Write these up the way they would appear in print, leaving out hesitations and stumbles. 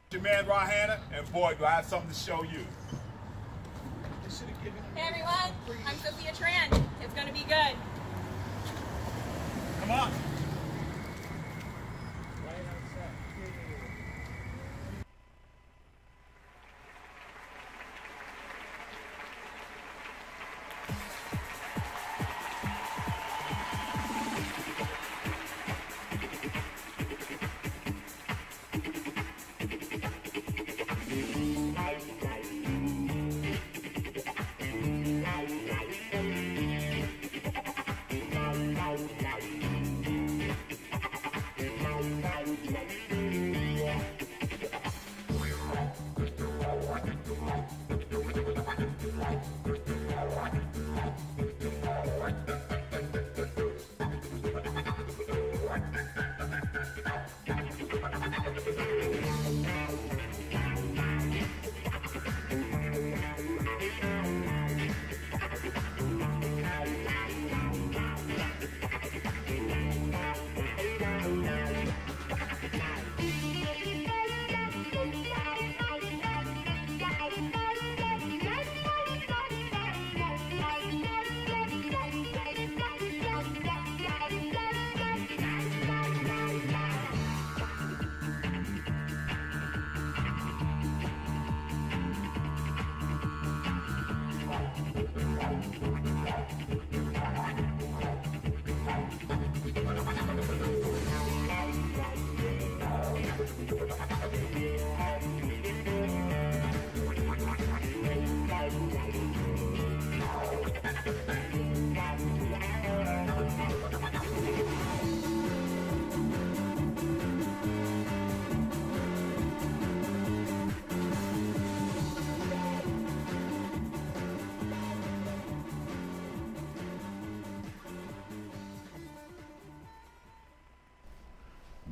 Your man Rahana, and boy, do I have something to show you. Hey everyone, I'm Sophia Tran. It's gonna be good. Come on.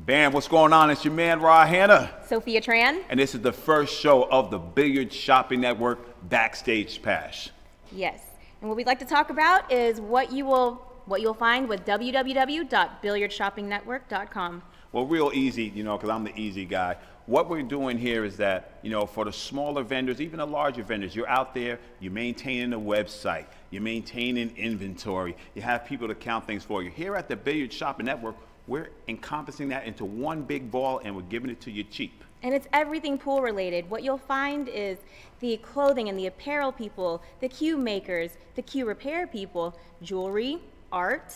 Bam, what's going on? It's your man, Rahana. Sophia Tran. And this is the first show of the Billiard Shopping Network Backstage Pass. Yes. And what we'd like to talk about is what you'll find with www.billiardshoppingnetwork.com. Well, real easy, because I'm the easy guy. What we're doing here is that, for the smaller vendors, even the larger vendors, you're out there, you're maintaining a website, you're maintaining inventory, you have people to count things for you. Here at the Billiard Shopping Network, we're encompassing that into one big ball and we're giving it to you cheap. And it's everything pool related. What you'll find is the clothing and the apparel people, the cue makers, the cue repair people, jewelry, art,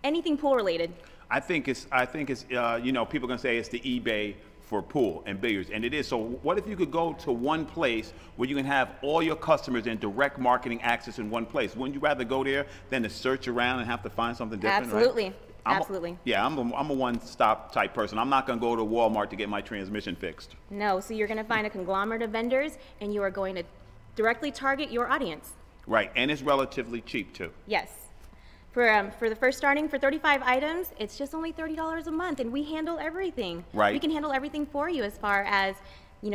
anything pool related. I think it's people are gonna say it's the eBay for pool and billiards, and it is. So what if you could go to one place where you can have all your customers and direct marketing access in one place? Wouldn't you rather go there than to search around and have to find something different? Absolutely. Right? Absolutely. I'm a one-stop type person. I'm not going to go to Walmart to get my transmission fixed. No, so you're going to find a conglomerate of vendors and you are going to directly target your audience. Right, and it's relatively cheap too. Yes. For the first starting for 35 items, it's just only $30 a month and we handle everything. Right. We can handle everything for you as far as,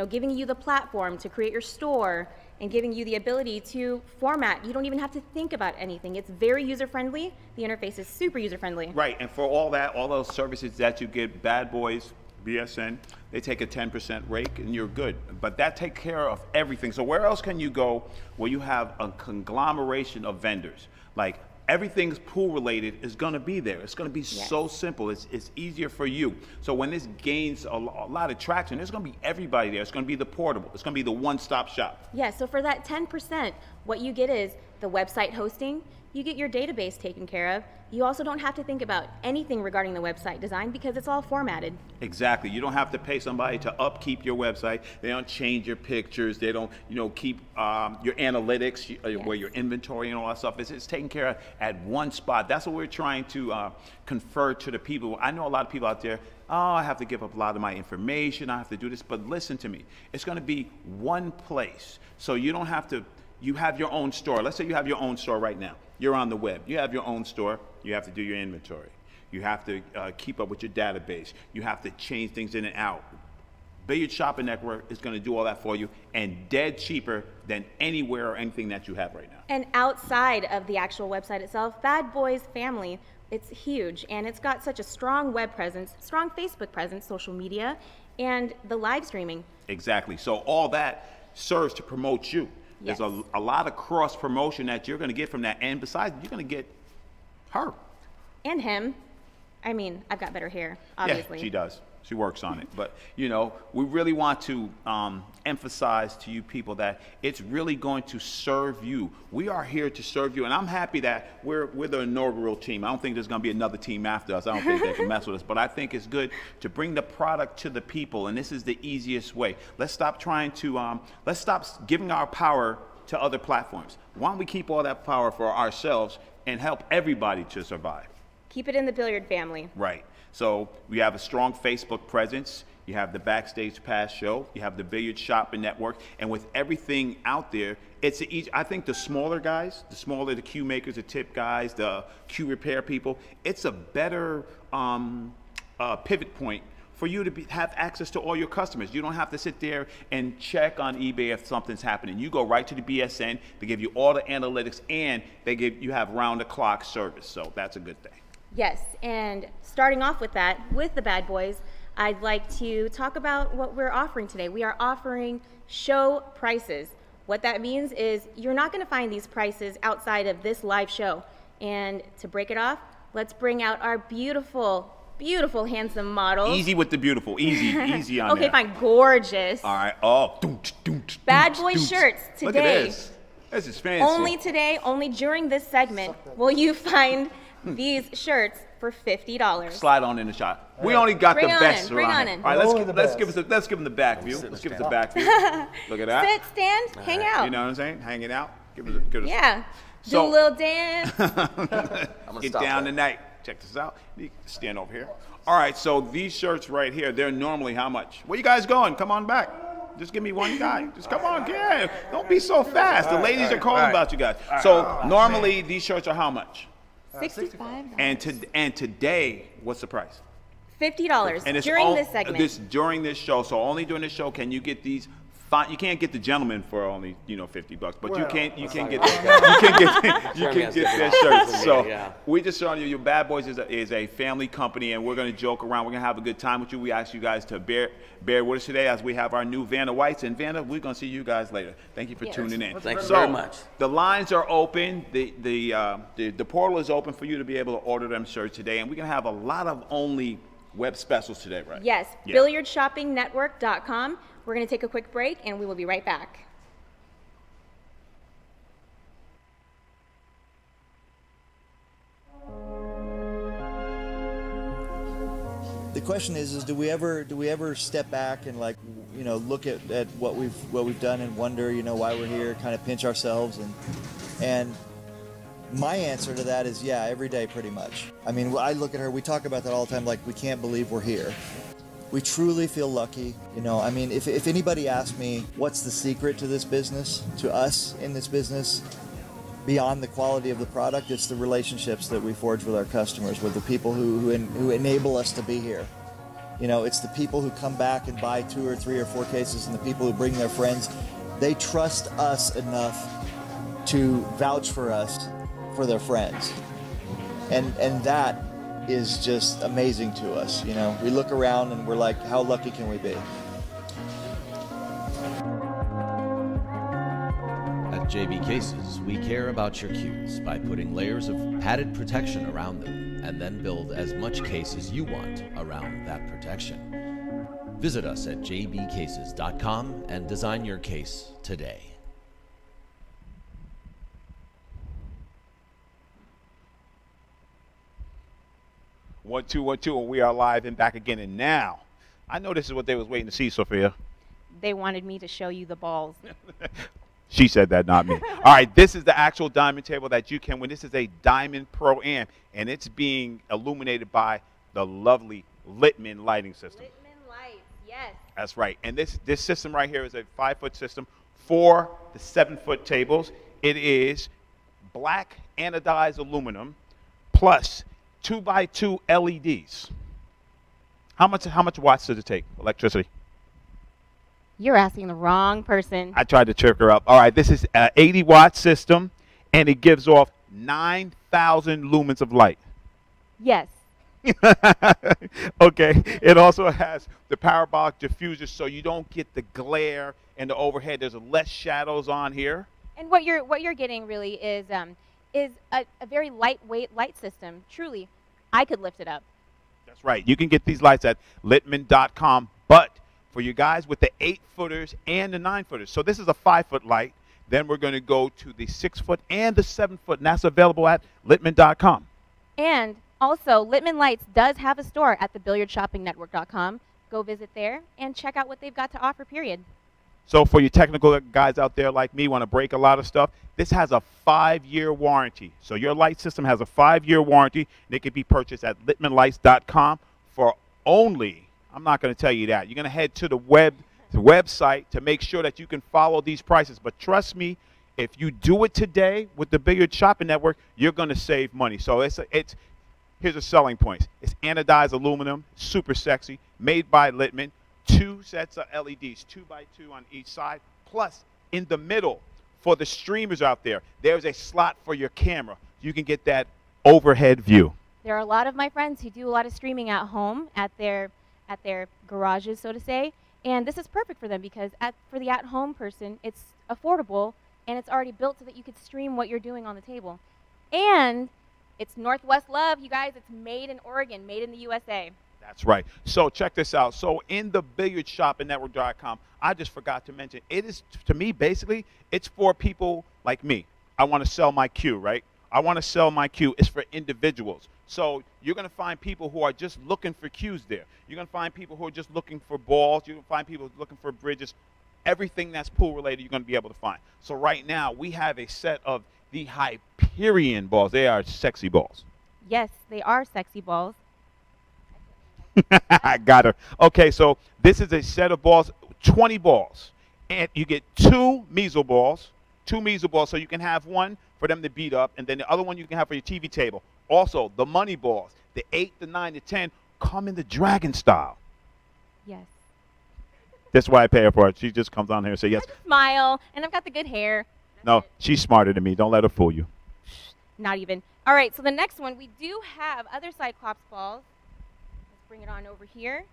giving you the platform to create your store and giving you the ability to format. You don't even have to think about anything. It's very user-friendly. The interface is super user-friendly. Right, and for all those services that you get, Badboys, BSN, they take a 10% rake and you're good. But that takes care of everything. So where else can you go where you have a conglomeration of vendors? Like, everything's pool related is going to be there. It's going to be so simple. It's easier for you. So when this gains a lot of traction, there's going to be everybody there. It's going to be the portable. It's going to be the one-stop shop. Yeah, so for that 10%, what you get is the website hosting. You get your database taken care of. You also don't have to think about anything regarding the website design because it's all formatted. Exactly. You don't have to pay somebody to upkeep your website. They don't change your pictures. They don't, keep your analytics, where your inventory and all that stuff is. It's taken care of at one spot. That's what we're trying to confer to the people. I know a lot of people out there, I have to give up a lot of my information. I have to do this. But listen to me. It's going to be one place. So you don't have to, you have your own store. Let's say you have your own store right now. You're on the web. You have your own store. You have to do your inventory. You have to keep up with your database. You have to change things in and out. Billiard Shopping Network is going to do all that for you, and dead cheaper than anywhere or anything that you have right now. And outside of the actual website itself, Bad Boys family, it's huge, and it's got such a strong web presence, strong Facebook presence, social media, and the live streaming. Exactly. So all that serves to promote you. Yes. There's a lot of cross promotion that you're going to get from that, and besides, you're going to get her. And him. I mean, I've got better hair, obviously. Yeah, she does. She works on it. But, you know, we really want to emphasize to you people that it's really going to serve you. We are here to serve you. And I'm happy that we're the inaugural team. I don't think there's going to be another team after us. I don't think they can mess with us. But I think it's good to bring the product to the people. And this is the easiest way. Let's stop trying to, let's stop giving our power to other platforms. Why don't we keep all that power for ourselves and help everybody to survive? Keep it in the Billiard family. Right. So we have a strong Facebook presence. You have the Backstage Pass show. You have the Billiard Shopping Network. And with everything out there, it's easy. I think the smaller guys, the cue makers, the tip guys, the cue repair people, it's a better pivot point for you to have access to all your customers. You don't have to sit there and check on eBay if something's happening. You go right to the BSN. They give you all the analytics, and you have round-the-clock service. So that's a good thing. Yes, and starting off with that, with the Bad Boys, I'd like to talk about what we're offering today. We are offering show prices. What that means is you're not going to find these prices outside of this live show. And to break it off, let's bring out our beautiful, beautiful, handsome models. Easy with the beautiful. Easy on okay, that. fine. Gorgeous. All right. Oh. Bad Boy shirts today. Look at this. This is fancy. Only today, only during this segment, will you find these shirts for $50. Slide on in the shot. We only got the best around here. All right, let's give them the back view. Let's give us the back view. Look at that. Sit, stand, hang out. You know what I'm saying? Hanging out. Give us yeah. So, do a little dance. Get down tonight. Check this out. You can stand over here. All right, so these shirts right here, they're normally how much? Where you guys going? Come on back. Just give me one guy. Just come on, yeah. Don't be so fast. The ladies are calling about you guys. So normally these shirts are how much? $65. And today, what's the price? $50 and it's during this segment. During this show. So only during this show can you get these. You can't get the gentlemen for only $50, but you can get their shirts. So we're just showing you your Bad Boys is a family company, and we're going to joke around. We're going to have a good time with you. We ask you guys to bear with us today as we have our new Vanna Whites. And Vanna, we're going to see you guys later. Thank you for tuning in. Thank you very much. The lines are open. The portal is open for you to be able to order them shirts today, and we're going to have a lot of only web specials today, right? Yes, yeah. BilliardShoppingNetwork.com. We're going to take a quick break, and we will be right back. The question is do we ever step back and look at what we've done and wonder why we're here, kind of pinch ourselves and my answer to that is yeah, every day pretty much. I mean, I look at her, we talk about that all the time, like we can't believe we're here. We truly feel lucky. I mean, if anybody asked me what's the secret to this business, to us in this business, beyond the quality of the product, it's the relationships that we forge with our customers, with the people who enable us to be here. It's the people who come back and buy 2 or 3 or 4 cases, and the people who bring their friends. They trust us enough to vouch for us for their friends. And that is just amazing to us. We look around and we're like, how lucky can we be? At JB Cases, we care about your cues by putting layers of padded protection around them and then build as much case as you want around that protection. Visit us at jbcases.com and design your case today. 1 2 1 2, and we are live and back again. And now, I know this is what they was waiting to see, Sophia. They wanted me to show you the balls. She said that, not me. All right, this is the actual diamond table that you can win. This is a Diamond Pro-Am, and it's being illuminated by the lovely Littman lighting system. Littman lights, yes. That's right. And this system right here is a 5-foot system for the 7-foot tables. It is black anodized aluminum plus 2x2 LEDs. How much watts does it take? Electricity? You're asking the wrong person. I tried to trick her up. All right, this is an 80-watt system, and it gives off 9,000 lumens of light. Yes. Okay. It also has the parabolic diffuser, so you don't get the glare and the overhead. There's less shadows on here. And what you're getting really is a very lightweight light system. Truly, I could lift it up. That's right. You can get these lights at Littman.com, but for you guys with the 8-footers and the 9-footers. So this is a 5-foot light. Then we're going to go to the 6-foot and the 7-foot, and that's available at Littman.com. And also, Littman Lights does have a store at thebilliardshoppingnetwork.com. Go visit there and check out what they've got to offer, period. So for you technical guys out there like me, want to break a lot of stuff, this has a 5-year warranty. So your light system has a 5-year warranty, and it can be purchased at LittmanLights.com for only, I'm not going to tell you that. You're going to head to the website to make sure that you can follow these prices. But trust me, if you do it today with the Billiard Shopping Network, you're going to save money. So here's a selling point. It's anodized aluminum, super sexy, made by Littman. 2 sets of LEDs, 2x2 on each side. Plus, in the middle, for the streamers out there, there's a slot for your camera. You can get that overhead view. There are a lot of my friends who do a lot of streaming at home, at their garages, so to say. And this is perfect for them because for the at-home person, it's affordable and it's already built so that you could stream what you're doing on the table. And it's Northwest Love, you guys. It's made in Oregon, made in the USA. That's right. So check this out. So in the BilliardShoppingNetwork.com, I just forgot to mention, it is, to me, basically, it's for people like me. I want to sell my cue, right? I want to sell my cue. It's for individuals. So you're going to find people who are just looking for cues there. You're going to find people who are just looking for balls. You're going to find people looking for bridges. Everything that's pool related, you're going to be able to find. So right now, we have a set of the Hyperion balls. They are sexy balls. Yes, they are sexy balls. I got her. Okay, so this is a set of balls, 20 balls. And you get 2 measle balls, so you can have one for them to beat up, and then the other one you can have for your TV table. Also, the money balls, the 8, the 9, the 10, come in the dragon style. Yes. That's why I pay her for it. She just comes on here and says yes. I just smile, and I've got the good hair. No, she's smarter than me. Don't let her fool you. Not even. All right, so the next one, we do have other Cyclops balls. Let's bring it on over here.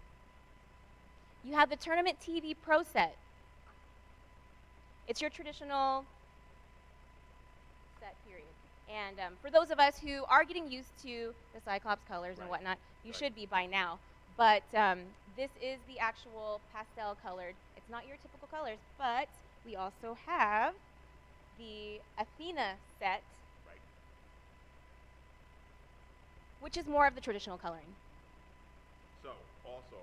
You have the Tournament TV Pro Set. It's your traditional set, period. And for those of us who are getting used to the Cyclops colors and whatnot, you should be by now. But this is the actual pastel colored. It's not your typical colors, but we also have the Athena set, which is more of the traditional coloring. So, also,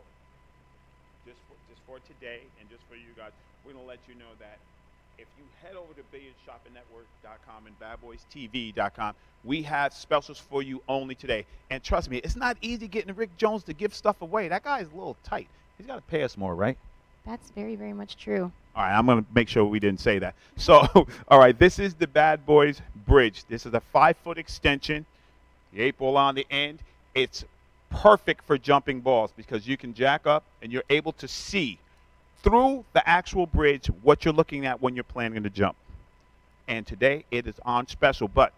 just for today and just for you guys, we're going to let you know that if you head over to BilliardShoppingNetwork.com and BadBoysTV.com, we have specials for you only today. And trust me, it's not easy getting Rick Jones to give stuff away. That guy's a little tight. He's got to pay us more, right? That's very, very much true. All right, I'm going to make sure we didn't say that. So, all right, this is the Bad Boys Bridge. This is a 5-foot extension, the 8 ball on the end. It's perfect for jumping balls because you can jack up and you're able to see through the actual bridge what you're looking at when you're planning to jump. And today it is on special, but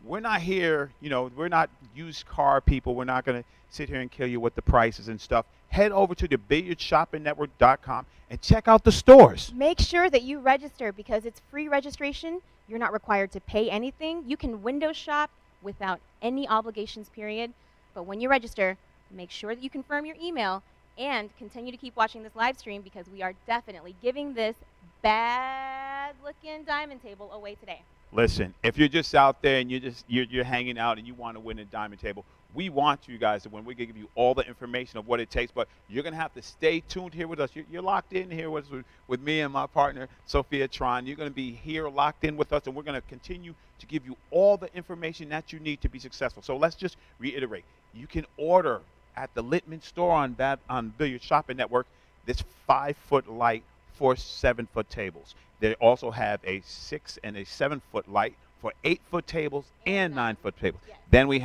we're not here, we're not used car people. We're not going to sit here and kill you with the prices and stuff. Head over to the BilliardShoppingNetwork.com and check out the stores. Make sure that you register because it's free registration. You're not required to pay anything. You can window shop without any obligations, period. But when you register, make sure that you confirm your email and continue to keep watching this live stream because we are definitely giving this bad-looking diamond table away today. Listen, if you're just out there and you're hanging out and you want to win a diamond table, we want you guys to win. We're going to give you all the information of what it takes, but you're going to have to stay tuned here with us. You're locked in here with me and my partner, Sophia Tron. You're going to be here locked in with us, and we're going to continue to give you all the information that you need to be successful. So let's just reiterate. You can order at the Littman store on Billiard Shopping Network this 5-foot light for 7-foot tables. They also have a 6 and a 7-foot light for 8-foot tables and 9-foot tables. Yes. Then we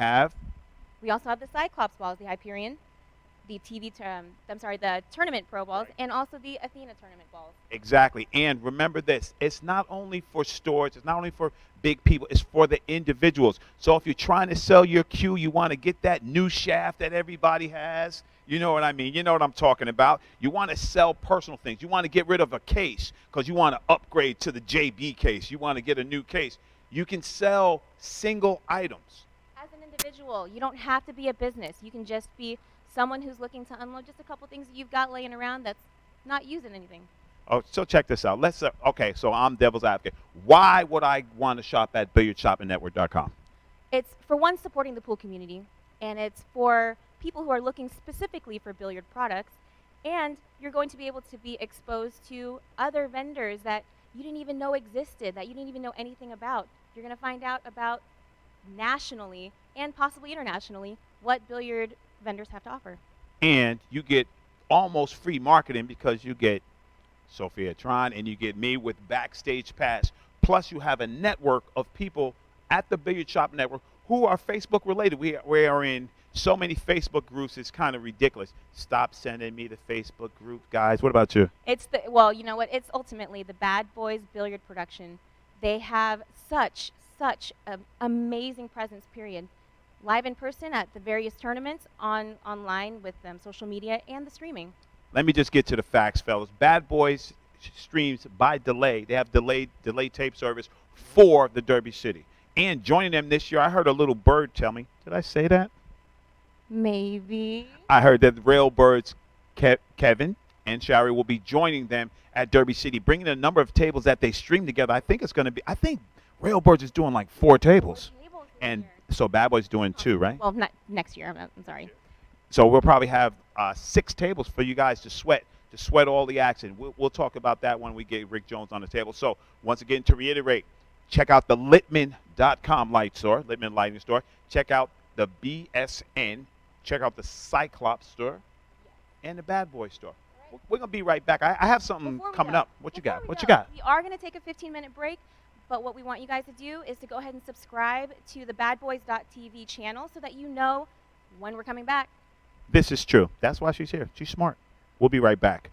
also have the Cyclops balls, the Hyperion. the the tournament pro balls, and also the Athena tournament balls. Exactly. And remember this, it's not only for stores, it's not only for big people, it's for the individuals. So if you're trying to sell your cue, you want to get that new shaft that everybody has, you know what I mean? You know what I'm talking about. You want to sell personal things. You want to get rid of a case because you want to upgrade to the JB case. You want to get a new case. You can sell single items. As an individual, you don't have to be a business. You can just be someone who's looking to unload just a couple things that you've got laying around that's not using anything. Oh, so check this out. Let's okay, so I'm devil's advocate. Why would I want to shop at BilliardShoppingNetwork.com? It's, for one, supporting the pool community, and it's for people who are looking specifically for billiard products, and you're going to be able to be exposed to other vendors that you didn't even know existed, that you didn't even know anything about. You're going to find out about nationally and possibly internationally what billiard vendors have to offer. And you get almost free marketing because you get Sophia Tron and you get me with Backstage Pass. Plus you have a network of people at the Billiard Shop Network who are Facebook related. We are in so many Facebook groups, it's kind of ridiculous. Stop sending me the Facebook group, guys. What about you? Well, you know what? It's ultimately the Badboys Billiard production. They have such an amazing presence, period. Live in person at the various tournaments, online with social media and the streaming. Let me just get to the facts, fellas. Badboys streams by delay. They have delayed tape service for the Derby City. And joining them this year, I heard a little bird tell me. Did I say that? Maybe. I heard that Railbirds Kevin and Shari will be joining them at Derby City, bringing a number of tables that they stream together. I think Railbirds is doing like 4 tables. And so Badboys doing 2, right? Well, not next year. I'm sorry. So we'll probably have 6 tables for you guys to sweat all the action. We'll talk about that when we get Rick Jones on the table. So once again, to reiterate, check out the Littman.com light store, Littman Lighting Store. Check out the BSN. Check out the Cyclops store and the Bad Boy store. Right. We're going to be right back. I have something coming up. What you got? What you got? We are going to take a 15-minute break, but what we want you guys to do is to go ahead and subscribe to the badboys.tv channel so that you know when we're coming back. This is true. That's why she's here. She's smart. We'll be right back.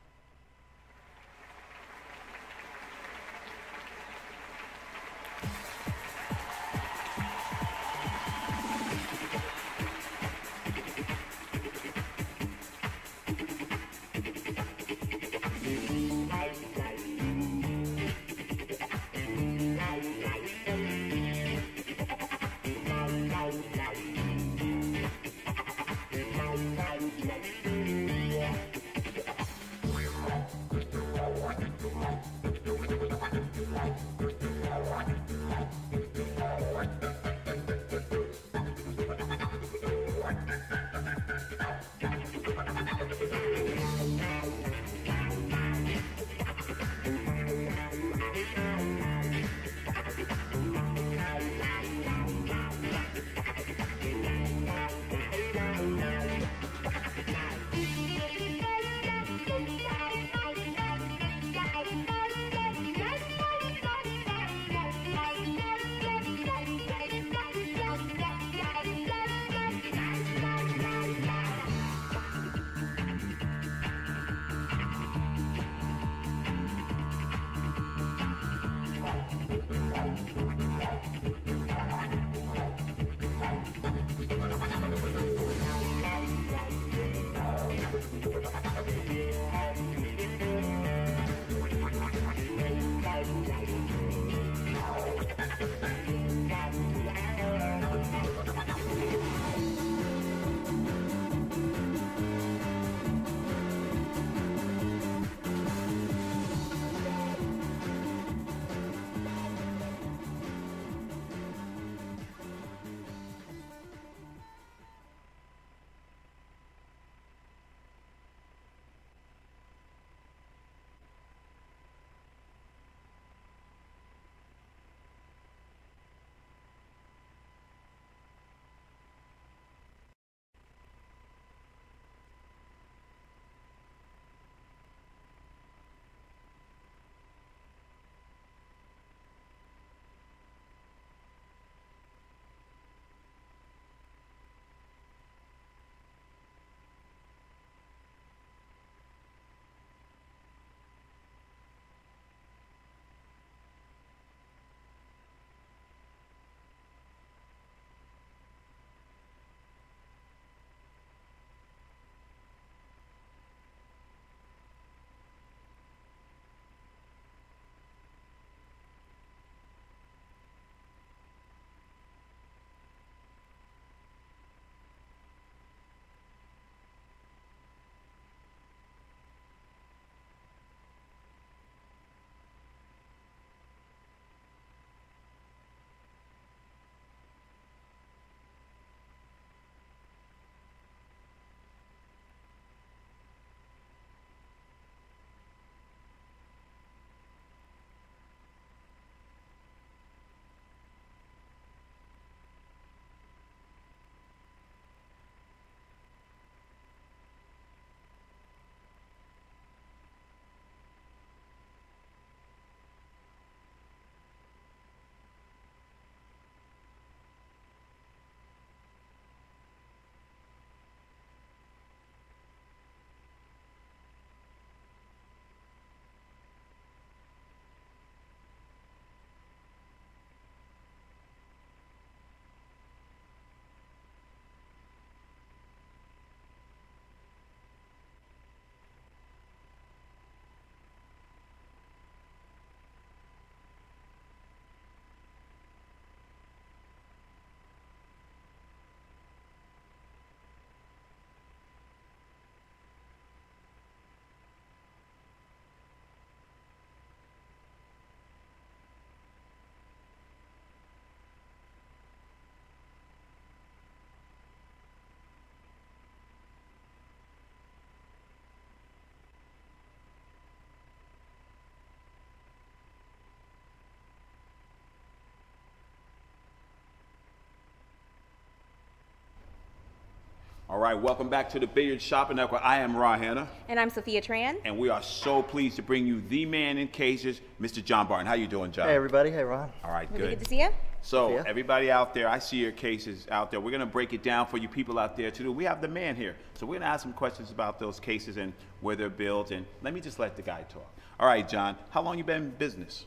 All right, welcome back to the Billiard Shopping Network. I am Ra Hanna. And I'm Sophia Tran. And we are so pleased to bring you the man in cases, Mr. John Barton. How you doing, John? Hey, everybody. Hey, Ron. All right, Really good. good to see you. So, everybody out there, I see your cases out there. We're going to break it down for you people out there, too. We have the man here. So, we're going to ask some questions about those cases and where they're built. And let me just let the guy talk. All right, John, how long you been in business?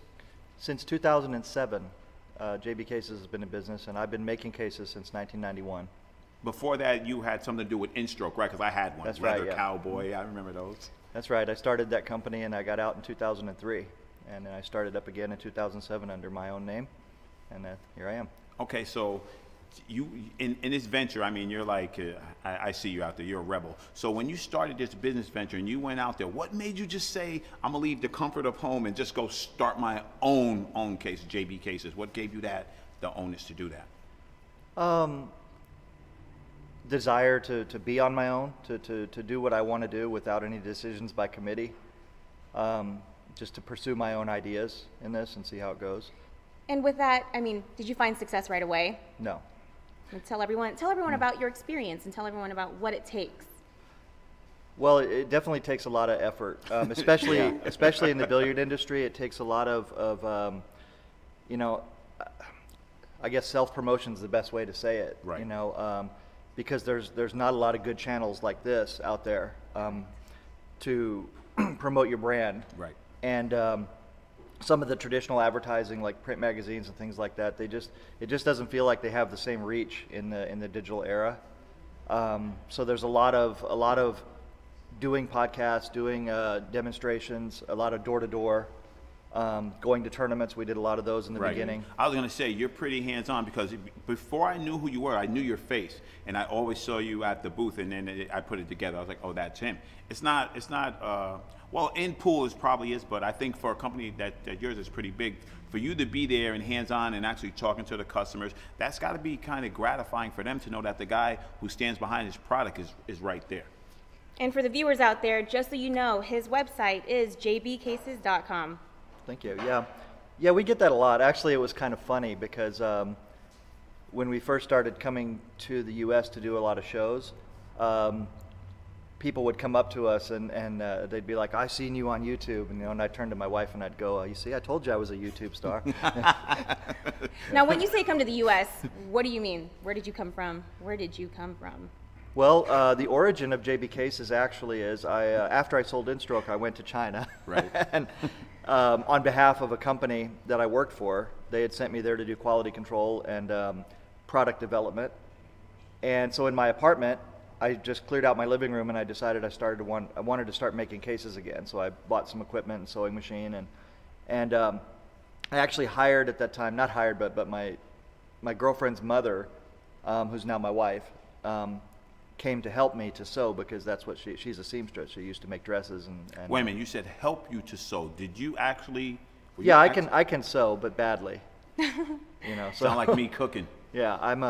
Since 2007, JB Cases has been in business, and I've been making cases since 1991. Before that, you had something to do with in-stroke, right? Because I had one. That's Leather right, yeah. Cowboy, I remember those. That's right. I started that company, and I got out in 2003. And then I started up again in 2007 under my own name. And here I am. Okay, so you in this venture, I mean, you're like, I see you out there, you're a rebel. So when you started this business venture and you went out there, what made you just say, I'm gonna leave the comfort of home and just go start my own case, JB Cases? What gave you the onus to do that? Desire to be on my own, to do what I want to do without any decisions by committee. Just to pursue my own ideas in this and see how it goes. And with that, I mean, did you find success right away? No. And tell everyone about your experience and tell everyone about what it takes. Well, it definitely takes a lot of effort, especially especially in the billiard industry. It takes a lot of you know, I guess self-promotion is the best way to say it. Right. You know, because there's not a lot of good channels like this out there to promote your brand. Right. And some of the traditional advertising, like print magazines and things like that, it just doesn't feel like they have the same reach in the digital era. So there's a lot of doing podcasts, doing demonstrations, a lot of door-to-door, going to tournaments. We did a lot of those in the beginning. I was going to say, you're pretty hands-on because before I knew who you were, I knew your face, and I always saw you at the booth, and then I put it together. I was like, oh, that's him. It's not. Well, in pool is probably is, but I think for a company that yours is pretty big, for you to be there and hands-on and actually talking to the customers, that's got to be kind of gratifying for them to know that the guy who stands behind his product is right there. And for the viewers out there, just so you know, his website is jbcases.com. Thank you. Yeah, we get that a lot. Actually, it was kind of funny because when we first started coming to the U.S. to do a lot of shows, people would come up to us and they'd be like, "I seen you on YouTube," and I'd turn to my wife and I'd go, "You see, I told you I was a YouTube star." Now, when you say come to the U.S., what do you mean? Where did you come from? Where did you come from? Well, the origin of JB Cases actually is after I sold InStroke, I went to China. Right. And on behalf of a company that I worked for, they had sent me there to do quality control and product development. And so in my apartment, I just cleared out my living room and I decided I wanted to start making cases again. So I bought some equipment and sewing machine and I actually hired at that time, not hired, but my girlfriend's mother, who's now my wife, came to help me to sew because that's what she's a seamstress. She used to make dresses and Wait a minute, you said help you to sew. Did you actually? Yeah, I can sew, but badly. So sound like me cooking. Yeah, I'm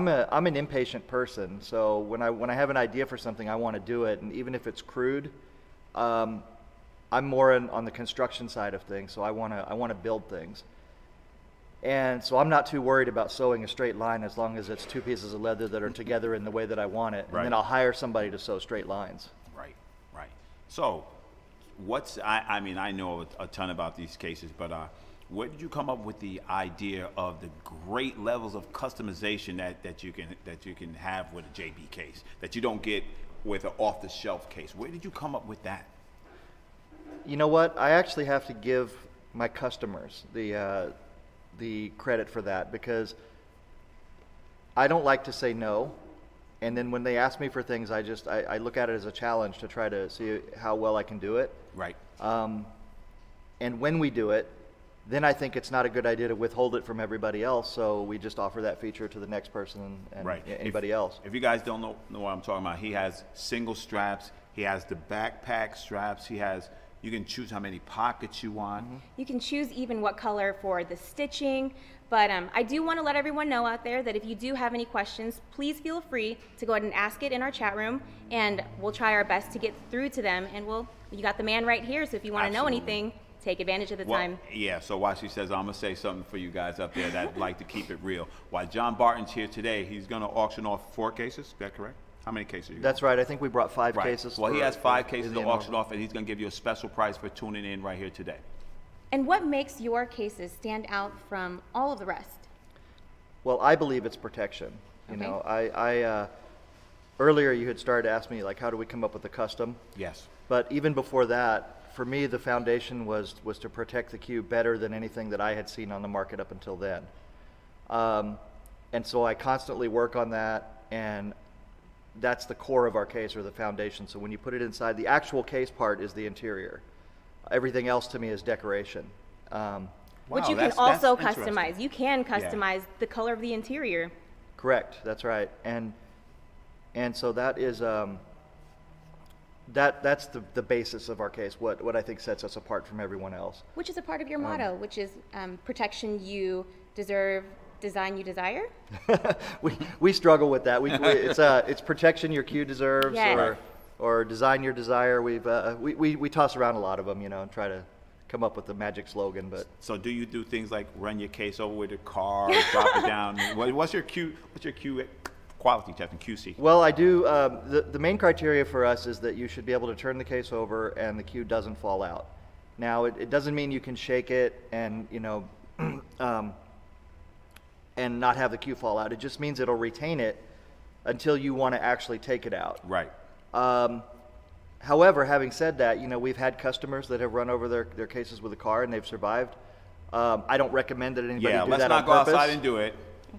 an impatient person. So when I have an idea for something, I want to do it, and even if it's crude, I'm more on the construction side of things. So I want to build things. And so I'm not too worried about sewing a straight line as long as it's two pieces of leather that are together in the way that I want it. Right. And then I'll hire somebody to sew straight lines. Right. So I mean, I know a ton about these cases, but where did you come up with the idea of the great levels of customization that you can have with a JB case that you don't get with an off-the-shelf case? Where did you come up with that? You know what? I actually have to give my customers the credit for that because I don't like to say no, and then when they ask me for things, I look at it as a challenge to try to see how well I can do it. Right. And when we do it, then I think it's not a good idea to withhold it from everybody else, so we just offer that feature to the next person and right. anybody else. If you guys don't know what I'm talking about, he has single straps, he has the backpack straps, you can choose how many pockets you want. Mm-hmm. You can choose even what color for the stitching, but I do want to let everyone know out there that if you do have any questions, please feel free to go ahead and ask it in our chat room, and we'll try our best to get through to them, and you got the man right here, so if you want to know anything, take advantage of the Well, time. yeah, so while she says, I'm going to say something for you guys up there that like to keep it real. While John Barton's here today, he's going to auction off 4 cases. Is that correct? How many cases are you That's right. I think we brought 5 Right. cases. Well, he has 5 cases to Indian auction Marble. off, and he's going to give you a special price for tuning in right here today. And what makes your cases stand out from all of the rest? Well, I believe it's protection. You Okay. know, I earlier you had started to ask me, like, how do we come up with a custom? Yes. But even before that, for me, the foundation was to protect the cue better than anything that I had seen on the market up until then. And so I constantly work on that, and that's the core of our case, or the foundation. So when you put it inside, the actual case part is the interior. Everything else to me is decoration. Which Wow, you can that's also interesting. customize. You can customize the color of the interior. Correct. That's right. And so that is that's the basis of our case. What I think sets us apart from everyone else. Which is a part of your motto, which is protection you deserve, design you desire. we struggle with that. It's protection your cue deserves, Yes. or design your desire. We toss around a lot of them, you know, and try to come up with the magic slogan. But So do you do things like run your case over with a car, drop it down? What's your Q quality testing, QC? well, I do. The main criteria for us is that you should be able to turn the case over and the cue doesn't fall out. Now, it doesn't mean you can shake it and, you know, and not have the cue fall out. It just means it'll retain it until you want to actually take it out. Right. However, having said that, you know, we've had customers that have run over their cases with a car and they've survived. I don't recommend that anybody Yeah, do let's that not on go purpose. outside and do it.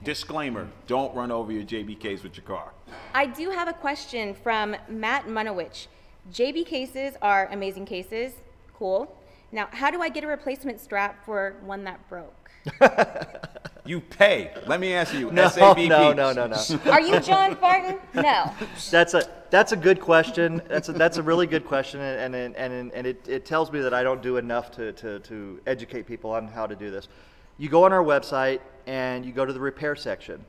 Disclaimer, don't run over your JB case with your car. I do have a question from Matt Munowich. JB cases are amazing cases. Cool. Now, how do I get a replacement strap for one that broke? You pay. Let me answer you. No, SABP. no. Are you John Barton? No. That's a good question. That's a really good question, and it tells me that I don't do enough to educate people on how to do this. You go on our website and you go to the repair section.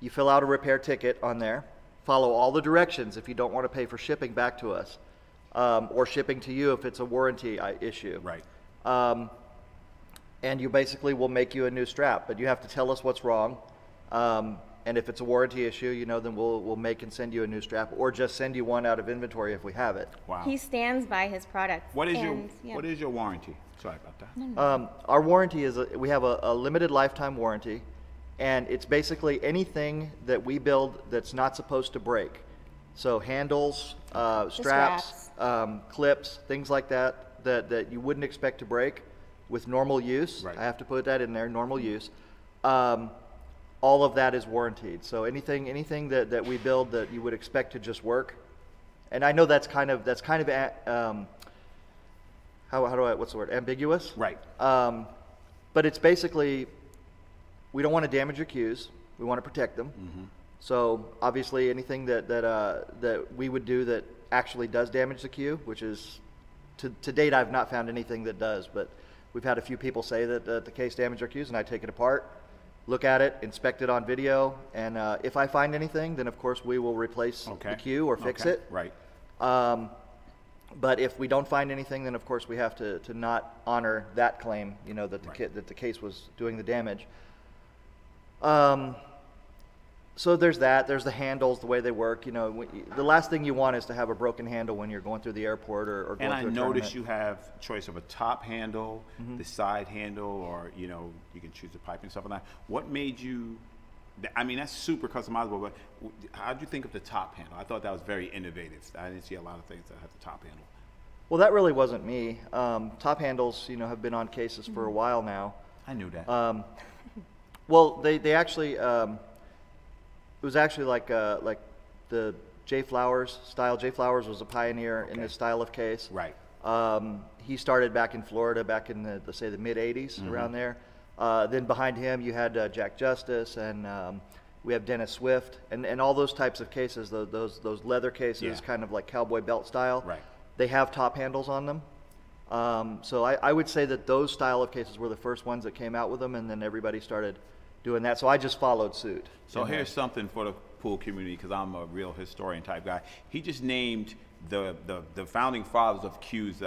You fill out a repair ticket on there. Follow all the directions if you don't want to pay for shipping back to us, or shipping to you if it's a warranty issue. Right. And you basically will make you a new strap, but you have to tell us what's wrong. And if it's a warranty issue, you know, then we'll make and send you a new strap, or just send you one out of inventory if we have it. Wow. He stands by his product. What is yeah. what is your warranty? Sorry about that. Our warranty is we have a limited lifetime warranty, and it's basically anything that we build that's not supposed to break. So handles, straps, clips, things like that you wouldn't expect to break with normal use. Right. I have to put that in there, normal use. All of that is warranted. So anything that we build that you would expect to just work, and I know that's kind of what's the word, ambiguous? Right. But it's basically, we don't want to damage your cues. We want to protect them. Mm-hmm. So obviously anything that we would do that actually does damage the cue, which is, to date I've not found anything that does, but we've had a few people say that the case damaged their cues, and I take it apart, look at it, inspect it on video, and if I find anything, then of course we will replace the cue or fix it. Right. But if we don't find anything, then of course we have to not honor that claim, you know, that the case was doing the damage. So there's that. There's the handles, the way they work. You know, the last thing you want is to have a broken handle when you're going through the airport or going And I through a noticed tournament. you have choice of a top handle, the side handle, or you know, you can choose the pipe and stuff like that. What made you? I mean, that's super customizable. But how did you think of the top handle? I thought that was very innovative. I didn't see a lot of things that had the top handle. Well, that really wasn't me. Top handles, you know, have been on cases for a while now. I knew that. Well, they actually, it was actually like the J. Flowers style. J. Flowers was a pioneer in this style of case. Right. He started back in Florida back in the say the mid 80s, around there. Then behind him you had Jack Justice, and we have Dennis Swift, and all those types of cases, those leather cases, kind of like cowboy belt style. Right. They have top handles on them. So I would say that those style of cases were the first ones that came out with them, and then everybody started doing that. So I just followed suit. So here's something for the pool community, because I'm a real historian type guy. He just named the founding fathers of Q's.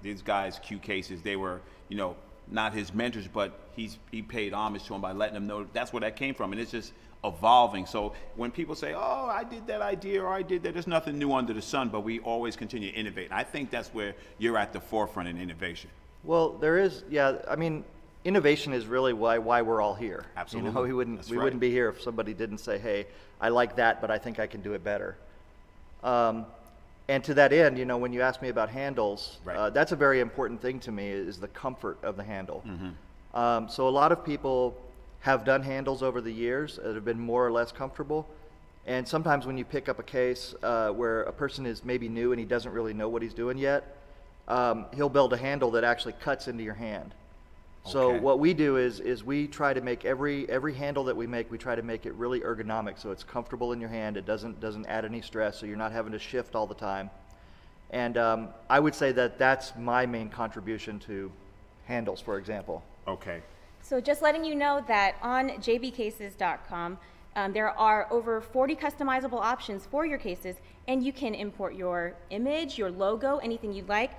These guys, Q cases, they were, you know, not his mentors, but he paid homage to them by letting them know that's where that came from, and it's just evolving. So when people say, "Oh, I did that idea," or "I did that," there's nothing new under the sun, but we always continue to innovate. And I think that's where you're at the forefront in innovation. Well, there is, yeah. I mean, innovation is really why we're all here. Absolutely. You know, we wouldn't be here if somebody didn't say, "Hey, I like that, but I think I can do it better." And to that end, you know, when you ask me about handles, right. That's a very important thing to me, is the comfort of the handle. So a lot of people have done handles over the years that have been more or less comfortable. And sometimes when you pick up a case where a person is maybe new and he doesn't really know what he's doing yet, he'll build a handle that actually cuts into your hand. So Okay. what we do is we try to make every handle that we make, we try to make it really ergonomic, so it's comfortable in your hand. It doesn't add any stress, so you're not having to shift all the time. And I would say that that's my main contribution to handles, for example. Okay. So just letting you know that on jbcases.com, there are over 40 customizable options for your cases, and you can import your image, your logo, anything you'd like.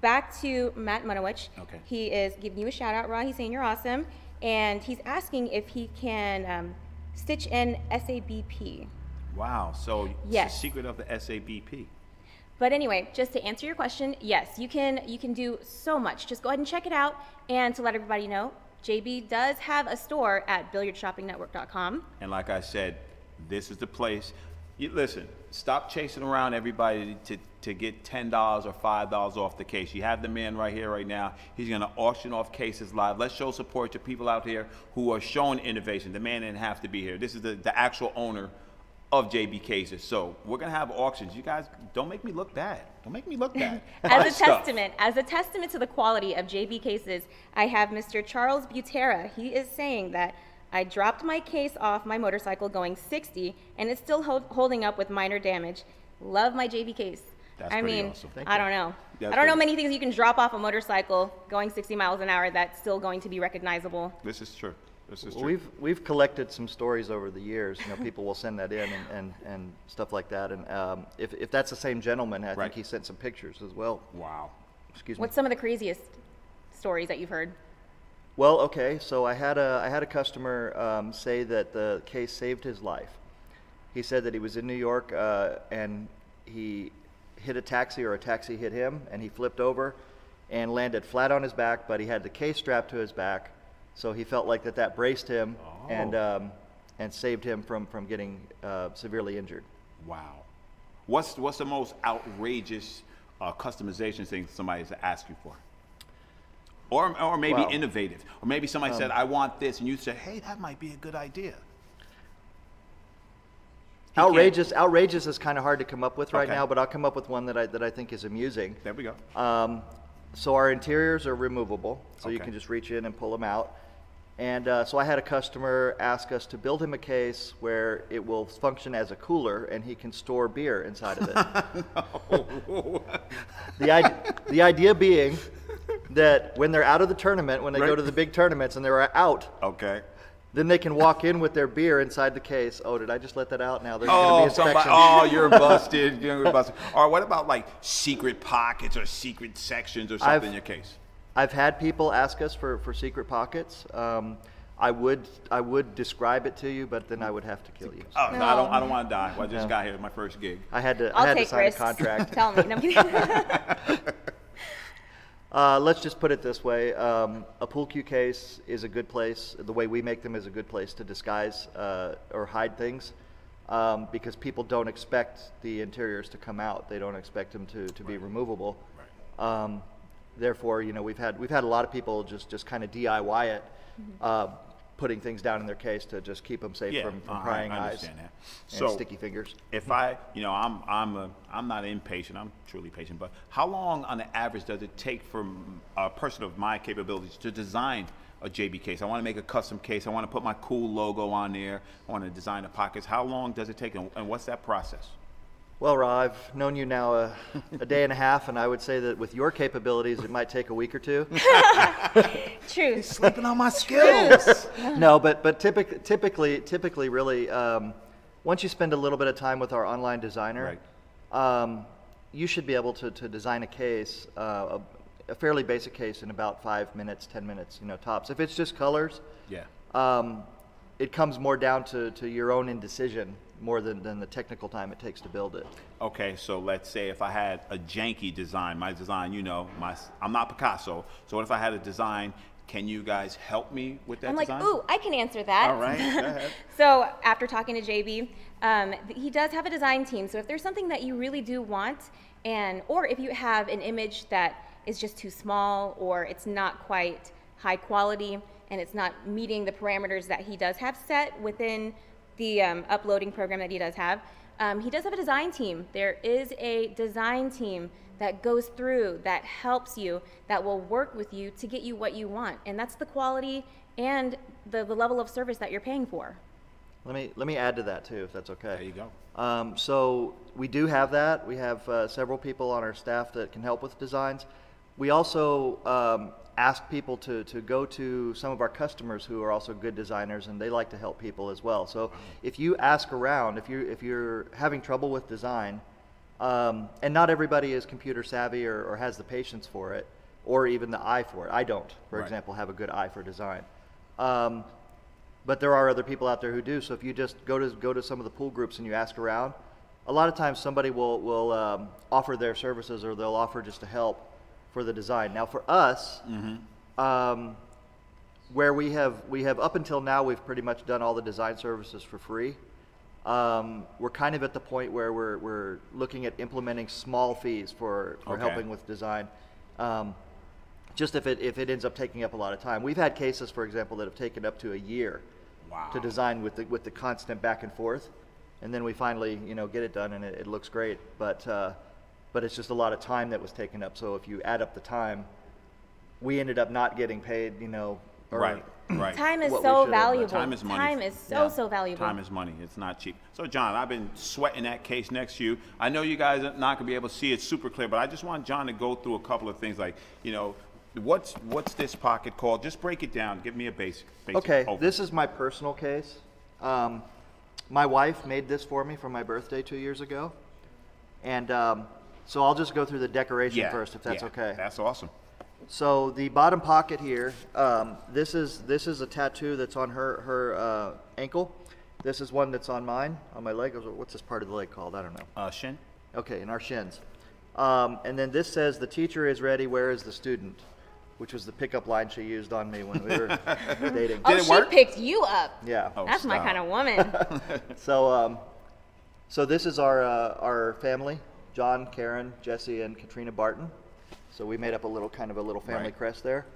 Back to Matt Munowich. Okay. He is giving you a shout out, Ra. He's saying you're awesome. And he's asking if he can stitch in SABP. Wow. So Yes. it's the secret of the SABP. But anyway, just to answer your question, yes, you can do so much. Just go ahead and check it out. And to let everybody know, JB does have a store at billiardshoppingnetwork.com. And like I said, this is the place. Listen, stop chasing around everybody to get $10 or $5 off the case. You have the man right here, right now. He's going to auction off cases live. Let's show support to people out here who are showing innovation. The man didn't have to be here. This is the actual owner of JB Cases. So we're going to have auctions. You guys, don't make me look bad. Don't make me look bad. As a testament to the quality of JB Cases, I have Mr. Charles Butera. He is saying that I dropped my case off my motorcycle going 60, and it's still holding up with minor damage. Love my JB case. That's I pretty mean, awesome. I don't know. That's I don't know pretty- many things you can drop off a motorcycle going 60 miles an hour that's still going to be recognizable. This is true. This is Well, true. we've collected some stories over the years. You know, people will send that in and stuff like that. And if that's the same gentleman, I Right. think he sent some pictures as well. Wow. Excuse me. What's some of the craziest stories that you've heard? Well, okay, so I had a customer say that the case saved his life. He said that he was in New York and he hit a taxi, or a taxi hit him, and he flipped over and landed flat on his back, but he had the case strapped to his back, so he felt like that braced him and saved him from getting severely injured. Wow. What's the most outrageous customization thing somebody's asked you for? Or maybe Wow. innovative. Or maybe somebody said, I want this, and you said, hey, that might be a good idea. He Outrageous is kind of hard to come up with right Okay. now, but I'll come up with one that I think is amusing. There we go. So our interiors are removable, so you Okay. can just reach in and pull them out. And so I had a customer ask us to build him a case where it will function as a cooler and he can store beer inside of it. The idea being that when they're out of the tournament, when they go Right. to the big tournaments and they're out, Okay. then they can walk in with their beer inside the case. Oh, did I just let that out? Now there's going to be inspections. You're busted. You're busted. Or what about like secret pockets or secret sections or something in your case? I've had people ask us for secret pockets. I would describe it to you, but then I would have to kill you. Oh, no, No. I don't want to die. Well, I just got here, my first gig. I had to I'll take sign risks. a contract. Tell me. No, I'm kidding. Let's just put it this way. A pool cue case is a good place. The way we make them is a good place to disguise or hide things because people don't expect the interiors to come out. They don't expect them to be removable. Right. Therefore, you know, we've had a lot of people just kind of DIY it, putting things down in their case to just keep them safe from prying I eyes understand that. and So, sticky fingers. if I'm not impatient, I'm truly patient, but how long on the average does it take for a person of my capabilities to design a JB case? I want to make a custom case. I want to put my cool logo on there. I want to design the pockets. How long does it take, and what's that process? Well, Ra, I've known you now a day and a half, and I would say that with your capabilities, it might take a week or two. True. Sleeping on my skills. No, but typically, really, once you spend a little bit of time with our online designer, you should be able to design a case, a fairly basic case, in about 5 minutes, 10 minutes, tops. If it's just colors, it comes more down to your own indecision more than the technical time it takes to build it. Okay, so let's say if I had a janky design, my design, I'm not Picasso, so what if I had a design? Can you guys help me with that design? I'm like, ooh, I can answer that. All right, go ahead. So after talking to JB, he does have a design team. So if there's something that you really do want, or if you have an image that is just too small, or it's not quite high quality, and it's not meeting the parameters that he does have set within the uploading program that he does have a design team. There is a design team that goes through, that helps you, that will work with you to get you what you want. And that's the quality and the level of service that you're paying for. Let me add to that too, if that's okay. There you go. So we do have that. We have several people on our staff that can help with designs. We also ask people to go to some of our customers who are also good designers, and they like to help people as well. So if you ask around, if you're having trouble with design, and not everybody is computer savvy or has the patience for it, or even the eye for it. I don't, for example, have a good eye for design. But there are other people out there who do. So if you just go to some of the pool groups and you ask around, a lot of times somebody will offer their services, or they'll offer just to help for the design. Now for us, where we have up until now, we've pretty much done all the design services for free. We're kind of at the point where we're looking at implementing small fees for helping with design. Just if it ends up taking up a lot of time. We've had cases, for example, that have taken up to a year to design with the constant back and forth, and then we finally get it done and it looks great. But it's just a lot of time that was taken up. So if you add up the time, we ended up not getting paid. Right. Time is so valuable. Time is money. Time is so valuable. Time is money. It's not cheap. So John, I've been sweating that case next to you. I know you guys are not gonna be able to see it super clear, but I just want John to go through a couple of things, like what's this pocket called? Just break it down. Give me a basic Okay, overview. This is my personal case. My wife made this for me for my birthday 2 years ago, and so I'll just go through the decoration first, if that's okay. That's awesome. So the bottom pocket here, this is a tattoo that's on her ankle. This is one that's on mine, on my leg. What's this part of the leg called? I don't know. Shin. Okay, in our shins. And then this says, "The teacher is ready, where is the student?" Which was the pickup line she used on me when we were dating. Did it work? She picked you up. Yeah. Oh, that's my kind of woman. So this is our family: John, Karen, Jesse, and Katrina Barton. So we made up a little family crest there.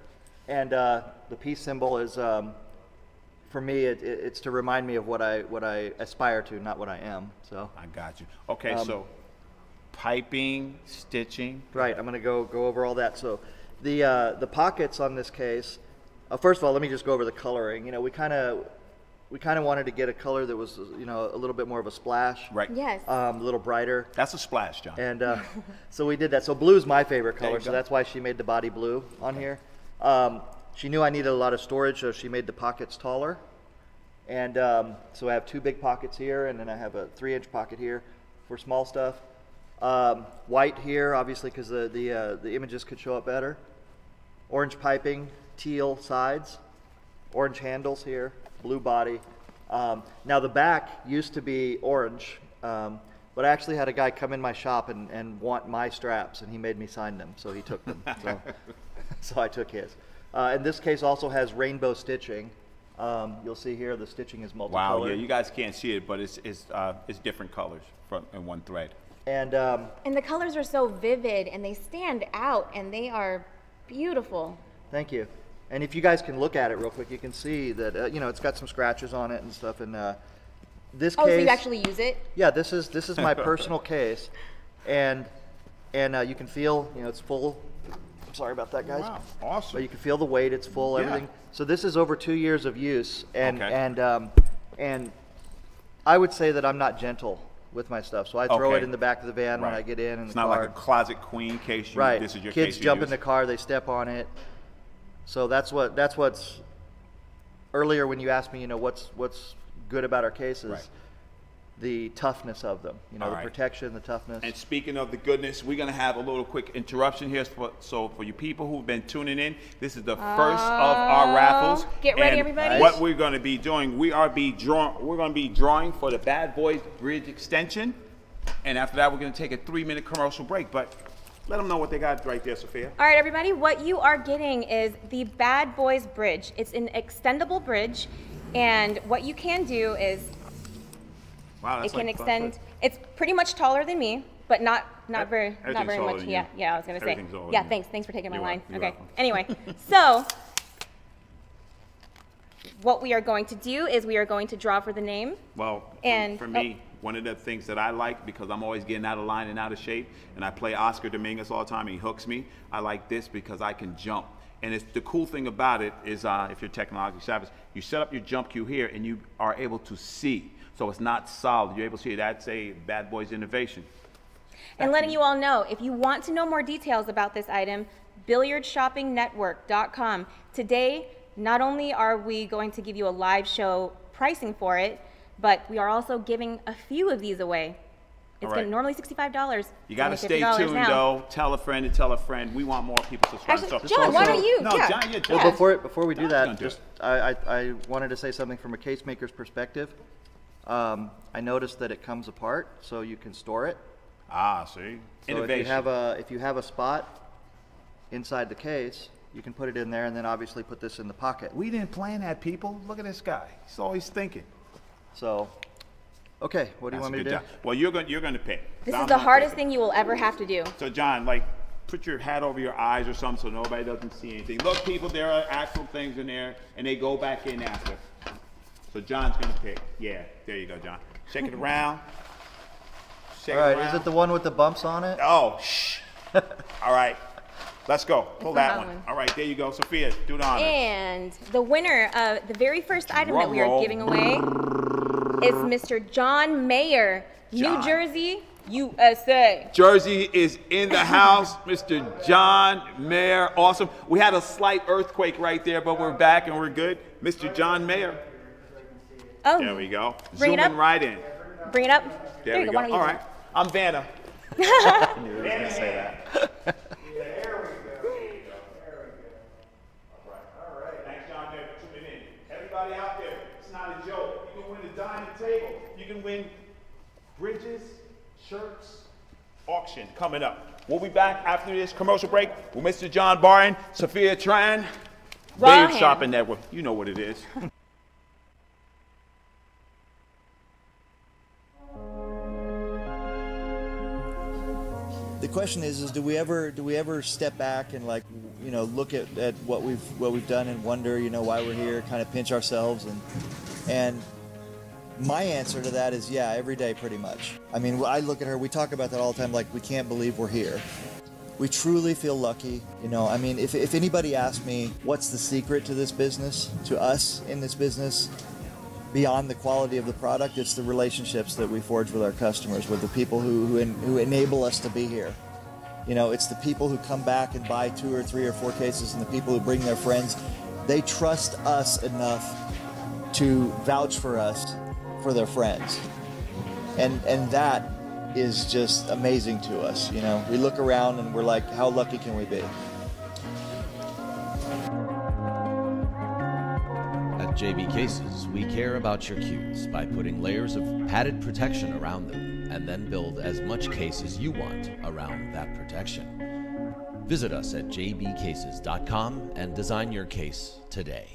And the peace symbol is, for me, it's to remind me of what I aspire to, not what I am. So I got you. Okay, so piping, stitching. Right. I'm going to go over all that. So the pockets on this case. First of all, let me just go over the coloring. We kind of wanted to get a color that was, a little bit more of a splash. Right. Yes. A little brighter. That's a splash, John. And so we did that. So blue's my favorite color, so that's why she made the body blue on here. She knew I needed a lot of storage, so she made the pockets taller. And so I have 2 big pockets here, and then I have a 3-inch pocket here for small stuff. White here, obviously, because the images could show up better. Orange piping, teal sides, orange handles here, blue body. Now the back used to be orange, but I actually had a guy come in my shop and want my straps, and he made me sign them, so he took them. So I took his. And this case also has rainbow stitching. You'll see here the stitching is multicolored. Wow, yeah, you guys can't see it, but it's different colors in one thread. And the colors are so vivid, and they stand out, and they are beautiful. Thank you. And if you guys can look at it real quick, you can see that it's got some scratches on it and stuff. And this case. Oh, so you actually use it? Yeah, this is my personal case, and you can feel it's full. I'm sorry about that, guys. Wow, awesome. But you can feel the weight; it's full, everything. So this is over 2 years of use, and I would say that I'm not gentle with my stuff, so I throw it in the back of the van when I get in. It's not like a closet queen case. This is your Kids case jump in the car, they step on it. So that's what's earlier when you asked me, what's good about our cases. the toughness of them. You know, All the right. protection, the toughness. And speaking of the goodness, we're going to have a little quick interruption here. So for you people who've been tuning in, this is the first of our raffles. Get ready, And everybody. What we're going to be doing, we're going to be drawing for the Badboys Bridge extension. And after that, we're going to take a 3-minute commercial break. But let them know what they got right there, Sophia. All right, everybody, what you are getting is the Badboys Bridge. It's an extendable bridge, and what you can do is Wow, that's it can like extend. It's pretty much taller than me, but not very Everything's taller much. than Yeah, you. yeah, I was gonna say. Everything's taller Yeah, than you. thanks for taking my You're line. welcome. Okay. You're welcome. Anyway, so what we are going to do is we are going to draw for the name. Well, And- for me, one of the things that I like, because I'm always getting out of line and out of shape, and I play Oscar Dominguez all the time, and he hooks me, I like this because I can jump. And it's the cool thing about it is, if you're technologically savvy, you set up your jump cue here, and you are able to see. So it's not solid. You're able to see. That's a Bad Boys innovation. And letting you all know, if you want to know more details about this item, billiardshoppingnetwork.com. Today, not only are we going to give you a live show pricing for it, but we are also giving a few of these away. It's All right. been normally $65. You got to It's stay only $50 tuned, now. though. Tell a friend and tell a friend. We want more people to subscribe. Actually, So- John, why also- don't you? No, yeah. John, yeah, John. Well, before we do John's that, gonna do just I wanted to say something from a case maker's perspective. I noticed that it comes apart, so you can store it. Ah, see? So Innovation. if you have a spot inside the case, you can put it in there, and then obviously put this in the pocket. We didn't plan that, people. Look at this guy. He's always thinking. So, okay, what do you That's want a me good to job. do? Well, you're going to pick. This I'm is the not hardest picking. thing you will ever have to do. So, John, like, put your hat over your eyes or something so nobody doesn't see anything. Look, people, there are actual things in there, and they go back in after. So John's going to pick. Yeah, there you go, John. Shake it around. Shake All right, it around. is it the one with the bumps on it? Oh, shh. All right. Let's go. Pull the that hot one. one. All right, there you go. Sophia, do the honors. And the winner of the very first item that we Drum roll. are giving away is Mr. John Mayer, John. New Jersey, USA. Jersey is in the house. Mr. John Mayer, awesome. We had a slight earthquake right there, but we're back and we're good. Mr. John Mayer. Oh, There we go. Bring it Zooming up. right in. Bring it up. There we you go. Why don't you All do right. I'm Vanna. I knew he was going to say that. All right. Thanks, John Mayer, for tuning in. Everybody out there, it's not a joke. You can win a dining table. You can win bridges, shirts, auction coming up. We'll be back after this commercial break with Mr. John Barton, Sophia Tran, Billiard hand. Shopping Network. You know what it is. The question is do we ever step back and, like, you know, look at what we've done and wonder, you know, why we're here, kind of pinch ourselves, and my answer to that is yeah, every day pretty much. I mean, I look at her, we talk about that all the time, like, we can't believe we're here. We truly feel lucky, you know. I mean, if anybody asked me what's the secret to this business, to us in this business, beyond the quality of the product, it's the relationships that we forge with our customers, with the people who enable us to be here. You know, it's the people who come back and buy 2 or 3 or 4 cases, and the people who bring their friends. They trust us enough to vouch for us for their friends, and that is just amazing to us. You know, we look around and we're like, how lucky can we be? At JB Cases, we care about your cues by putting layers of padded protection around them and then build as much case as you want around that protection. Visit us at jbcases.com and design your case today.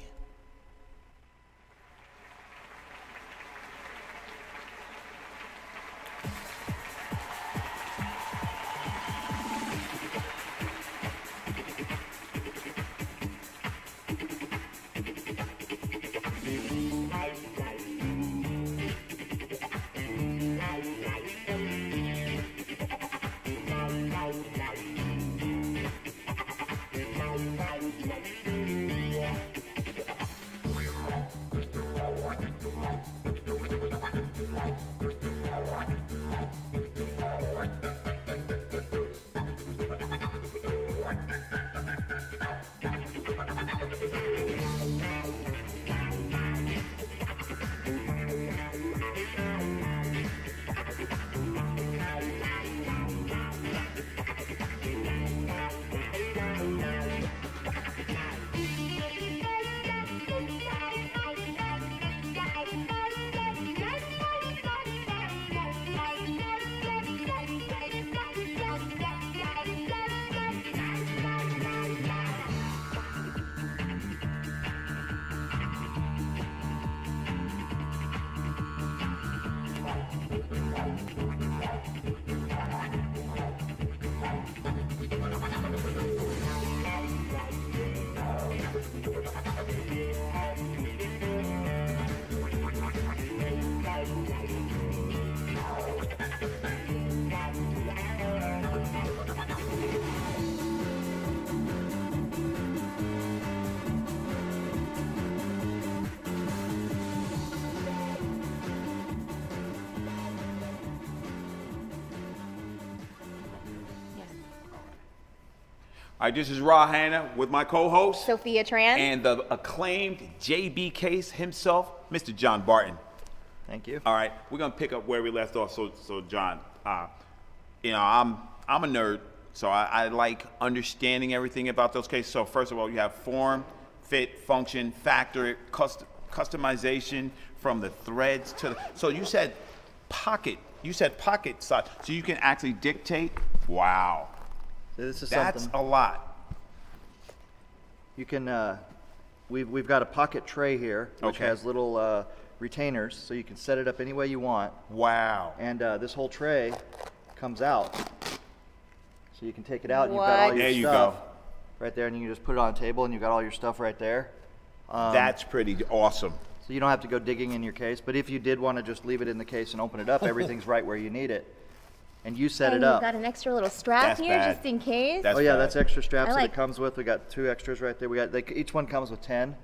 All right, this is Ra Hanna with my co-host, Sophia Tran. and the acclaimed JB Case himself, Mr. John Barton. Thank you. All right, we're gonna pick up where we left off. So John, you know, I'm a nerd, so I like understanding everything about those cases. So first of all, you have form, fit, function, factor, customization from the threads to the, so you said pocket. You said pocket size, so you can actually dictate. Wow. This is That's something a lot. you can. We've got a pocket tray here, which Okay. has little retainers, so you can set it up any way you want. Wow. And this whole tray comes out, so you can take it out. And you've got all What? your There you stuff go. right there, and you can just put it on a table, and you've got all your stuff right there. That's pretty awesome. So you don't have to go digging in your case. But if you did want to just leave it in the case and open it up, everything's right where you need it, and you set and it you've up. got an extra little strap That's here bad. just in case. That's Oh yeah, bad. that's extra straps I that like- it comes with. We got 2 extras right there. Each one comes with 10,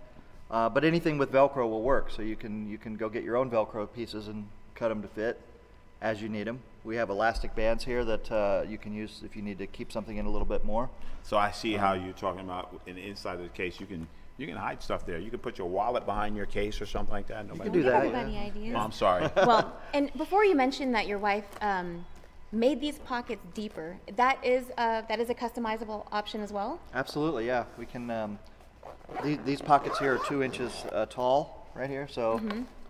but anything with Velcro will work. So you can go get your own Velcro pieces and cut them to fit as you need them. We have elastic bands here that you can use if you need to keep something in a little bit more. So I see how you're talking about in the inside of the case. You can hide stuff there. You can put your wallet behind your case or something like that. Nobody do Do you that, have yeah. any ideas? Oh, I'm sorry. Well, and before you mentioned that your wife made these pockets deeper, that is a customizable option as well. Absolutely, yeah. We can. These pockets here are 2 inches tall, right here. So,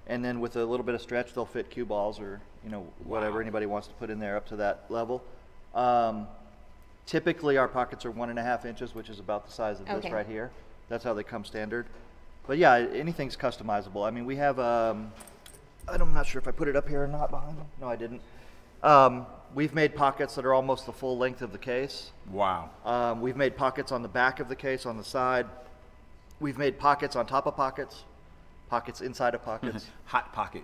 and then with a little bit of stretch, they'll fit cue balls or whatever anybody wants to put in there up to that level. Typically, our pockets are 1.5 inches, which is about the size of this Okay. right here. That's how they come standard. But yeah, anything's customizable. I mean, we have. I'm not sure if I put it up here or not behind me. No, I didn't. We've made pockets that are almost the full length of the case. Wow. We've made pockets on the back of the case, on the side. We've made pockets on top of pockets, pockets inside of pockets. Hot pocket.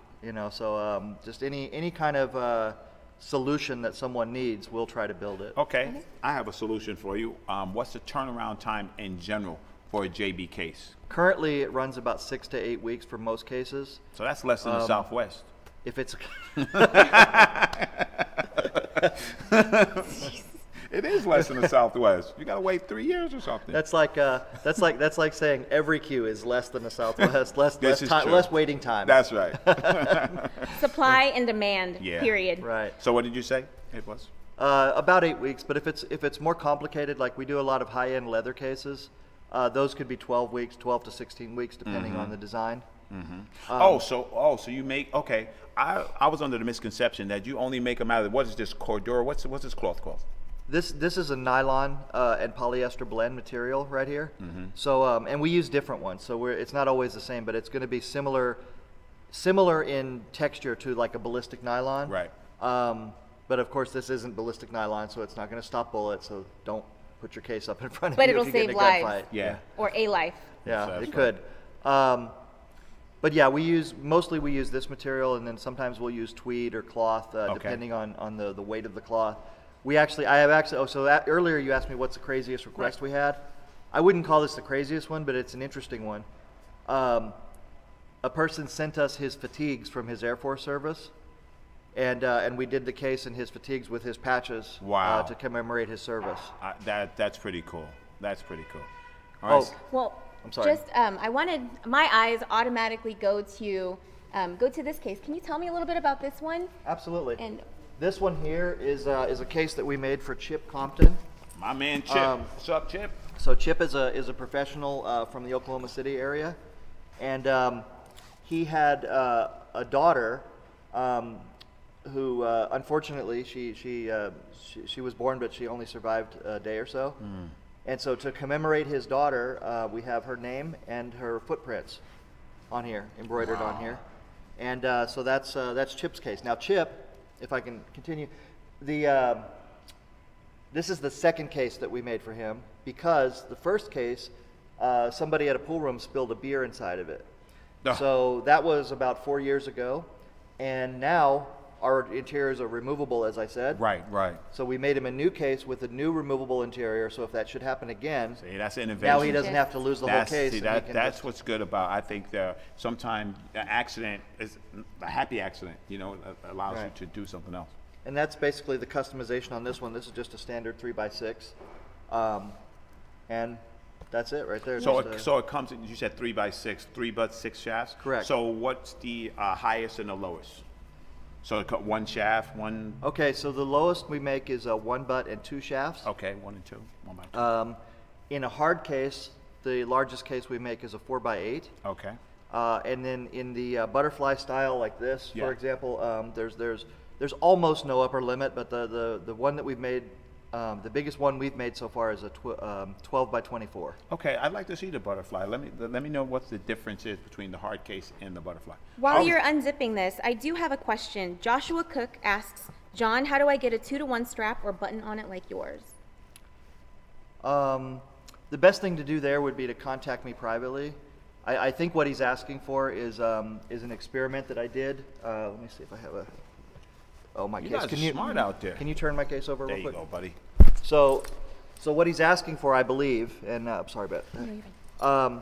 So just any kind of solution that someone needs, we'll try to build it. Okay. I have a solution for you. What's the turnaround time in general for a JB case? Currently, it runs about 6 to 8 weeks for most cases. So that's less than the Southwest. If it's It is less than the Southwest. You gotta wait 3 years or something. that's like saying every queue is less than the Southwest, This is true. less waiting time. That's right. Supply and demand. Yeah. Period. right. So what did you say it was? About 8 weeks, but if it's more complicated, like we do a lot of high-end leather cases, those could be 12 weeks, 12 to 16 weeks, depending on the design. So you make, okay. I was under the misconception that you only make them out of, what is this, Cordura? What's this cloth called? This is a nylon and polyester blend material right here. So and we use different ones, so it's not always the same, but it's going to be similar in texture to like a ballistic nylon. Right. But of course, this isn't ballistic nylon, so it's not going to stop bullets. So don't put your case up in front of But you it'll if you get in save a lives. gunfight. Yeah. Or a life. Yeah, That's it could. But yeah, we use this material, and then sometimes we'll use tweed or cloth, depending on the weight of the cloth. Earlier you asked me what's the craziest request we had. I wouldn't call this the craziest one, but it's an interesting one. A person sent us his fatigues from his Air Force service, and we did the case in his fatigues with his patches. Wow. To commemorate his service. That's pretty cool. That's pretty cool. All right. Well, I'm sorry. just I wanted my eyes automatically go to this case. Can you tell me a little bit about this one? Absolutely. And This one here is a case that we made for Chip Compton. My man Chip. What's up, Chip? So Chip is a professional from the Oklahoma City area, and he had a daughter who unfortunately she was born, but she only survived a day or so. And so to commemorate his daughter, we have her name and her footprints on here, embroidered on here. And so that's Chip's case. Now Chip, if I can continue, this is the second case that we made for him, because the first case, somebody at a pool room spilled a beer inside of it. Ah. So that was about 4 years ago, and now our interiors are removable, as I said. Right. So we made him a new case with a new removable interior, so if that should happen again, See, that's innovation. now he doesn't have to lose the whole case. See, and he can that's just- what's good about. I think sometimes an accident is a happy accident. Allows you Right. to do something else. And that's basically the customization on this one. This is just a standard 3x6. and that's it right there. So Just, so it comes in, you said 3x6, 3 but 6 shafts? Correct. So what's the highest and the lowest? So one shaft, one... Okay, so the lowest we make is a 1 butt and 2 shafts. Okay, 1 and 2, 1 by 2. In a hard case, the largest case we make is a 4x8. Okay. And then in the butterfly style like this, Yeah. for example, there's almost no upper limit, but the one that we've made, the biggest one we've made so far is a 12 by 24. Okay, I'd like to see the butterfly. Let me know what the difference is between the hard case and the butterfly. While you're unzipping this, I do have a question. Joshua Cook asks, John, how do I get a 2-to-1 strap or button on it like yours? The best thing to do there would be to contact me privately. I think what he's asking for is an experiment that I did. Let me see if I have a. Oh, my You case. guys are smart out there. Can you turn my case over There real you quick? go, buddy. So what he's asking for, I believe, and I'm sorry about that,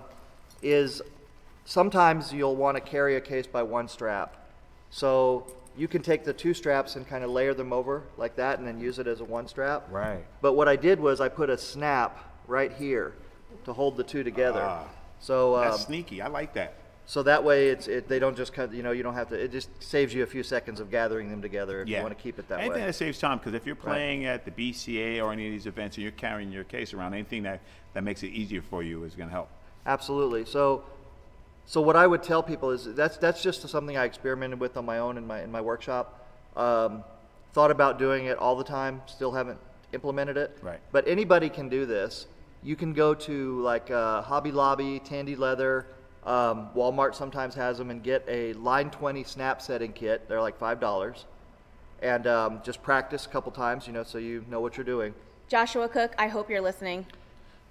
is sometimes you'll want to carry a case by one strap. So you can take the 2 straps and kind of layer them over like that and then use it as a 1 strap. Right. But what I did was I put a snap right here to hold the 2 together. So That's sneaky. I like that. so that way they don't just cut, you don't have to, it just saves you a few seconds of gathering them together if you want to keep it that Anything way. that saves time, because if you're playing at the BCA or any of these events and you're carrying your case around, anything that makes it easier for you is going to help. Absolutely. So what I would tell people is that's just something I experimented with on my own in my workshop. Thought about doing it all the time, still haven't implemented it. Right. But anybody can do this. You can go to like Hobby Lobby, Tandy Leather, Walmart sometimes has them, and get a Line 20 snap setting kit. They're like $5, and just practice a couple times, so you know what you're doing. Joshua Cook, I hope you're listening.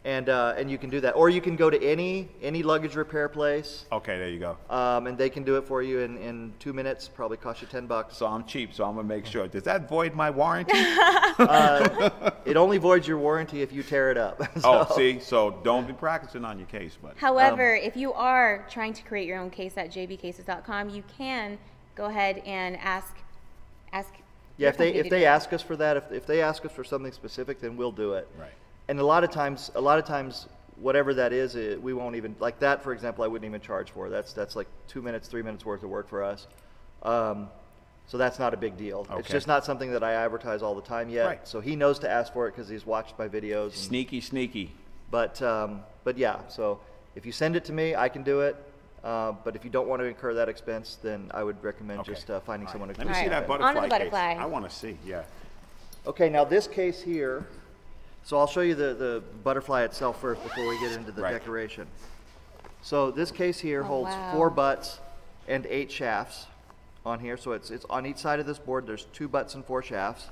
And you can do that, or you can go to any luggage repair place. Okay, there you go. And they can do it for you in 2 minutes. Probably cost you $10. So I'm cheap, so I'm going to make sure. Does that void my warranty? It only voids your warranty if you tear it up. Oh, see? So don't be practicing on your case. But However, if you are trying to create your own case at jbcases.com, you can go ahead and ask. Yeah, if they ask us for that, if they ask us for something specific, then we'll do it. Right. And a lot of times, whatever that is, we won't even, like that, for example, I wouldn't even charge for. That's like 2 minutes, 3 minutes worth of work for us. So that's not a big deal. Okay. It's just not something that I advertise all the time yet. Right. So he knows to ask for it because he's watched my videos. And, Sneaky. but yeah, so if you send it to me, I can do it. But if you don't want to incur that expense, then I would recommend Okay. just finding someone to Let me All see right. that On to butterfly the butterfly. case. I want to see, yeah. Okay, now this case here, so I'll show you the butterfly itself first before we get into the Right. decoration. So this case here holds wow. 4 butts and 8 shafts on here. So it's on each side of this board, there's 2 butts and 4 shafts.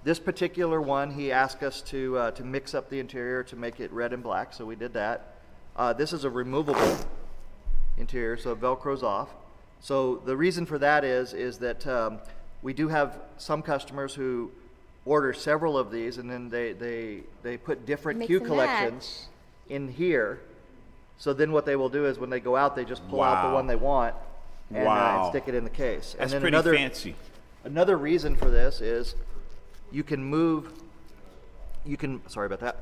This particular one, he asked us to mix up the interior to make it red and black, so we did that. This is a removable interior, so it Velcros off. So the reason for that is that we do have some customers who order several of these, and then they put different Mix cue and collections in here. So then what they will do is when they go out, they just pull out the Wow. one they want and Wow. stick it in the case. That's and then pretty fancy. Another reason for this is you can sorry about that.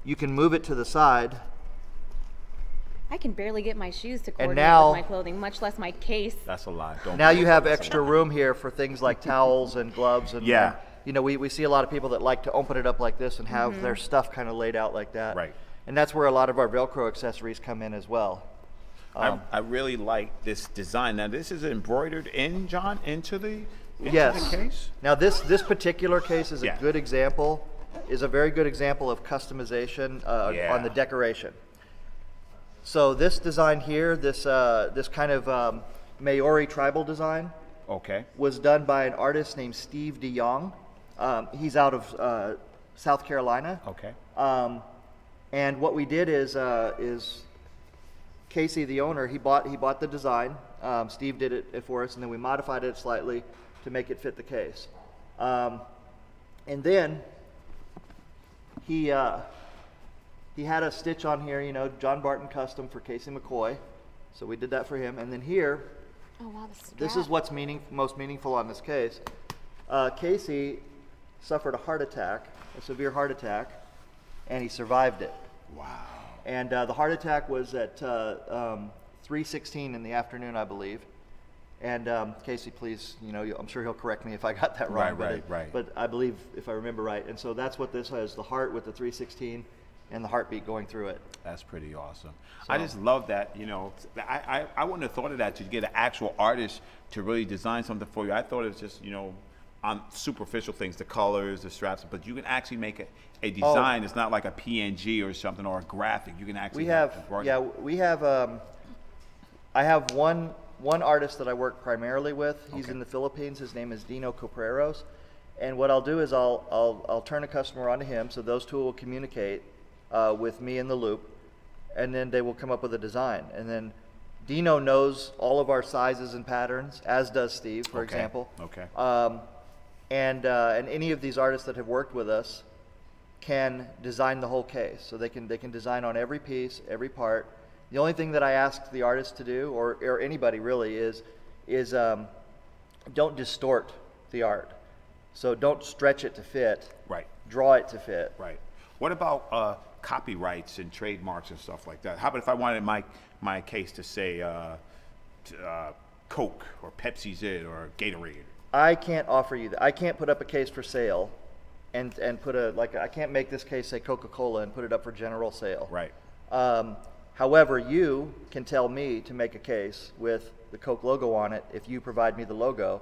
You can move it to the side. I can barely get my shoes to coordinate now- with my clothing, much less my case. That's a lot. Don't Now be- you have extra room here for things like towels and gloves. And Yeah. we see a lot of people that like to open it up like this and have their stuff kind of laid out like that. Right. And that's where a lot of our Velcro accessories come in as well. I really like this design. Now, this is embroidered in, John, into the Yes. case? Now this particular case is Yeah. a good example, is a very good example of customization Yeah. on the decoration. So this design here, this kind of Maori tribal design, Okay. was done by an artist named Steve DeYoung. He's out of South Carolina. Okay. And what we did is Casey, the owner, he bought the design. Steve did it for us, and then we modified it slightly to make it fit the case. And then he had a stitch on here, John Barton custom for Casey McCoy. So we did that for him. And then here, Oh wow, the strap. this is what's most meaningful on this case. Casey suffered a heart attack, a severe heart attack, and he survived it. Wow. And the heart attack was at 3:16 in the afternoon, I believe. And Casey, please, I'm sure he'll correct me if I got that wrong. Right. But I believe, if I remember right. And so that's what this has, the heart with the 3:16 and the heartbeat going through it. That's pretty awesome. So, I just love that, I wouldn't have thought of that, to get an actual artist to really design something for you. I thought it was just, on superficial things, the colors, the straps, but you can actually make a design. It's not like a PNG or something, or a graphic. You can actually I have one artist that I work primarily with. He's in the Philippines. His name is Dino Copreros. And what I'll do is I'll turn a customer onto him, so those two will communicate with me in the loop, and then they will come up with a design. And then Dino knows all of our sizes and patterns, as does Steve, for example. Okay. And any of these artists that have worked with us can design the whole case. So they can design on every piece, every part. The only thing that I ask the artist to do, or anybody really, is don't distort the art. So don't stretch it to fit. Right. Draw it to fit. Right. What about copyrights and trademarks and stuff like that? How about if I wanted my case to say Coke or Pepsi's it or Gatorade? I can't offer you that. I can't put up a case for sale and put I can't make this case say Coca-Cola and put it up for general sale. Right. However, you can tell me to make a case with the Coke logo on it if you provide me the logo.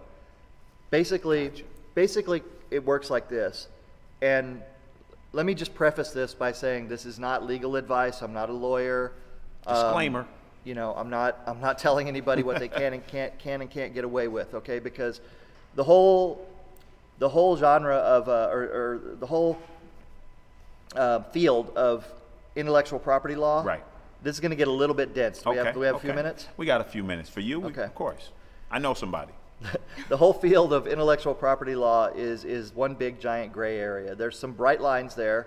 Basically, it works like this. And let me just preface this by saying this is not legal advice. I'm not a lawyer. Disclaimer. I'm not telling anybody what they can and can't get away with. Okay, because the whole genre of or the whole field of intellectual property law. Right. This is going to get a little bit dense. Do we have a few minutes? We got a few minutes. For you, okay. Of course. I know somebody. The whole field of intellectual property law is one big giant gray area. There's some bright lines there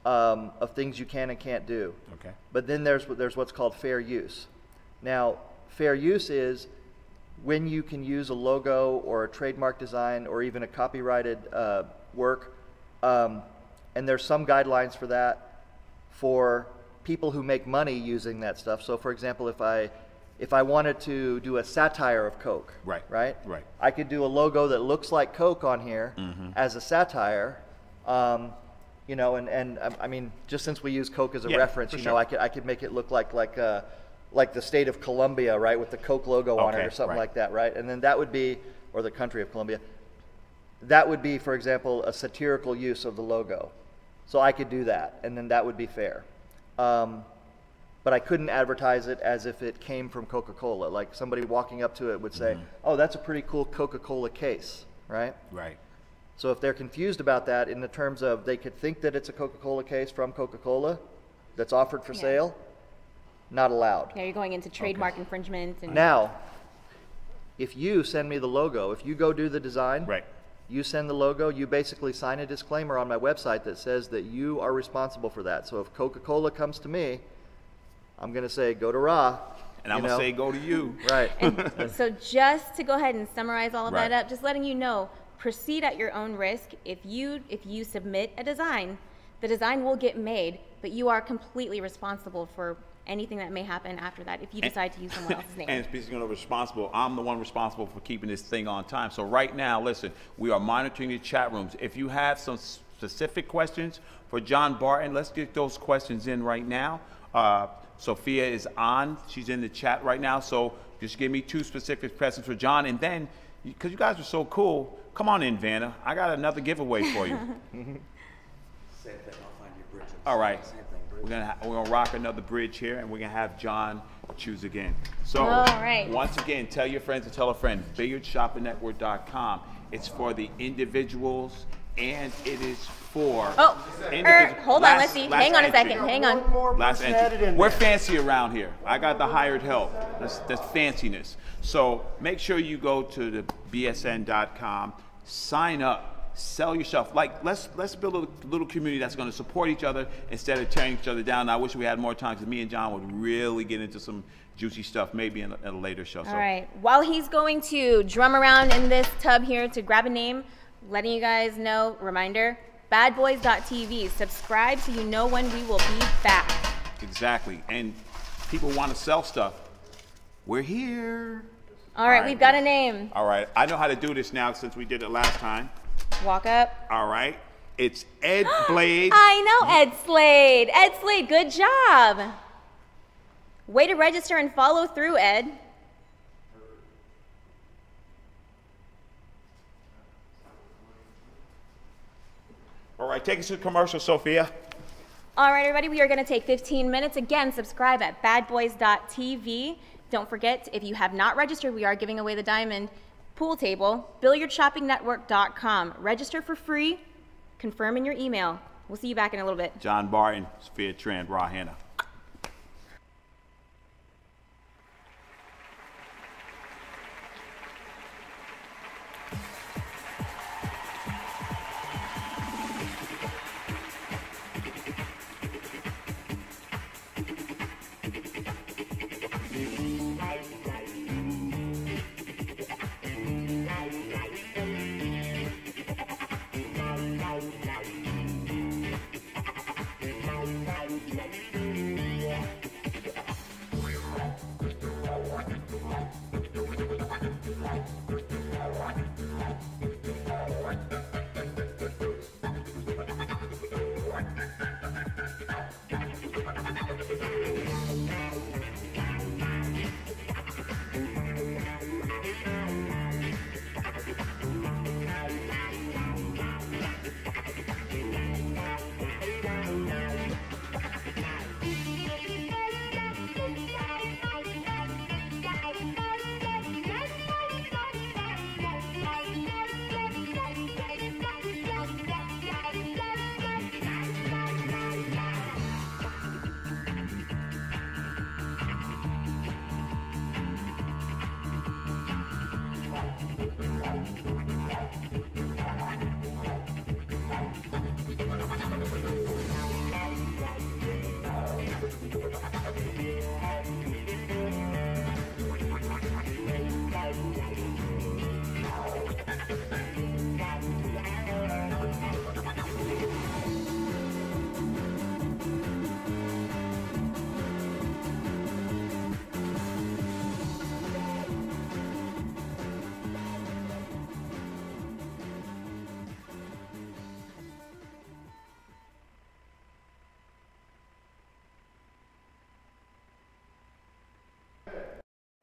of things you can and can't do. Okay. But then there's what's called fair use. Now, fair use is when you can use a logo or a trademark design or even a copyrighted work, and there's some guidelines for that for people who make money using that stuff. So, for example, if I wanted to do a satire of Coke, right, I could do a logo that looks like Coke on here as a satire. I mean, just since we use Coke as a reference, I could make it look like the state of Colombia, right, with the Coke logo on it or something like that, right? And then that would be, or the country of Colombia, that would be, for example, a satirical use of the logo. So I could do that, and then that would be fair. But I couldn't advertise it as if it came from Coca-Cola. Like somebody walking up to it would say, oh, that's a pretty cool Coca-Cola case, right? Right. So if they're confused about that in the terms of they could think that it's a Coca-Cola case from Coca-Cola that's offered for sale, not allowed. Yeah, you're going into trademark infringement. And now, if you send me the logo, if you go do the design, you send the logo, you basically sign a disclaimer on my website that says that you are responsible for that. So if Coca-Cola comes to me, I'm going to say, go to Ra. And I'm going to say, go to you. Right. And so just to go ahead and summarize all of that up, just letting you know, proceed at your own risk. If you submit a design, the design will get made, but you are completely responsible for anything that may happen after that if you decide to use someone else's name. And speaking of responsible, I'm the one responsible for keeping this thing on time. So right now, listen, we are monitoring the chat rooms. If you have some specific questions for John Barton, let's get those questions in right now. Sophia is on. She's in the chat right now. So just give me 2 specific questions for John. And then, because you guys are so cool, come on in, Vanna. I got another giveaway for you. Same thing, I'll find your bridge. All right. We're gonna rock another bridge here, and we're gonna have John choose again. So, once again, tell your friends to tell a friend. BilliardShoppingNetwork.com. It's for the individuals, and it is for hold on, let's see. Hang on a second. Hang on. Last entry. We're fancy around here. I got the hired help. That's fanciness. So make sure you go to the bsn.com, sign up. Sell yourself. Like let's build a little community that's going to support each other instead of tearing each other down. I wish we had more time because me and John would really get into some juicy stuff maybe in a later show. All right. While he's going to drum around in this tub here to grab a name, letting you guys know, reminder, Badboys.tv. Subscribe so you know when we will be back. Exactly. And people want to sell stuff. We're here. All right, we've got a name. All right. I know how to do this now since we did it last time. Walk up. All right. It's Ed Blade. I know Ed Slade. Ed Slade, good job. Way to register and follow through, Ed. All right, take us to commercial, Sophia. All right, everybody, we are going to take 15 minutes. Again, subscribe at badboys.tv. Don't forget, if you have not registered, we are giving away the diamond pool table. BilliardShoppingNetwork.com. Register for free. Confirm in your email. We'll see you back in a little bit. John Barton, Sophia Tran, Raw Hannah.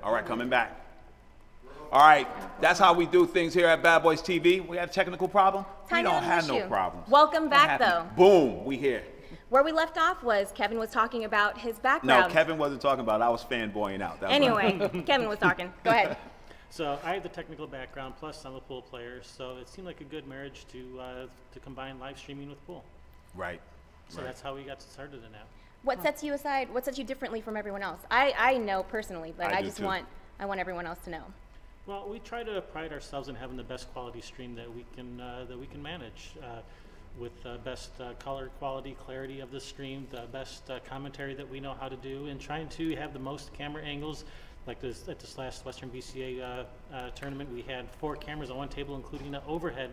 All right, coming back. All right, that's how we do things here at Bad Boys TV. We had a technical problem? We don't have no problems. Welcome back, though. Boom, we here. Where we left off was Kevin was talking about his background. No, Kevin wasn't talking about it. I was fanboying out. Anyway, Kevin was talking. Go ahead. So I have the technical background, plus I'm a pool player, so it seemed like a good marriage to combine live streaming with pool. Right. So that's how we got started in that. What sets you aside? What sets you differently from everyone else? I know personally, but I just want everyone else to know. Well, we try to pride ourselves in having the best quality stream that we can manage, with the best color quality, clarity of the stream, the best commentary that we know how to do, and trying to have the most camera angles. Like this, at this last Western BCA tournament, we had 4 cameras on one table, including an overhead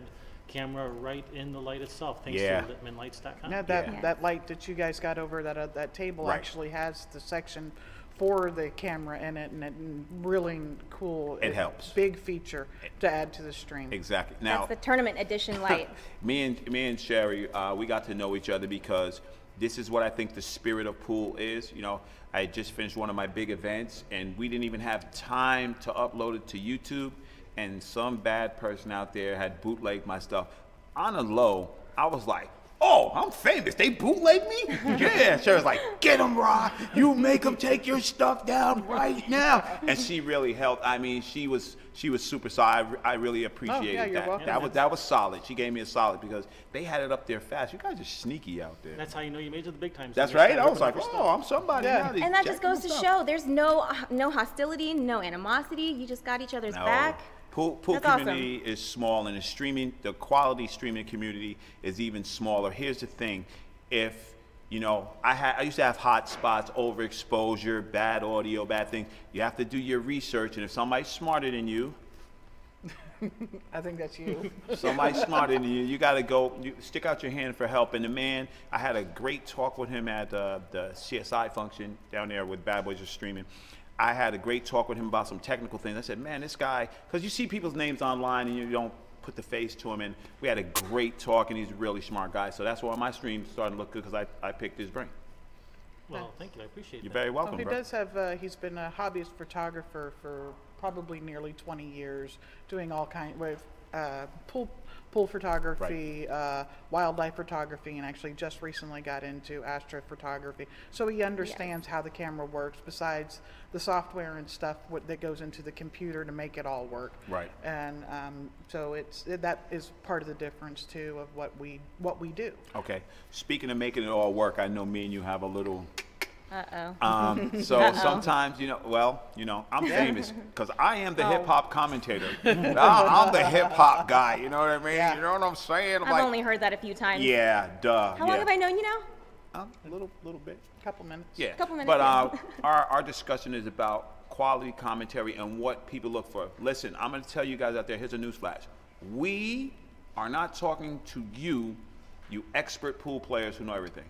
camera right in the light itself, thanks to LitmanLights.com. Now that light that you guys got over that table actually has the section for the camera in it, and really cool. It helps. Big feature to add to the stream. Exactly. Now that's the tournament edition light. me and Sherry, we got to know each other because this is what I think the spirit of pool is. You know, I had just finished one of my big events, and we didn't even have time to upload it to YouTube, and some bad person out there had bootlegged my stuff. On a low, I was like, oh, I'm famous. They bootleg me? Yeah. Sherry's like, get them, Rod. You make them take your stuff down right now. And she really helped. I mean, she was super solid. I really appreciated that. Welcome. That was solid. She gave me a solid because they had it up there fast. You guys are sneaky out there. That's how you know you made it to the big times. That's right. I was like, oh, I'm somebody. Yeah. Now. And that just goes to show there's no hostility, no animosity. You just got each other's back. Pool community is small, and the quality streaming community is even smaller. Here's the thing: if you know, I used to have hot spots, overexposure, bad audio, bad things. You have to do your research, and if somebody's smarter than you, I think that's you. Somebody smarter than you. You got to go. You stick out your hand for help. And the man, I had a great talk with him at the CSI function down there with Badboys are streaming. I had a great talk with him about some technical things. I said, man, this guy, because you see people's names online and you don't put the face to him. And we had a great talk, and he's a really smart guy. So that's why my stream's starting to look good, because I picked his brain. Well, thank you. I appreciate You're that. very welcome, He bro. does have, he's been a hobbyist photographer for probably nearly 20 years, doing all kinds of pool photography, wildlife photography, and actually just recently got into astrophotography. So he understands how the camera works, besides the software and stuff that goes into the computer to make it all work. Right. And so that is part of the difference too of what we do. Okay. Speaking of making it all work, I know me and you have a little. Uh-oh. So sometimes, I'm famous because I am the hip hop commentator. I'm the hip hop guy. You know what I mean? Yeah. You know what I'm saying? I've only heard that a few times. Yeah, duh. How long have I known you now? A little bit. Couple minutes. Yeah. Couple minutes, But yeah. our discussion is about quality commentary and what people look for. Listen, I'm going to tell you guys out there. Here's a newsflash. We are not talking to you expert pool players who know everything.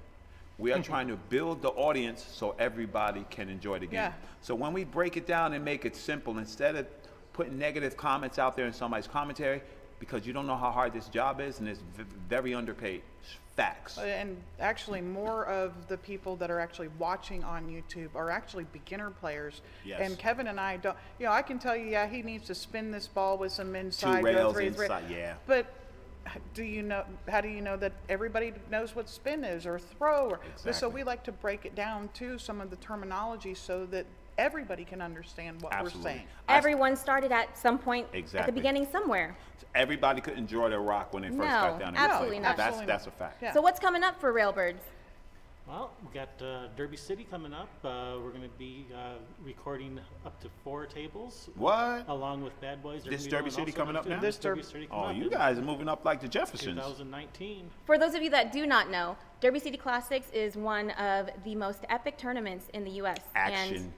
We are trying to build the audience so everybody can enjoy the game. Yeah. So when we break it down and make it simple, instead of putting negative comments out there in somebody's commentary, because you don't know how hard this job is and it's very underpaid. It's facts. And actually, more of the people that are actually watching on YouTube are actually beginner players. Yes. And Kevin and I don't, I can tell you, he needs to spin this ball with some inside. Two rails inside, yeah. But how do you know that everybody knows what spin is or throw? So Exactly. we like to break it down to some of the terminology so that everybody can understand what Absolutely. we're saying. Everyone started at some point at Exactly. the beginning somewhere. Everybody could enjoy their rock when they first No, got down there. absolutely not. That's a fact. Yeah. So what's coming up for Railbirds? Well, we got Derby City coming up. We're going to be recording up to 4 tables. What? Along with Badboys. This Derby City coming up now? This Derby City coming Oh, up you in guys are moving up like the Jeffersons. 2019. For those of you that do not know, Derby City Classics is one of the most epic tournaments in the U.S. Action.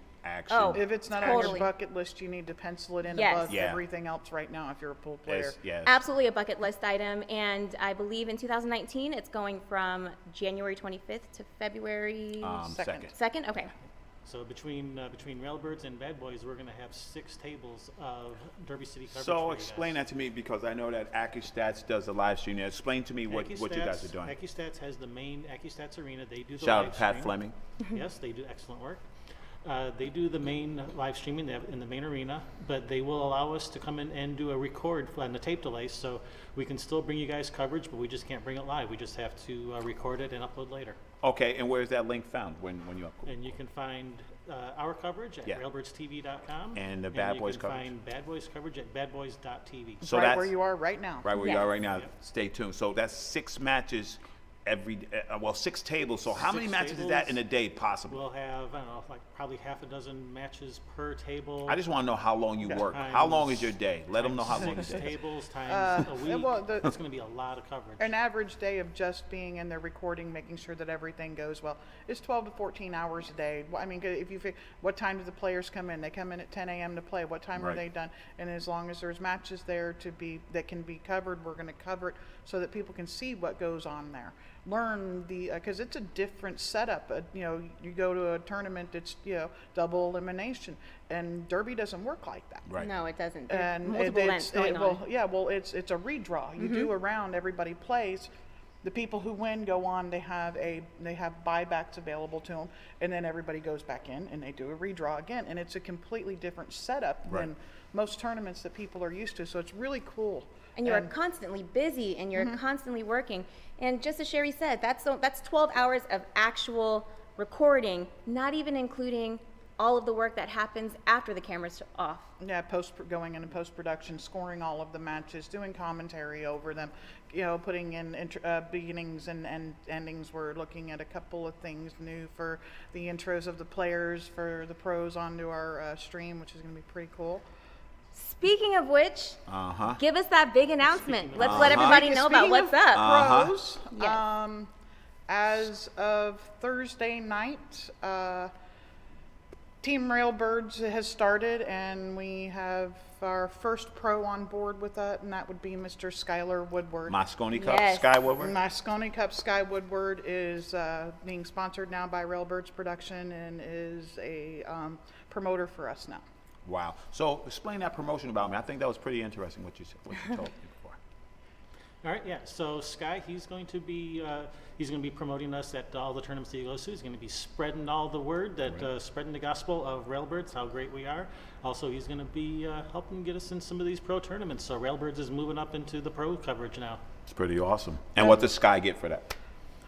Oh, If it's not on Totally. your bucket list, you need to pencil it in Yes. above Yeah. everything else right now if you're a pool player. Yes. Absolutely a bucket list item, and I believe in 2019 it's going from January 25th to February Second. 2nd. Okay. So between Railbirds and Badboys, we're going to have 6 tables of Derby City coverage. So for you explain guys. that to me, because I know that AccuStats does the live stream there. Explain to me what you guys are doing. AccuStats has the main AccuStats arena. They do the Shout out live to Pat stream. Fleming. Yes, they do excellent work. They do the main live streaming in the main arena, but they will allow us to come in and do a record on the tape delay, so we can still bring you guys coverage, but we just can't bring it live. We just have to record it and upload later. Okay, and where's that link found when you upload? And you can find our coverage at railbirdstv.com. And the Bad Boys coverage? You can find Badboys coverage at badboys.tv. So right that's where you are right now. right where you Yes. are right now. Stay tuned. So that's 6 matches 6 tables. So how many 6 matches is that tables. in a day possibly? We'll have, I don't know, like probably half a dozen matches per table. I just want to know how long you work. How long is your day? Let them know how long your 6 day is. tables times a week. well, It's going to be a lot of coverage. An average day of just being in there recording, making sure that everything goes well, is 12 to 14 hours a day. I mean, if you figure, what time do the players come in? They come in at 10 a.m. to play. What time are Right. they done? And as long as there's matches there that can be covered, we're going to cover it so that people can see what goes on there. Learn because it's a different setup. You go to a tournament, it's double elimination, and Derby doesn't work like that. Right. No, it doesn't. There are And multiple events going on. it's a redraw. You do a round, everybody plays. The people who win go on. They have buybacks available to them, and then everybody goes back in and they do a redraw again. And it's a completely different setup Right. than most tournaments that people are used to. So it's really cool. And you are constantly busy and you're constantly working. And just as Sherry said, that's 12 hours of actual recording, not even including all of the work that happens after the camera's off. Yeah, going into post-production, scoring all of the matches, doing commentary over them, putting in beginnings and endings. We're looking at a couple of things new for the intros of the players, for the pros onto our stream, which is going to be pretty cool. Speaking of which, give us that big announcement. Let's let everybody know about Speaking what's of up. Pros, Yes. as of Thursday night, Team Railbirds has started, and we have our first pro on board with that, and that would be Mr. Skylar Woodward. Moscone Cup, Yes. Sky Woodward? Moscone Cup Sky Woodward is being sponsored now by Railbirds Production and is a promoter for us now. Wow. So explain that promotion about me. I think that was pretty interesting what you told me before. All right, yeah. So Sky, he's going to be promoting us at all the tournaments that he goes to. He's going to be spreading all the word, that spreading the gospel of Railbirds, how great we are. Also, he's going to be helping get us in some of these pro tournaments. So Railbirds is moving up into the pro coverage now. It's pretty awesome. And what does Sky get for that?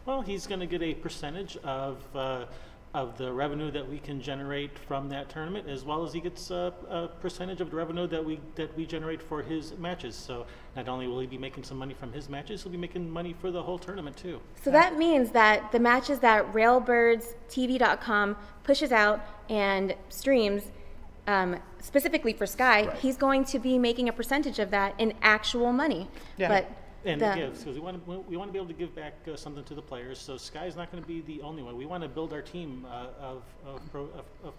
Well, he's going to get a percentage of the revenue that we can generate from that tournament, as well as he gets a percentage of the revenue that we generate for his matches. So not only will he be making some money from his matches, he'll be making money for the whole tournament too. So that means that the matches that RailbirdsTV.com pushes out and streams, specifically for Sky, he's going to be making a percentage of that in actual money. Yeah. And the gifts, because we want to be able to give back something to the players. So Sky's not going to be the only one. We want to build our team of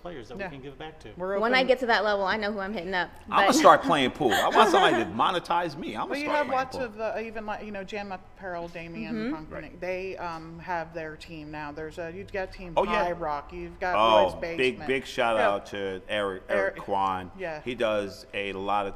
players that we can give back to. When I get to that level, I know who I'm hitting up. I'm gonna start playing pool. I want somebody to monetize me. I'm Well, gonna you start have playing lots pool. of even like Jam Apparel, Damien, Punk, they have their team now. There's you've got Team High Rock, you've got Roy's Basement. big shout out to Eric Kwan. Yeah. He does a lot of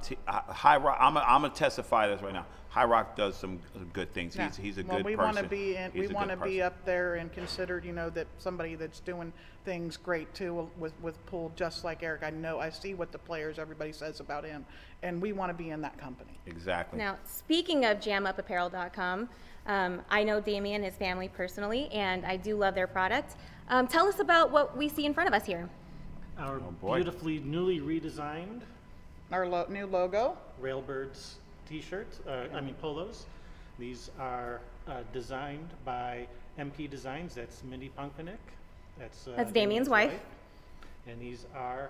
High Rock. I'm gonna testify this right now. High Rock does some good things. Yeah. He's a Well, good we person. want to be in, He's we a want to good be person. up there and considered, that somebody that's doing things great too with pool, just like Eric. I see what the players, everybody says about him, and we want to be in that company. Exactly. Now, speaking of JamUpApparel.com, I know Damien and his family personally, and I do love their product. Tell us about what we see in front of us here. Our boy. beautifully newly redesigned Our new logo. Railbirds t-shirts, polos. These are designed by MP Designs. That's Mindy Punkpanick. That's Damien's wife. And these are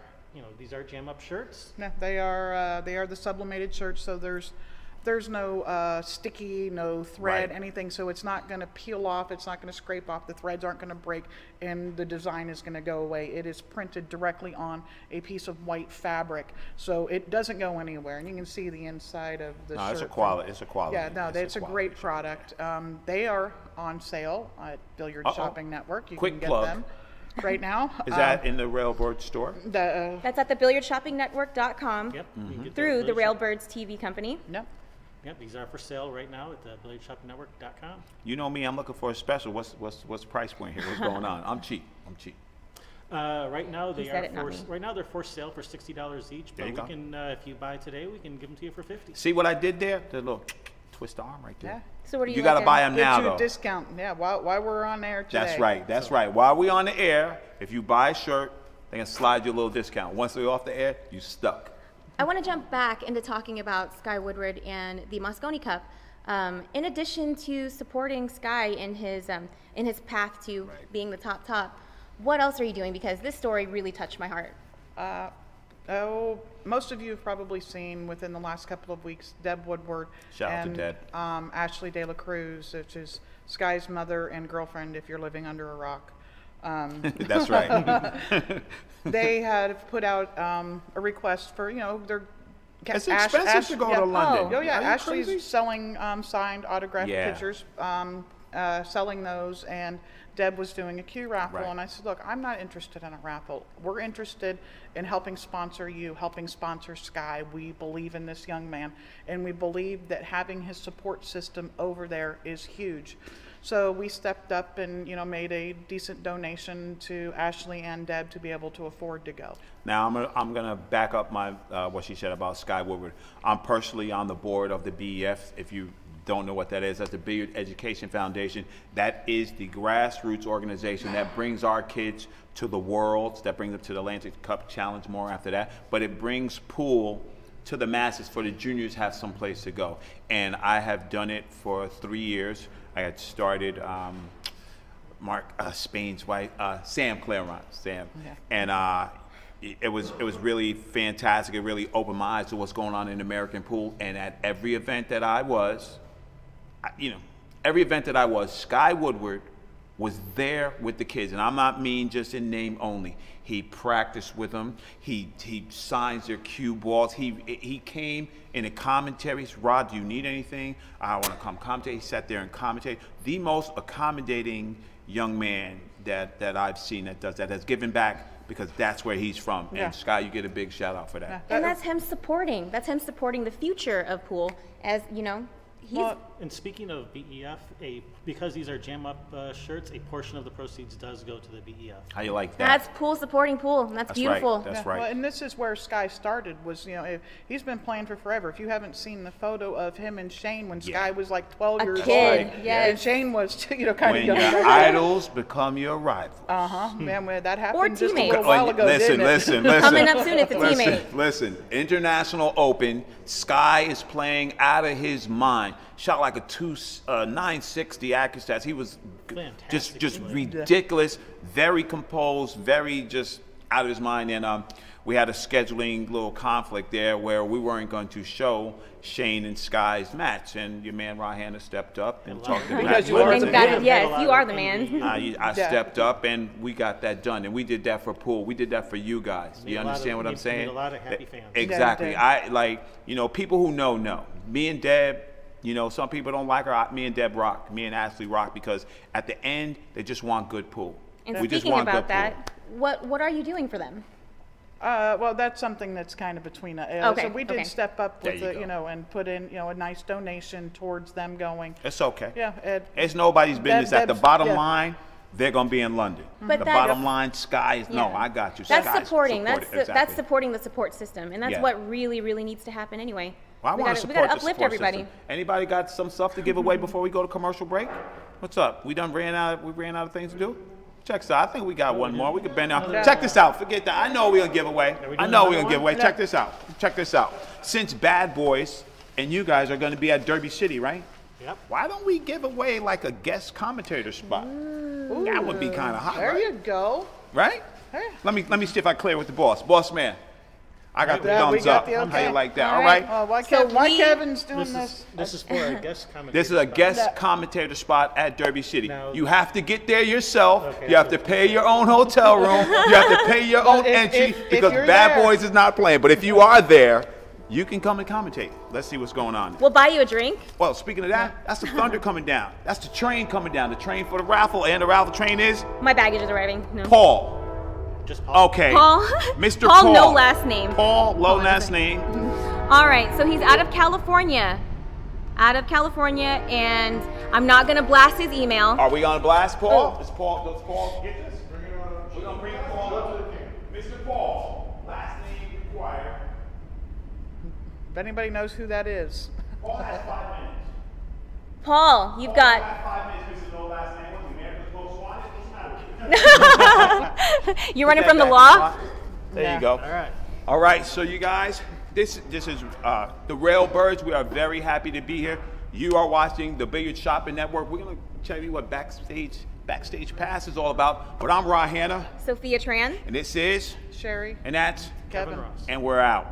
Jam Up shirts. Yeah, they are the sublimated shirts. So there's no sticky, no thread, Right. anything. So it's not going to peel off. It's not going to scrape off. The threads aren't going to break, and the design is going to go away. It is printed directly on a piece of white fabric, so it doesn't go anywhere. And you can see the inside of the shirt. It's a quality. It's a quality. Yeah, no, it's a quality great shirt. product. They are on sale at Billiard Shopping Network. You Quick can get plug. them right now. Is that in the Railbird store? That's at the BilliardShoppingNetwork.com Yep. you can get through the Billiard Shop- Railbirds TV company. No. Yep, these are for sale right now at the BilliardShoppingNetwork.com. You know me. I'm looking for a special. What's the price point here? What's going on? I'm cheap. Right now He they said are it, not me. right now they're for sale for $60 each. There But you we go. can, if you buy today, we can give them to you for $50. See what I did there? The little twist the arm right there. Yeah. So what do You you got to like buy there? them now, It's though. your discount. Yeah, while we're on air today. That's right. That's right. While we're on the air, if you buy a shirt, they can slide you a little discount. Once they're off the air, you stuck. I want to jump back into talking about Sky Woodward and the Moscone Cup. In addition to supporting Sky in his path to being the top, what else are you doing? Because this story really touched my heart. Most of you have probably seen within the last couple of weeks, Deb Woodward Shout out to and Deb. Ashley De La Cruz, which is Sky's mother and girlfriend if you're living under a rock. That's right. They had put out a request for, their It's expensive to go to London. Oh yeah, Are you Ashley's crazy? selling signed autographed Yeah. pictures, selling those, and Deb was doing a Q raffle, Right. and I said, look, I'm not interested in a raffle. We're interested in helping sponsor you, helping sponsor Sky. We believe in this young man, and we believe that having his support system over there is huge. So we stepped up and made a decent donation to Ashley and Deb to be able to afford to go. Now I'm gonna back up my what she said about Sky Woodward. I'm personally on the board of the BEF. If you don't know what that is, that's the Billiard Education Foundation. That is the grassroots organization that brings our kids to the Worlds, that brings them to the Atlantic Cup Challenge more after that. But it brings pool to the masses for the juniors have some place to go. And I have done it for 3 years. I had started Mark Spain's wife, Sam Claremont, Sam, and it was really fantastic. It really opened my eyes to what's going on in American pool. And at every event that I was, Sky Woodward was there with the kids, and I'm not mean just in name only. He practiced with them. He signs their cue balls. He came in the commentaries. Rod, do you need anything? I want to come commentate. He sat there and commentate. The most accommodating young man that I've seen that does that, has given back, because that's where he's from. Yeah. And Sky, you get a big shout out for that. And that's him supporting. That's him supporting the future of pool. As you know, he's. Well, And speaking of BEF, because these are jam up shirts, a portion of the proceeds does go to the BEF. How you like that? That's pool supporting pool. That's beautiful. Right. That's yeah, right. well, and this is where Sky started. Was he's been playing for forever. If you haven't seen the photo of him and Shane when Sky was like 12 A years kid, old, yes. and Shane was kind of When young. your idols become your rivals. Man, when that happened Or just a teammates. little while ago, Listen, didn't it? listen. Coming up soon, it's a teammate. Listen, International Open, Sky is playing out of his mind. Shot like a 960 accuracy stats. He was Fantastic. just ridiculous, very composed, very just out of his mind. And we had a scheduling little conflict there where we weren't going to show Shane and Sky's match, and your man Rahana stepped up and talked to Because Matt you are Williams. the And got man. it. Yes, you are the man. I stepped up and we got that done, and we did that for pool. We did that for you guys. Made You a lot understand of- what I'm made saying? a lot of happy fans. Exactly. Yeah, People who know. Me and Deb, some people don't like her. Me and Deb rock. Me and Ashley rock, because at the end they just want good pool. And we just speaking want about good that, what are you doing for them? Well, that's something that's kind of between us. Okay, So we did okay. step up There with you go. and put in, a nice donation towards them going. It's okay. Yeah, It's nobody's business. At the Deb's- bottom yeah. line, they're gonna be in London. But the that- bottom line, Sky is no. Yeah. I got you. That's Sky's supporting. That's supported. that's supporting the support system, and that's Yeah. what really, really needs to happen anyway. Well, I we want gotta, to we support gotta the uplift support everybody. system. Anybody got some stuff to give away before we go to commercial break? What's up? We ran out of things to do. Check this out. I think we got one more. We could bend out. Check this out. Forget that. I know we're gonna give away. we I doing know we're another gonna give one? away. Check this out. Check this out. Since Badboys and you guys are gonna be at Derby City, right? Yep. Why don't we give away like a guest commentator spot? That would be kind of hot, There right? you go. Right? Hey. Let me see if I clear with the boss. Boss man, I got the Yeah, we thumbs got up. the How okay. you like that? All All right. right. Why, So why we- Kevin's doing this? This is for a guest commentator. This is a spot. guest commentator spot at Derby City. Now- You have to get there yourself. Okay, You have to pay your own hotel room. You have to pay your own if- entry if because you're Bad there- Boys is not playing. But if you are there, you can come and commentate. Let's see what's going on. We'll buy you a drink. Well, speaking of that, that's the thunder coming down. That's the train coming down. The train for the raffle, and the raffle train is My baggage is arriving. No. Paul. Just Paul. Okay. Paul. Mr. Paul, Paul. no last name. Paul, low Paul, last name. All right, so he's out of California. And I'm not gonna blast his email. Are we gonna blast Paul? Oh. Does Paul get this? We're gonna bring Paul up to the camera. Mr. Paul, last name required. If anybody knows who that is. Paul has 5 minutes. Paul, you've Paul got. has 5 minutes, Mr. No last name. What's the America's Most Wanted? What's the matter? You're running from the law? There Yeah. you go. All right. All right, so you guys, this is the Railbirds. We are very happy to be here. You are watching the Billiard Shopping Network. We're gonna tell you what Backstage Pass is all about. But I'm Rahana, Sophia Tran. and this is, Sherry, and that's, Kevin. Ross. and we're out.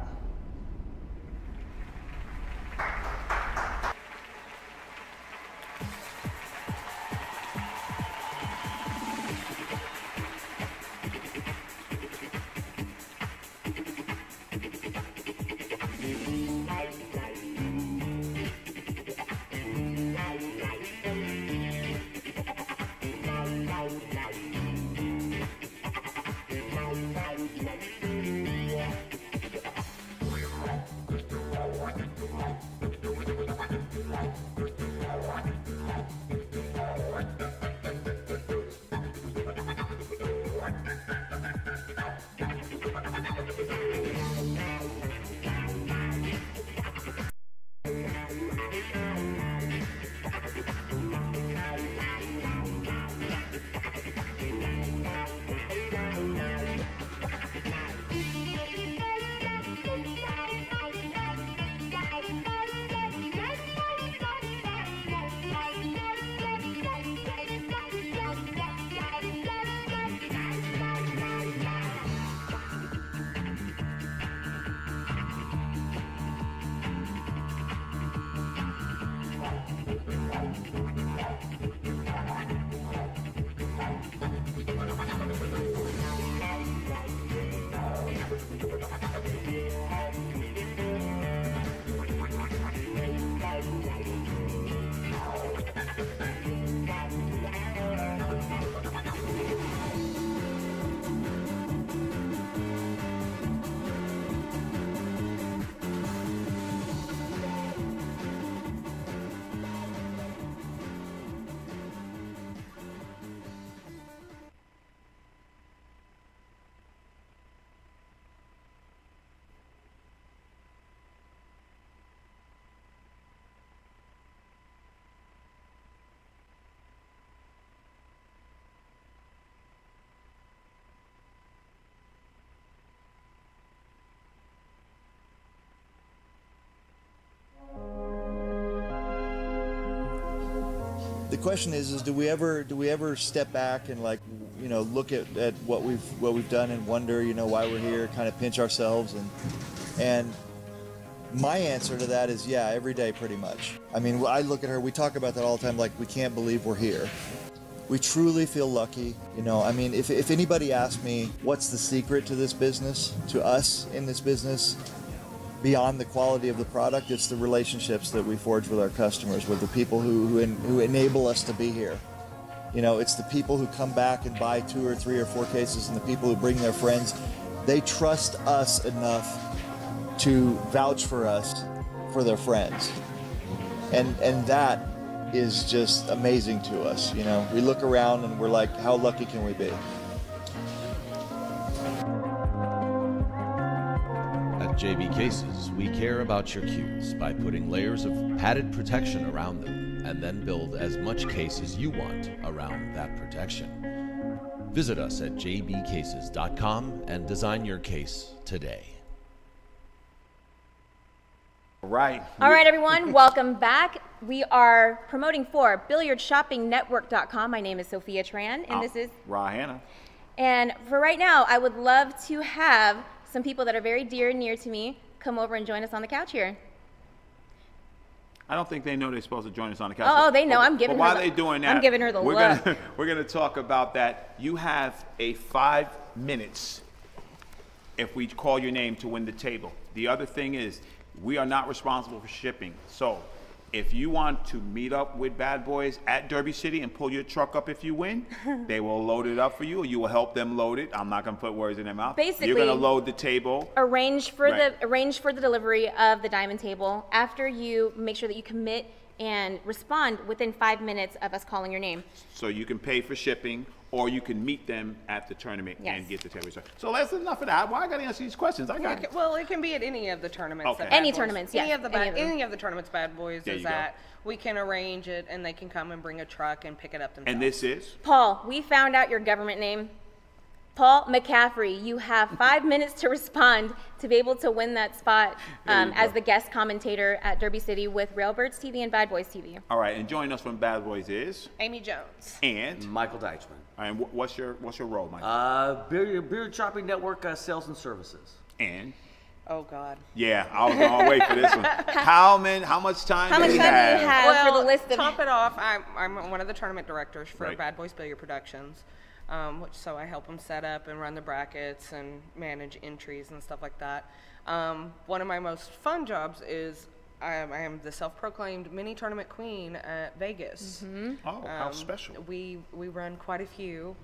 The question is do we ever step back and like, you know, look at what we've done and wonder, you know, why we're here, kind of pinch ourselves and my answer to that is yeah, every day pretty much. I mean, I look at her, we talk about that all the time, like we can't believe we're here. We truly feel lucky, you know. I mean, if anybody asked me what's the secret to this business, to us in this business, beyond the quality of the product, it's the relationships that we forge with our customers, with the people who enable us to be here. You know, it's the people who come back and buy 2 or 3 or 4 cases, and the people who bring their friends. They trust us enough to vouch for us for their friends, and that is just amazing to us. You know, we look around and we're like, how lucky can we be? At JB Cases, we care about your cues by putting layers of padded protection around them and then build as much case as you want around that protection. Visit us at jbcases.com and design your case today. Right. All right, everyone, welcome back. We are promoting for BilliardShoppingNetwork.com. My name is Sophia Tran, and this is Rahana. And for right now, I would love to have some people that are very dear and near to me come over and join us on the couch here. I don't think they know they're supposed to join us on the couch. Oh, they know. I'm giving her while the, they're doing that, I'm giving her the we're look. We're gonna talk about that. You have a 5 minutes if we call your name to win the table. The other thing is, we are not responsible for shipping. So if you want to meet up with Bad Boys at Derby City and pull your truck up if you win, they will load it up for you, or you will help them load it. I'm not going to put words in their mouth. Basically, you're going to load the table. Arrange for the delivery of the diamond table after you make sure that you commit and respond within 5 minutes of us calling your name. So you can pay for shipping, or you can meet them at the tournament and get the table. So that's enough of that. Why I got to answer these questions? Well, it can be at any of the tournaments. Okay. Any tournaments, yes. Any of the tournaments Bad Boys there is at. We can arrange it, and they can come and bring a truck and pick it up themselves. And this is? Paul, we found out your government name. Paul McCaffrey, you have 5 minutes to respond to be able to win that spot as the guest commentator at Derby City with Railbirds TV and Bad Boys TV. All right, and joining us from Bad Boys is? Amy Jones. And? Michael Deichman. All right, what's your role, Mike? Billiard Shopping Network Sales and Services. And? Oh, God. Yeah, I was going to wait for this one. How much time do you have? For the list of... top it off, I'm one of the tournament directors for Bad Boys Billiard Productions. So I help them set up and run the brackets and manage entries and stuff like that. One of my most fun jobs is I am the self-proclaimed mini tournament queen at Vegas. Mm-hmm. Oh, how special. We run quite a few.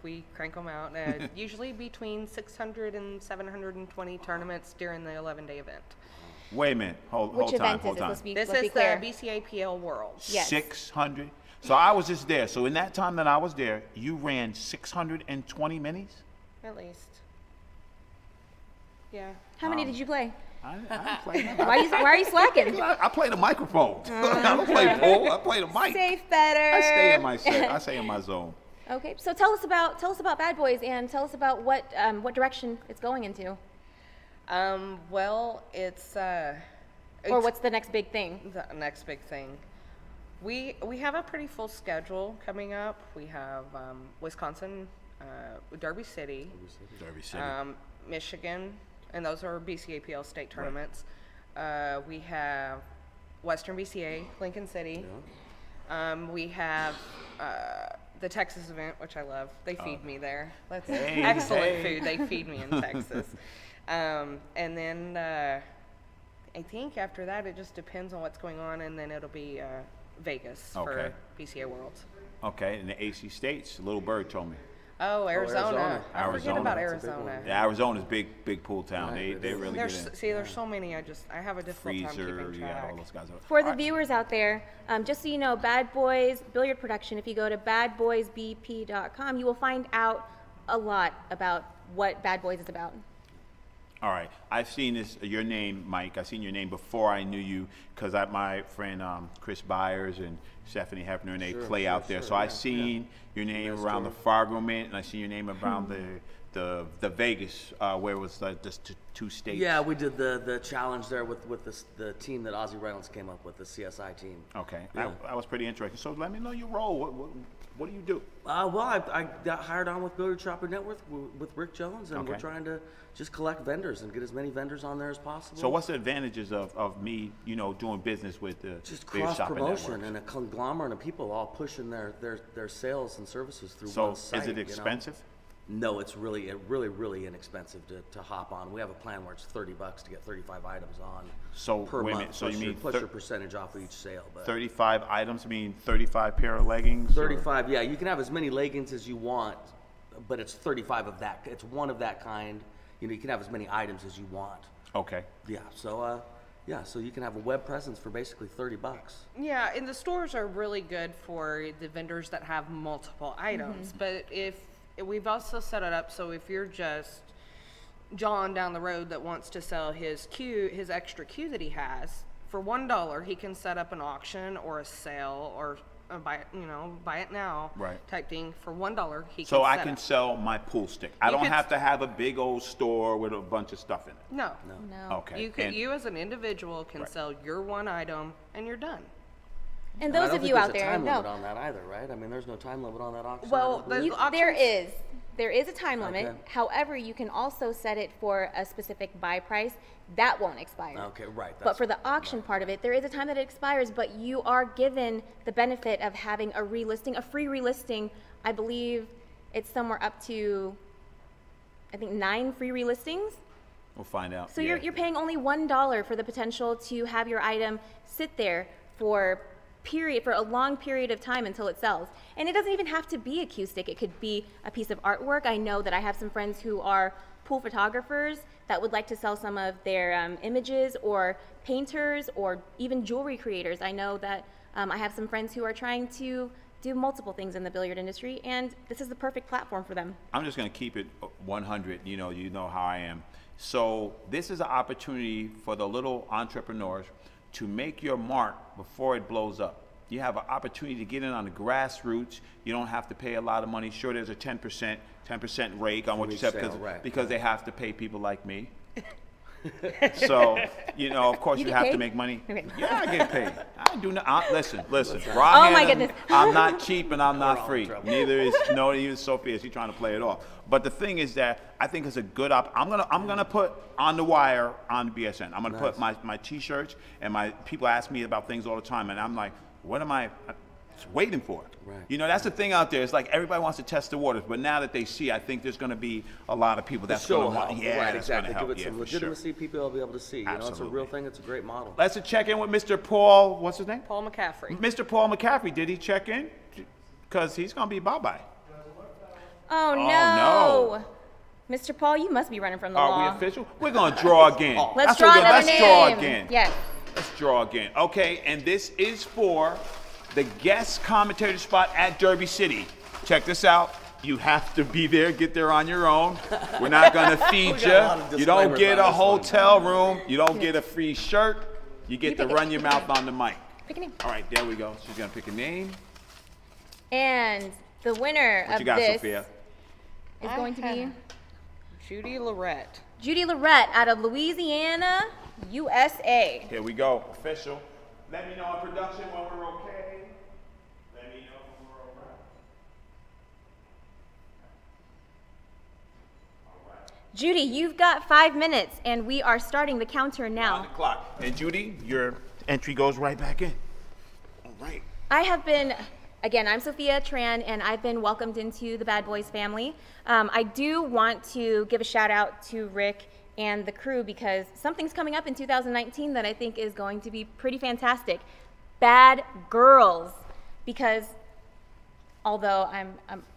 We crank them out, usually between 600 and 720 tournaments during the 11-day event. Wait a minute. Hold time. This is the BCAPL World. Yes. 600? So I was just there. So in that time that I was there, you ran 620 minis? At least. Yeah. How many did you play? I didn't play none. Why are you slacking? I play the microphone. I don't play pool. I play the mic. Safe better. I stay in my zone. Okay, so tell us about Bad Boys and tell us about what direction it's going into. Well, it's or what's the next big thing? The next big thing. We have a pretty full schedule coming up. We have Wisconsin, Derby City, Michigan, and those are BCAPL state tournaments. We have Western BCA, Lincoln City. Yeah. We have the Texas event, which I love. They feed me there. That's excellent food. They feed me in Texas. And then I think after that, it just depends on what's going on, and then it'll be Vegas for BCA Worlds. Okay, and the AC states, Little Bird told me. Oh, Arizona. I forget about Arizona. Yeah, Arizona's big pool town. They really get in. See, there's so many. I have a difficult time keeping track. All those guys. For the viewers out there, just so you know, Bad Boys Billiard Production, if you go to badboysbp.com, you will find out a lot about what Bad Boys is about. All right, I've seen your name, Mike. I've seen your name before I knew you because my friend Chris Byers and Stephanie Hefner, and they play out there. So I've seen your name around the Fargo Mint, and I've seen your name around the the Vegas where it was just two states. Yeah, we did the challenge there with the team that Ozzie Reynolds came up with, the CSI team. Okay, Yeah. that was pretty interesting. So let me know your role. What do you do? Well, I got hired on with Billiard Shopper Network with Rick Jones, and we're Okay. trying to just collect vendors and get as many vendors on there as possible. So what's the advantages of me, doing business with the just Billiard cross Shopper promotion Network? and a conglomerate of people all pushing their sales and services through So one site. is it expensive? No, it's really inexpensive to hop on. We have a plan where it's $30 to get 35 items on So, per wait a month. minute, so plus you your, mean plus your percentage off of each sale. But 35 items mean 35 pair of leggings? or- 35, yeah. You can have as many leggings as you want, but it's 35 of that. It's one of that kind. You can have as many items as you want. Okay. Yeah. So so you can have a web presence for basically $30. Yeah, and the stores are really good for the vendors that have multiple items. But if we've also set it up so if you're just John down the road that wants to sell his extra cue that he has, for $1 he can set up an auction or a sale or buy it now Right. type thing. For $1 he So can I set can up. sell my pool stick. I You don't could- have to have a big old store with a bunch of stuff in it. No. No. Okay. You as an individual can Right. sell your one item and you're done. And I those don't of think you there's out a there, time limit no. on that either, right? I mean, there's no time limit on that auction. Well, I believe. the There is a time limit. Okay. However, you can also set it for a specific buy price. That won't expire. Okay, right. But for the auction part of it, there is a time that it expires, but you are given the benefit of having a free relisting. I believe it's somewhere up to, I think, 9 free relistings. We'll find out. So Yeah. you're paying only $1 for the potential to have your item sit there for a long period of time until it sells. And it doesn't even have to be a cue stick. It could be a piece of artwork. I know that I have some friends who are pool photographers that would like to sell some of their images, or painters, or even jewelry creators. I know that I have some friends who are trying to do multiple things in the billiard industry, and this is the perfect platform for them. I'm just going to keep it 100. You know how I am. So this is an opportunity for the little entrepreneurs to make your mark before it blows up. You have an opportunity to get in on the grassroots. You don't have to pay a lot of money. Sure, there's a 10% rake on what you Each said sale, right. because they have to pay people like me. So, of course You you get have to paid? make money. Okay. Yeah, I get paid. I do not. Listen. Oh, my goodness. I'm not cheap and I'm not all in free. trouble. Neither is Sophia. She's trying to play it off. But the thing is that I think it's a good I'm gonna put on the wire on BSN. I'm gonna put my T-shirts, and my people ask me about things all the time, and I'm like, what am I waiting for? Right. That's the thing out there. It's like everybody wants to test the waters, but now that they see, I think there's going to be a lot of people that's show going to want. help. Yeah, right, that's gonna exactly. help. Give it Yeah, some for sure. legitimacy. People will be able to see. It's a Absolutely. real thing. It's a great model. Let's check in with Mr. Paul. What's his name? Paul McCaffrey. Mr. Paul McCaffrey. Did he check in? Because he's going to be bye-bye. Oh, no. Mr. Paul, you must be running from the Are law. we official? We're going to draw again. Let's That's what draw we're gonna- another Let's name. draw again. Yes. Let's draw again. Okay, and this is for the guest commentator spot at Derby City. Check this out. You have to be there, get there on your own. We're not going to feed got a lot of you. You don't disclaimers get on a this one. hotel room. You don't get a free shirt. You get to pick it. run your mouth on the mic. Pick a name. All right, there we go. She's going to pick a name. And the winner What of you got, this Sophia? is going to be Judy Lorette. Judy Lorette out of Louisiana, USA. Here we go. Official. Let me know in production when we're okay. Let me know when we're all right. Judy, you've got 5 minutes, and we are starting the counter On now. the clock. And Judy, your entry goes right back in. All right. I have been, again, I'm Sophia Tran, and I've been welcomed into the Badboys family. I do want to give a shout out to Rick and the crew, because something's coming up in 2019 that I think is going to be pretty fantastic. Bad Girls, because although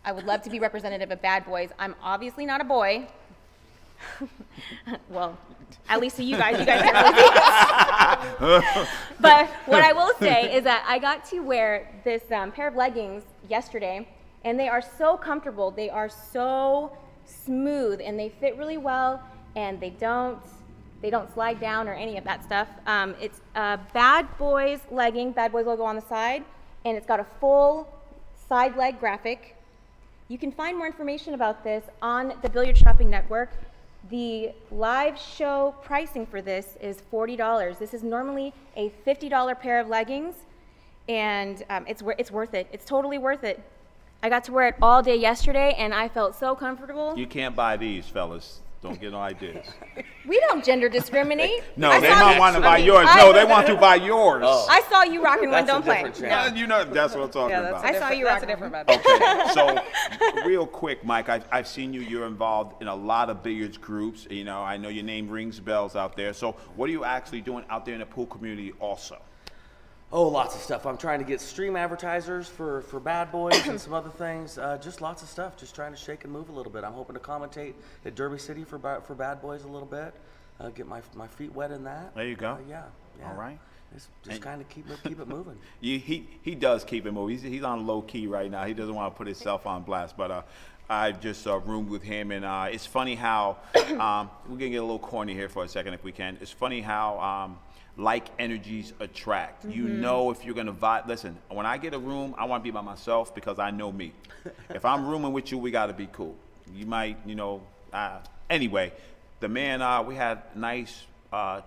I would love to be representative of Bad Boys, I'm obviously not a boy. Well, at least to you guys can't really see. But what I will say is that I got to wear this pair of leggings yesterday, and they are so comfortable. They are so smooth, and they fit really well, and they don't slide down or any of that stuff. It's a Bad Boys legging, Bad Boys logo on the side, and it's got a full side leg graphic. You can find more information about this on the Billiard Shopping Network. The live show pricing for this is $40. This is normally a $50 pair of leggings, and it's worth it. It's totally worth it. I got to wear it all day yesterday, and I felt so comfortable. You can't buy these, fellas. Don't get no ideas. We don't gender discriminate. No, they might want to buy yours. No, they want to buy yours. Oh. I saw you rocking one, That's a don't play. different channel. You know, that's what I'm talking Yeah, about. that's I saw you that's a rocking different one. bad boy. Okay, so real quick, Mike, I've seen you. You're involved in a lot of billiards groups. You know, I know your name rings bells out there. So what are you actually doing out there in the pool community also? Oh, lots of stuff. I'm trying to get stream advertisers for Badboys and some other things. Just lots of stuff. Just trying to shake and move a little bit. I'm hoping to commentate at Derby City for Badboys a little bit. Get my feet wet in that. There you go. Yeah. All right. Just kind of keep it moving. He does keep it moving. He's on low key right now. He doesn't want to put himself on blast, but I just roomed with him, and it's funny how we're gonna get a little corny here for a second if we can. It's funny how like energies attract. You know, if you're gonna vibe. Listen, when I get a room, I want to be by myself because I know me. If I'm rooming with you, we got to be cool. You might, you know. Anyway, the man, we had nice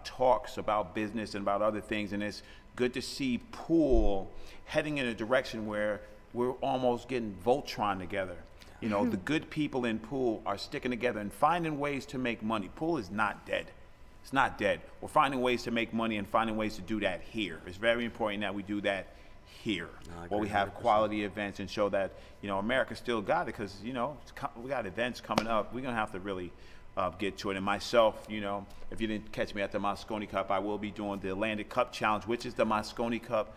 talks about business and about other things, and it's good to see pool heading in a direction where we're almost getting Voltron together. You know, the good people in pool are sticking together and finding ways to make money. Pool is not dead. It's not dead. We're finding ways to make money and finding ways to do that here. It's very important that we do that here, where we have quality events and show that, you know, America still got it, because, you know, we got events coming up. We're going to have to really get to it. And myself, you know, if you didn't catch me at the Moscone Cup, I will be doing the Atlantic Cup Challenge, which is the Moscone Cup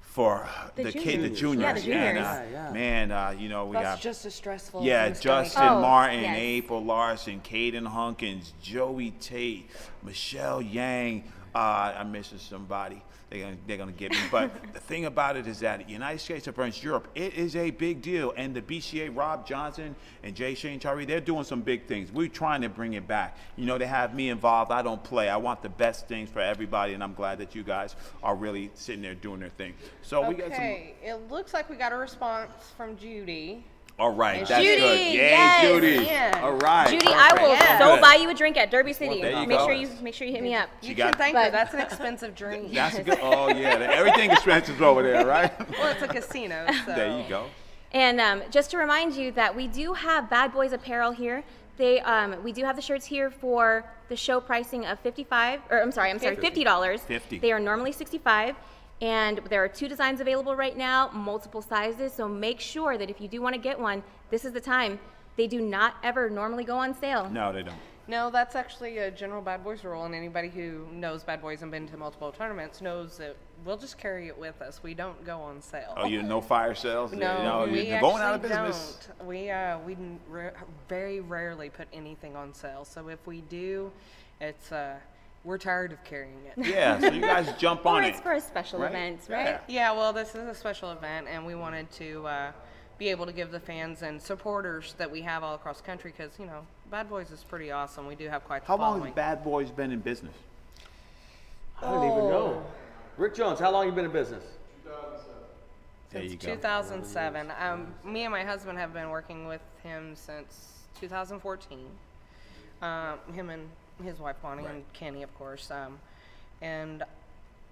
for the juniors. Yeah, the juniors. And, man, you know, we That's got just as stressful. yeah, as Justin Oh, Martin, yes. April Larson, Caden Hunkins, Joey Tate, Michelle Yang. I'm missing somebody. They're gonna get me. But the thing about it is that the United States against Europe, it is a big deal. And the BCA, Rob Johnson and Jay Shane Tari, they're doing some big things. We're trying to bring it back. You know, they have me involved. I don't play. I want the best things for everybody, and I'm glad that you guys are really sitting there doing their thing. So we got some. Okay, it looks like we got a response from Judy. All right, that's Judy, good. Yay, yes. Judy. Yeah. All right. Judy, I will Yeah. so Good. buy you a drink at Derby City. there you make go. sure you hit me up. She You got- can thank her. But- That's an expensive drink. That's good. Oh yeah, everything expensive over there, right? Well, it's a casino, so. There you go. And just to remind you that we do have Bad Boys apparel here. We do have the shirts here for the show pricing of $50. 50. They are normally $65. And there are 2 designs available right now, multiple sizes. So make sure that if you do want to get one, this is the time. They do not ever normally go on sale. No, they don't. No, that's actually a general Bad Boys rule, and anybody who knows Bad Boys and been to multiple tournaments knows that we'll just carry it with us. We don't go on sale. Oh, you no fire sales? No, we you're going out of actually business. don't. We very rarely put anything on sale. So if we do, it's we're tired of carrying it. Yeah, so you guys jump Or on it's it. for a special Right? event, Yeah. right? Yeah, well, this is a special event, and we wanted to be able to give the fans and supporters that we have all across the country, because, you know, Bad Boys is pretty awesome. We do have quite the How long following. has Bad Boys been in business? I don't even know. Rick Jones, how long you been in business? There you Since go. 2007. Me and my husband have been working with him since 2014. Him and his wife Bonnie and Kenny, of course. And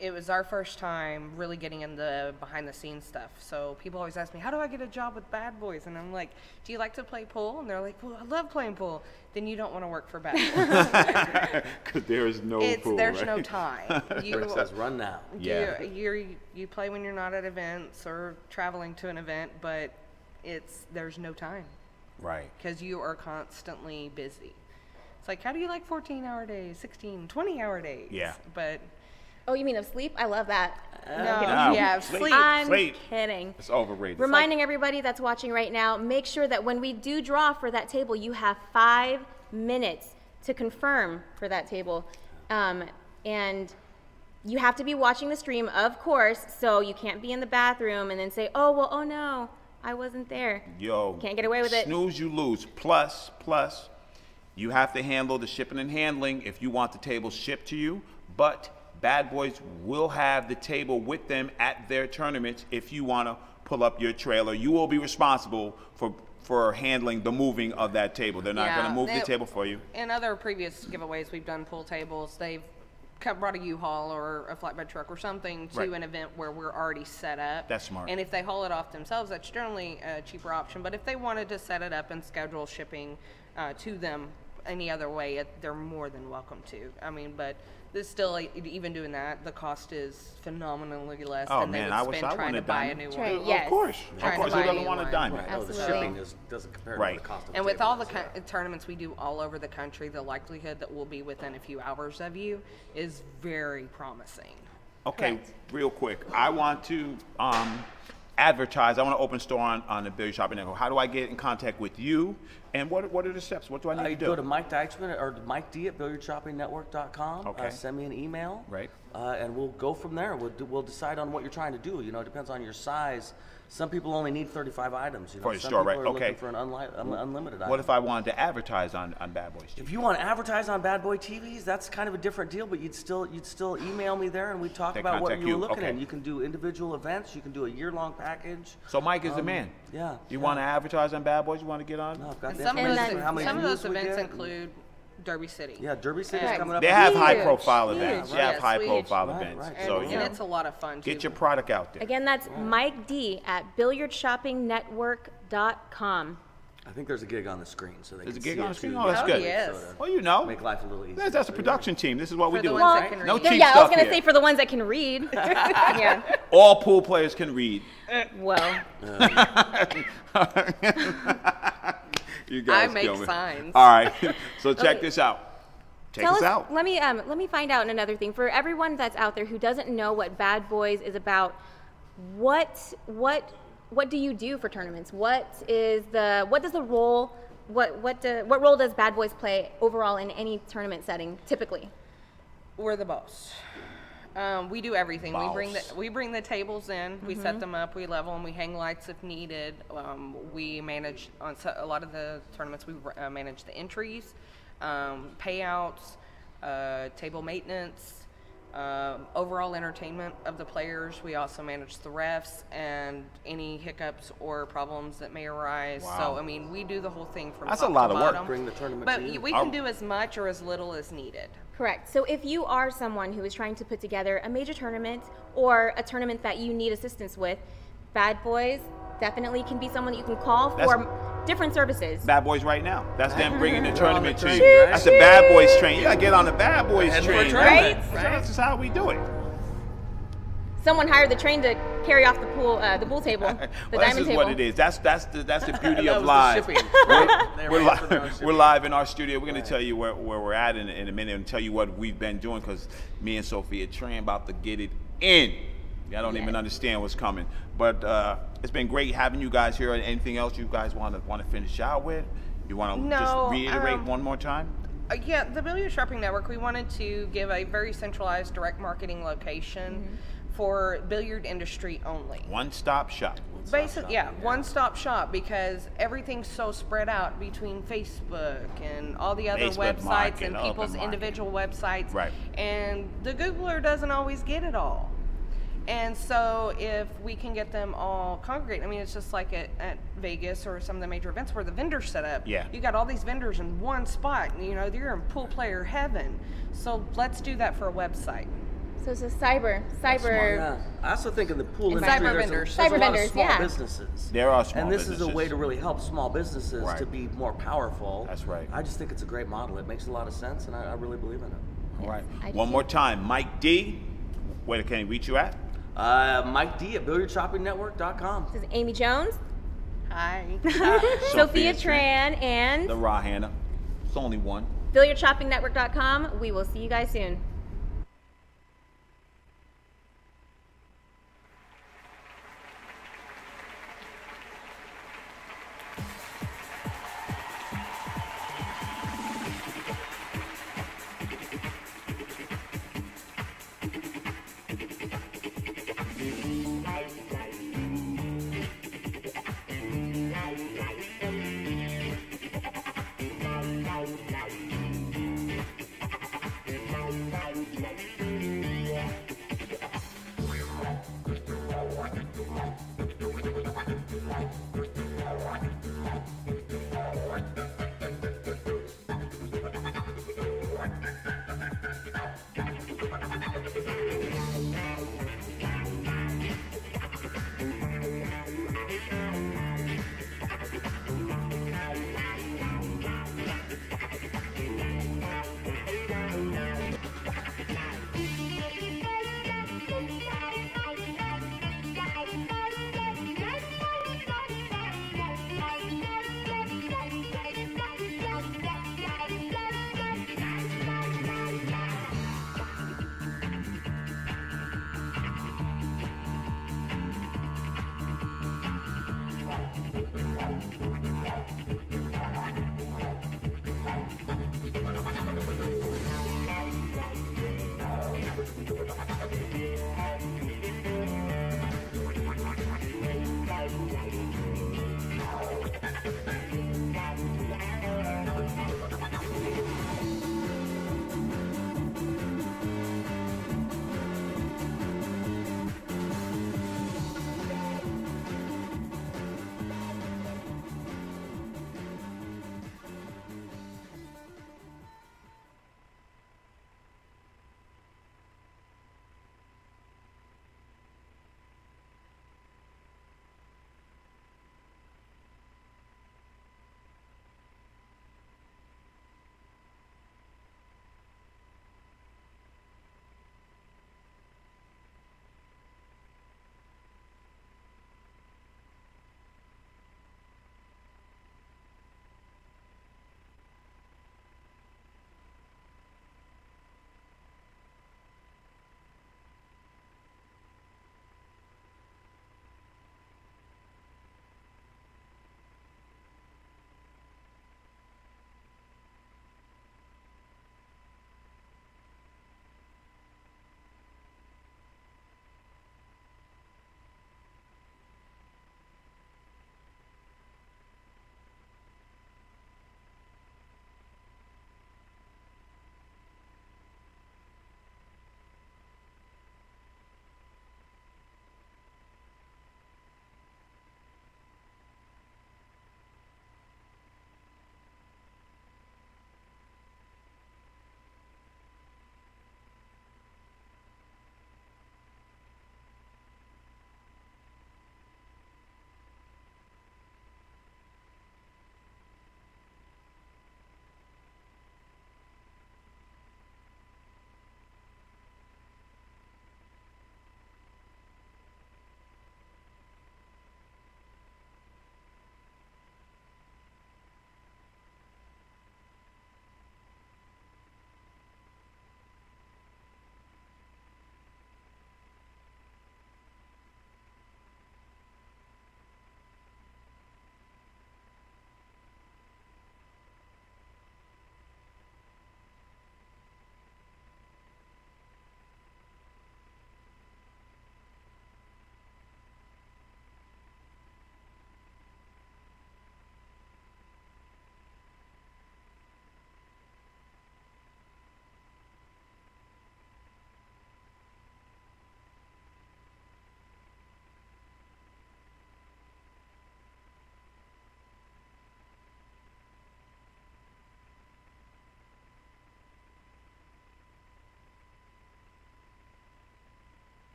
it was our first time really getting into behind the scenes stuff. So people always ask me, how do I get a job with Bad Boys? And I'm like, do you like to play pool? And they're like, well, I love playing pool. Then you don't want to work for Bad Boys. Because there is no pool, There's right? no time. Rick says run now. Yeah. You play when you're not at events or traveling to an event, but there's no time Right. because you are constantly busy. It's like, how do you like 14-hour days, 16, 20-hour days? Yeah. But Oh, you mean of sleep? I love that. no, No, yeah, sleep. sleep. I'm Sleep. kidding. It's overrated. Reminding everybody that's watching right now, make sure that when we do draw for that table, you have 5 minutes to confirm for that table. And you have to be watching the stream, of course, so you can't be in the bathroom and then say, oh no, I wasn't there. Yo. Can't get away with it. Snooze, you lose. Plus, you have to handle the shipping and handling if you want the table shipped to you, but Bad Boys will have the table with them at their tournaments if you want to pull up your trailer. You will be responsible for for handling the moving of that table. They're not going to move the table for you. In other previous giveaways, we've done pool tables. They've brought a U-Haul or a flatbed truck or something to an event where we're already set up. That's smart. And if they haul it off themselves, that's generally a cheaper option. But if they wanted to set it up and schedule shipping to them any other way, they're more than welcome to. I mean, but this still, even doing that, the cost is phenomenally less than they would spend trying to buy a new one. Right, yes. Of course. Trying Who to buy a doesn't new want a one. diamond? Right. No, the Absolutely. shipping doesn't compare Right. to the cost of And the with all table, the tournaments we do all over the country, the likelihood that we'll be within a few hours of you is very promising. Okay, Correct. real quick. I want to advertise. I want to open a store on the Billiard Shopping Network. How do I get in contact with you? And what are the steps? What do I need to You do? go to Mike Deichman or Mike D at BilliardShoppingNetwork.com. Okay. Send me an email. Right. And we'll go from there. We'll decide on what you're trying to do. You know, it depends on your size. Some people only need 35 items. You know, For your some store, people right? are Okay. looking for an unlimited item. What if I wanted to advertise on Bad Boys TV? If you want to advertise on Bad Boy TVs, that's kind of a different deal, but you'd still email me there and we'd talk They about what contact you were you, looking okay. at. You can do individual events, you can do a year-long package. So Mike is the man. Yeah. You want to advertise on Bad Boys? You want to get on? No, I've got And the some of information those, for how many some of views those we events get. include Derby City. Yeah, Derby City's Right. coming up. They have Huge, high-profile huge. events. They Yeah, have high-profile Right, events. right. So And you know, it's a lot of fun too. get your product out there. Again, that's Mike D at BilliardShoppingNetwork.com. I think there's a gig on the screen, so they There's can a gig see on it the screen? too. Oh, that's Oh, good. yes. So to Well, you know. make life a little easier. That's the production team. This is what we For do. the ones that can No read. cheap Yeah, I was stuff gonna here. say for the ones that can read. Yeah. All pool players can read. Well, You guys I make kill me. signs. All right. So check Okay. this out. Take tell us us. out. Let me find out another thing for everyone that's out there who doesn't know what Bad Boys is about. What do you do for tournaments? What does the role? What role does Bad Boys play overall in any tournament setting typically? We're the boss. We do everything. Boss. We bring the tables in. We set them up. We level them. We hang lights if needed. We manage on a lot of the tournaments. We manage the entries, payouts, table maintenance, overall entertainment of the players. We also manage the refs and any hiccups or problems that may arise. Wow. So I mean, we do the whole thing from That's top a lot to of work. bottom. Bring the tournament But to you. we can do as much or as little as needed. Correct. So if you are someone who is trying to put together a major tournament or a tournament that you need assistance with, Bad Boys definitely can be someone that you can call for different services. Bad Boys right now. That's them bringing the tournament to train, you. right? That's the Bad Boys train. You gotta get on the Bad Boys Head for a train. tournament, right? That's just how we do it. Someone hired the train to carry off the pool table, the Well, that's diamond just table. what it is. That's the beauty That of was the live. shipping. We're live in our studio. We're going to tell you where we're at in a minute and tell you what we've been doing because me and Sophia Tran about to get it in. I don't even understand what's coming. But it's been great having you guys here. Anything else you guys want to finish out with? You want to just reiterate one more time? Yeah, the Billiard Shopping Network, we wanted to give a very centralized direct marketing location for billiard industry only. One-stop shop. Basically, yeah, one-stop shop because everything's so spread out between Facebook and all the other Facebook websites market, and open people's market. individual websites. Right. And the Googler doesn't always get it all. And so if we can get them all congregate, I mean, it's just like at Vegas or some of the major events where the vendors set up. Yeah. You got all these vendors in one spot, and, you know, you're in pool player heaven. So let's do that for a website. So it's a cyber. Yeah. I also think in the pool And industry, cyber there's vendors. a lot Cyber of vendors, small yeah. businesses. There are small And this businesses. is a way to really help small businesses Right. to be more powerful. That's right. I just think it's a great model. It makes a lot of sense, and I really believe in it. All right. I do One too. more time. Mike D, where can he reach you at? Mike D at BilliardShoppingNetwork.com. This is Amy Jones, Hi. Sophia Tran, and The Raw Hannah. It's only one. BilliardShoppingNetwork.com. We will see you guys soon.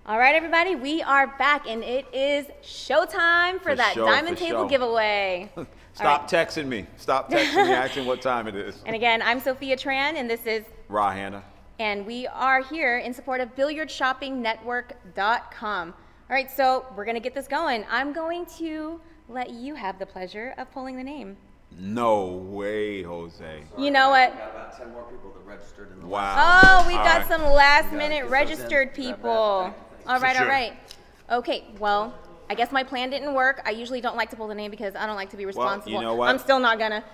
All right, everybody, we are back, and it is showtime for that diamond table giveaway. Stop texting me. Stop texting me asking what time it is. And again, I'm Sophia Tran, and this is Ra Hannah. And we are here in support of BilliardShoppingNetwork.com. All right, so we're going to get this going. I'm going to let you have the pleasure of pulling the name. No way, Jose. You know what? We got about 10 more people that registered in the Wow. Oh, we've got right. some last-minute get those registered in. people. All All right, sure. all right. Okay, well, I guess my plan didn't work. I usually don't like to pull the name because I don't like to be responsible. you know what? I'm still not gonna.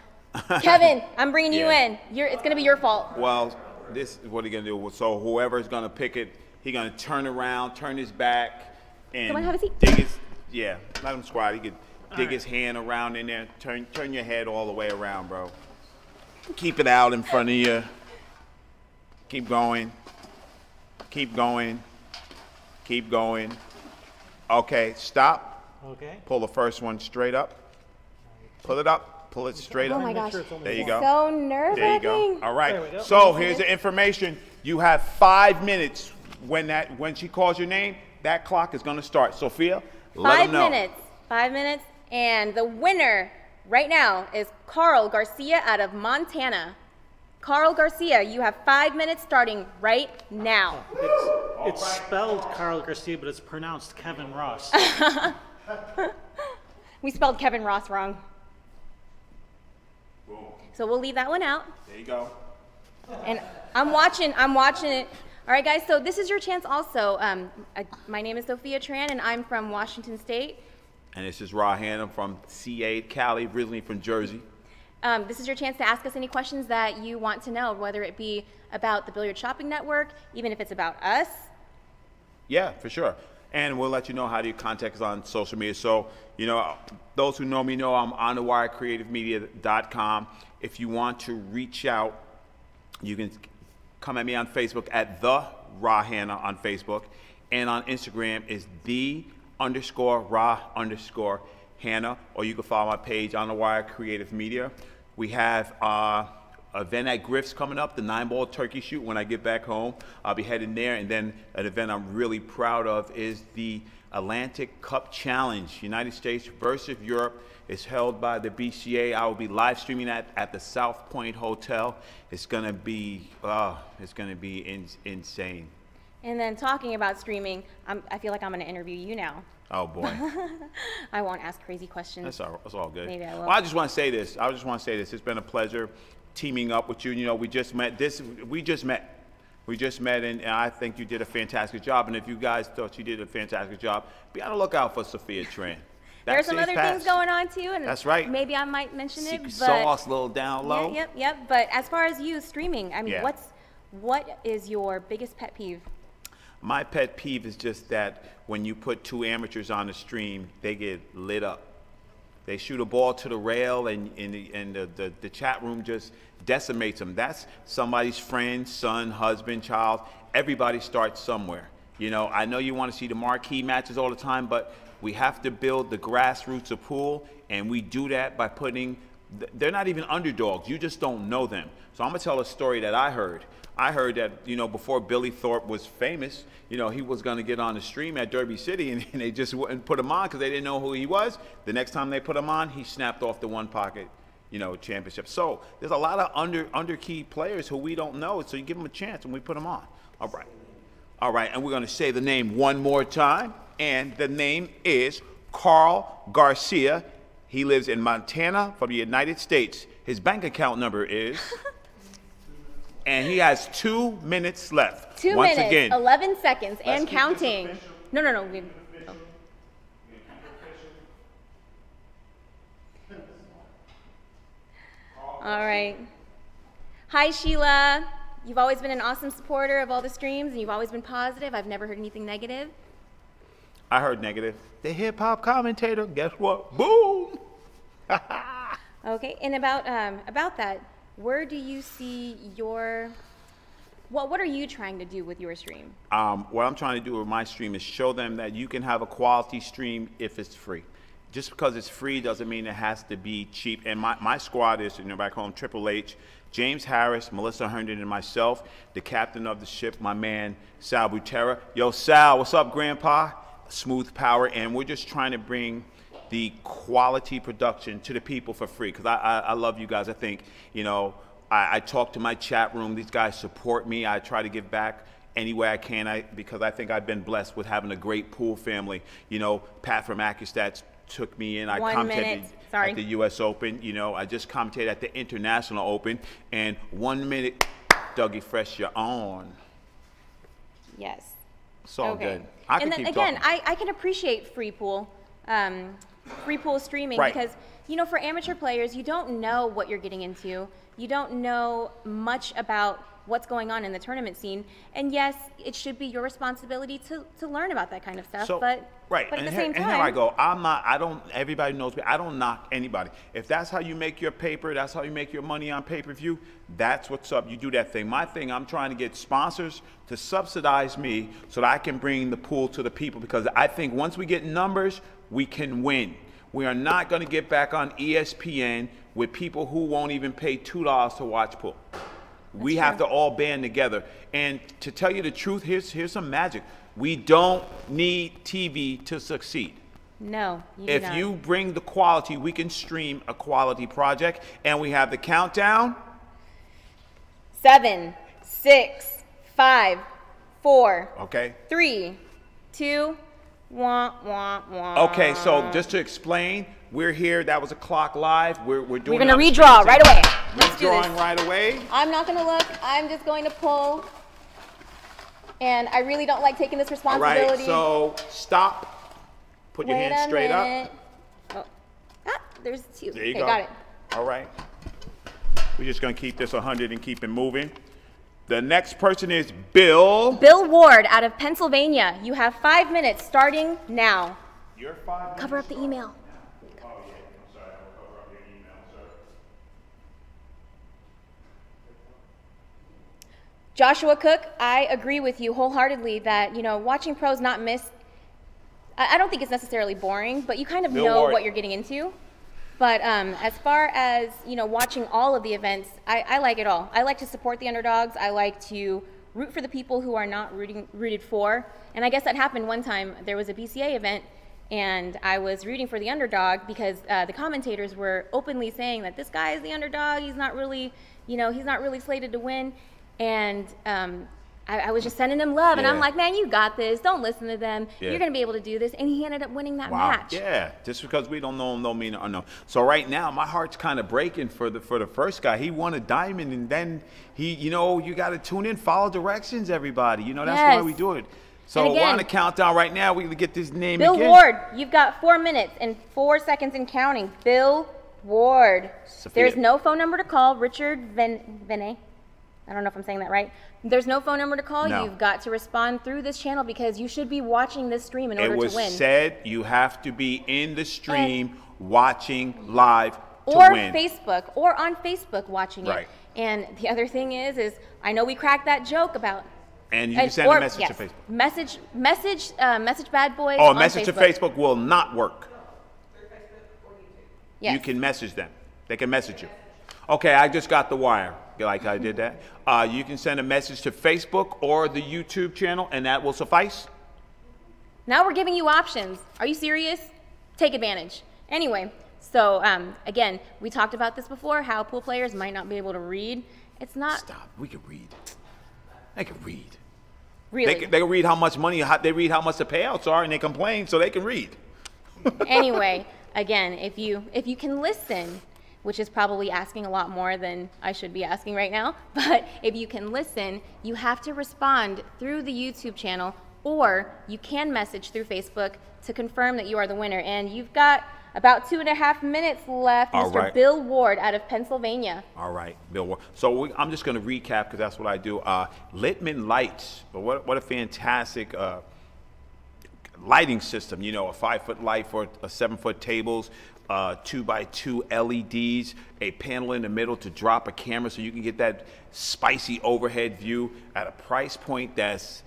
Kevin, I'm bringing you Yeah. in. It's gonna be your fault. Well, this is what he's going to do. So whoever's going to pick it, he's going to turn around, turn his back, and Come on, have a seat. dig his, let him squat. He could dig his hand around in there, turn your head all the way around, bro. Keep it out in front of you. Keep going. Keep going. Keep going. Okay, stop. Okay. Pull the first one straight up. Pull it up. Pull it straight Oh up. my gosh. There you go. So nerve-wracking. There you go. All right. There we go. So here's the information. You have 5 minutes. When she calls your name, that clock is going to start. Sophia, let them know. 5 minutes. 5 minutes. And the winner right now is Carl Garcia out of Montana. Carl Garcia, you have 5 minutes starting right now. It's spelled Carl Garcia, but it's pronounced Kevin Ross. We spelled Kevin Ross wrong. Boom. So we'll leave that one out. There you go. And I'm watching it. All right, guys, so this is your chance also. My name is Sophia Tran, and I'm from Washington State. And this is Ra Hannah from CA Cali, originally from Jersey. This is your chance to ask us any questions that you want to know, whether it be about the Billiard Shopping Network, even if it's about us. Yeah, for sure. And we'll let you know how to contact us on social media. So, you know, those who know me know I'm on the wire, creativemedia.com. If you want to reach out, you can come at me on Facebook at the Ra Hannah on Facebook. And on Instagram is _Ra_Hannah. Or you can follow my page on the wire, Creative Media. We have event at Griff's coming up, the 9-ball turkey shoot when I get back home. I'll be heading there. And then an event I'm really proud of is the Atlantic Cup Challenge, United States versus Europe. It's held by the BCA. I will be live streaming at the South Point Hotel. It's gonna be insane. And then talking about streaming, I feel like I'm going to interview you now. Oh boy. I won't ask crazy questions. That's all good. Maybe I will. Well, I just want to say this. It's been a pleasure teaming up with you. You know, we just met, and I think you did a fantastic job. And if you guys thought you did a fantastic job, be on the lookout for Sophia Tran. There are some other things going on too, and that's right. Maybe I might mention Secret it. But sauce, little down low. Yep. But as far as you streaming, I mean, Yeah. what is your biggest pet peeve? My pet peeve is just that when you put two amateurs on the stream, they get lit up. They shoot a ball to the rail, and the chat room just decimates them. That's somebody's friend, son, husband, child. Everybody starts somewhere. You know, I know you want to see the marquee matches all the time, but we have to build the grassroots of pool, and we do that by putting, they're not even underdogs. You just don't know them. So I'm going to tell a story that I heard. I heard that, you know, before Billy Thorpe was famous, you know, he was going to get on the stream at Derby City, and they just wouldn't put him on because they didn't know who he was. The next time they put him on, he snapped off the one pocket, you know, championship. So there's a lot of under-key players who we don't know, so you give them a chance and we put them on. All right. All right, and we're going to say the name one more time, and the name is Carl Garcia. He lives in Montana from the United States. His bank account number is... And he has 2 minutes left. 2 Once minutes, again, 11 seconds, and keep this counting. official. No. All right. Hi, Sheila. You've always been an awesome supporter of all the streams, and you've always been positive. I've never heard anything negative. I heard negative. The hip hop commentator, guess what? Boom! Okay, and about that, where do you see your, what are you trying to do with your stream? What I'm trying to do with my stream is show them that you can have a quality stream if it's free. just because it's free doesn't mean it has to be cheap. And my squad is, you know, back home, Triple H, James Harris, Melissa Herndon, and myself, the captain of the ship, my man, Sal Butera. Yo, Sal, what's up, Grandpa? Smooth Power, and we're just trying to bring the quality production to the people for free, because I love you guys. I think, you know, I talk to my chat room. These guys support me. I try to give back any way I can, because I think I've been blessed with having a great pool family. You know, Pat from Accustats took me in. I commentated at the U.S. Open. You know, I just commentated at the International Open. And 1 minute, Dougie Fresh, you're on. Yes. It's all Okay. good. I can And then keep again, talking. I can appreciate free pool streaming, Right. because, you know, for amateur players, you don't know what you're getting into. You don't know much about what's going on in the tournament scene. And yes, it should be your responsibility to learn about that kind of stuff. So, but right, but at and, the here, same and time, here I go. I don't, everybody knows me. I don't knock anybody. If that's how you make your paper, that's how you make your money on pay-per-view, that's what's up. You do that thing. My thing, I'm trying to get sponsors to subsidize me so that I can bring the pool to the people, because I think once we get numbers, we can win. We are not going to get back on ESPN with people who won't even pay $2 to watch pool. We have to all band together. And to tell you the truth, here's some magic. We don't need TV to succeed. no, you do If not. you bring the quality, we can stream a quality project. And we have the countdown. 7, 6, 5, 4, Okay. 3, 2, 1, 1, 1. Okay, so just to explain, we're here. That was a clock live. We're doing. We're gonna it on redraw stream. right away. Let's do Redrawing this. right away. I'm not gonna look. I'm just going to pull. And I really don't like taking this All responsibility. right. So stop. Put your Wait hands a straight minute. up. Oh. Ah, there's 2. There you okay, go. got it. All right. We're just gonna keep this 100 and keep it moving. The next person is Bill. Bill Ward out of Pennsylvania. You have 5 minutes starting now. Your 5 minutes. Cover up the email. Oh yeah. I'm sorry. I'll cover up your email, sir. Joshua Cook, I agree with you wholeheartedly that, you know, watching pros not miss, I don't think it's necessarily boring, but you kind of Bill know Ward. what you're getting into. But as far as, you know, watching all of the events, I like it all. I like to support the underdogs. I like to root for the people who are not rooted for. And I guess that happened one time. There was a BCA event, and I was rooting for the underdog because the commentators were openly saying that this guy is the underdog. He's not really, you know, he's not really slated to win. And I was just sending him love, and I'm Yeah. like, man, you got this. Don't listen to them. Yeah. You're going to be able to do this. And he ended up winning that Wow. match. Yeah. Just because we don't know him don't mean unknown. So right now, my heart's kind of breaking for the first guy. He won a diamond, and then he, you know, you got to tune in, follow directions, everybody. You know, that's why Yes. we do it. So And we're again, on the countdown right now. We're gonna get this name Bill again. Ward, you've got 4 minutes and 4 seconds and counting. Bill Ward. Sophia. There's no phone number to call. Richard Vene. I don't know if I'm saying that right. There's no phone number to call. No. You've got to respond through this channel because you should be watching this stream in order It was to win. said you have to be in the stream watching live to Or win. Facebook, or on Facebook watching Right. it. And the other thing is I know we cracked that joke about. And you can send a message to Facebook. Message Badboys. Oh, a on message to Facebook will not work. Yes. You can message them. They can message you. Okay, I just got the wire. You like how I did that? You can send a message to Facebook or the YouTube channel, and that will suffice. Now we're giving you options. Are you serious? Take advantage. Anyway, so again, we talked about this before, how pool players might not be able to read. It's not Stop. We can read. They can read. really. They can read how much money, they read how much the payouts are, and they complain, so they can read. Anyway, again, if you can listen, which is probably asking a lot more than I should be asking right now, but if you can listen, you have to respond through the YouTube channel, or you can message through Facebook to confirm that you are the winner. And you've got about 2.5 minutes left, All Mr. right. Bill Ward out of Pennsylvania. All right, Bill Ward. So I'm just going to recap because that's what I do. Littman Lights. What a fantastic lighting system. You know, a 5-foot light for a 7-foot tables, 2x2 LEDs, a panel in the middle to drop a camera so you can get that spicy overhead view at a price point that's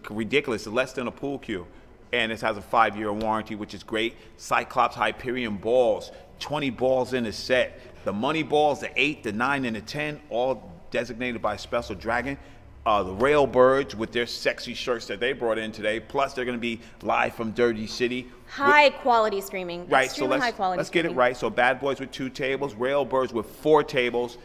ridiculous, less than a pool cue. and it has a 5-year warranty, which is great. Cyclops Hyperion balls, 20 balls in a set. The money balls, the 8, the 9, and the 10, all designated by Special Dragon. The Railbirds with their sexy shirts that they brought in today. Plus, they're going to be live from Dirty City. High quality streaming. Right, Extremely so high quality let's get it streaming. right. So Bad Boys with 2 tables, Railbirds with 4 tables,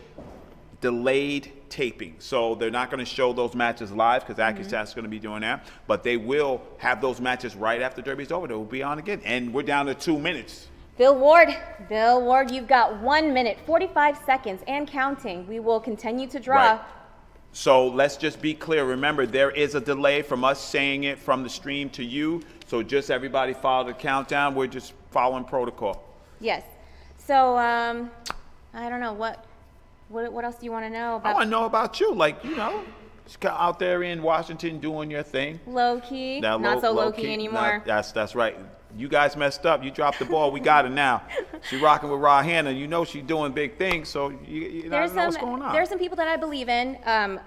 delayed taping. So they're not going to show those matches live because AccuStat's going to be doing that. But they will have those matches right after Derby's over. They will be on again. And we're down to 2 minutes. Bill Ward, you've got 1 minute, 45 seconds and counting. We will continue to draw. Right. So let's just be clear. Remember, there is a delay from us saying it from the stream to you. So just everybody follow the countdown. We're just following protocol. Yes. So, I don't know, what else do you want to know I about? want to know about you. Like, you know, just out there in Washington doing your thing. Low key, Now, not so low key anymore. That's right. You guys messed up. You dropped the ball. We got it now. She rocking with Raw Hannah. You know she's doing big things, so you know what's going on. There's some people that I believe in.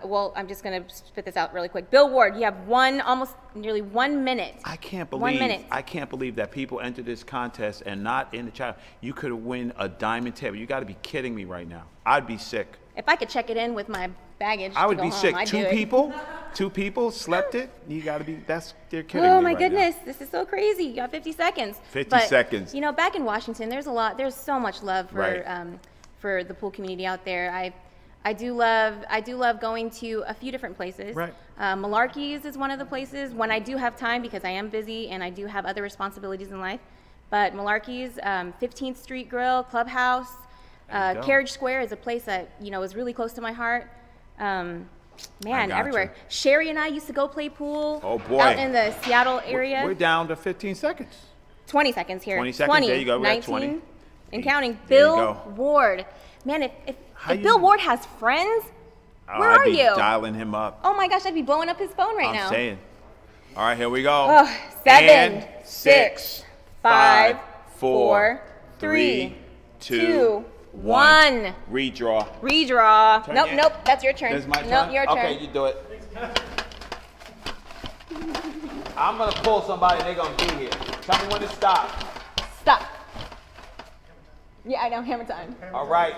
Well, I'm just going to spit this out really quick. Bill Ward, you have almost nearly 1 minute. I can't 1 minute. I can't believe that people enter this contest and not in the chat. You could win a diamond table. You got to be kidding me right now. I'd be sick. If I could check it in with my baggage, I would to go be home, sick. I'd do it. Two people slept it. You got to be. They're kidding me. Oh my right goodness, now. this is so crazy. You got 50 seconds. 50 seconds. You know, back in Washington, there's so much love for Right. For the pool community out there. I do love going to a few different places. Right. Malarkey's is one of the places when I do have time because I am busy and I do have other responsibilities in life. But Malarkey's, 15th Street Grill, Clubhouse, There you go. Carriage Square is a place that is really close to my heart. Man, got everywhere. you. Sherry and I used to go play pool. Oh, boy. Out in the Seattle area. We're down to 15 seconds. 20 seconds here. 20 seconds, there you go, we're at 19, 20. and counting. There you Bill go. Ward. Man, if How Bill you- Ward has friends, where I'd are be you? dialing him up. Oh my gosh, I'd be blowing up his phone right I'm now. saying. All right, here we go. Oh, 7, And 6, 5, 4, 3, 3, 2, 2, 1. 1. Redraw. Redraw. Turn Nope, it. nope, that's your turn. This is my turn? Nope, your turn. Okay, you do it. I'm going to pull somebody, they're going to be here. Tell me when to stop. Stop. Yeah, I know, hammer time. All right,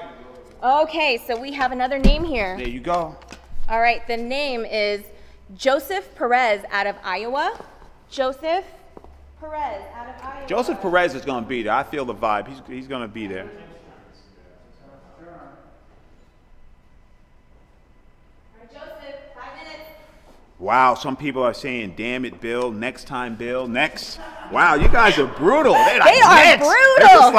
Okay, so we have another name here. there you go. All right, the name is Joseph Perez out of Iowa. Joseph Perez out of Iowa. Joseph Perez is going to be there. I feel the vibe. He's going to be there. All right, Joseph, 5 minutes. Wow, some people are saying, damn it, Bill, next time, Bill, next. Wow, you guys are brutal. They're like, They are next. brutal.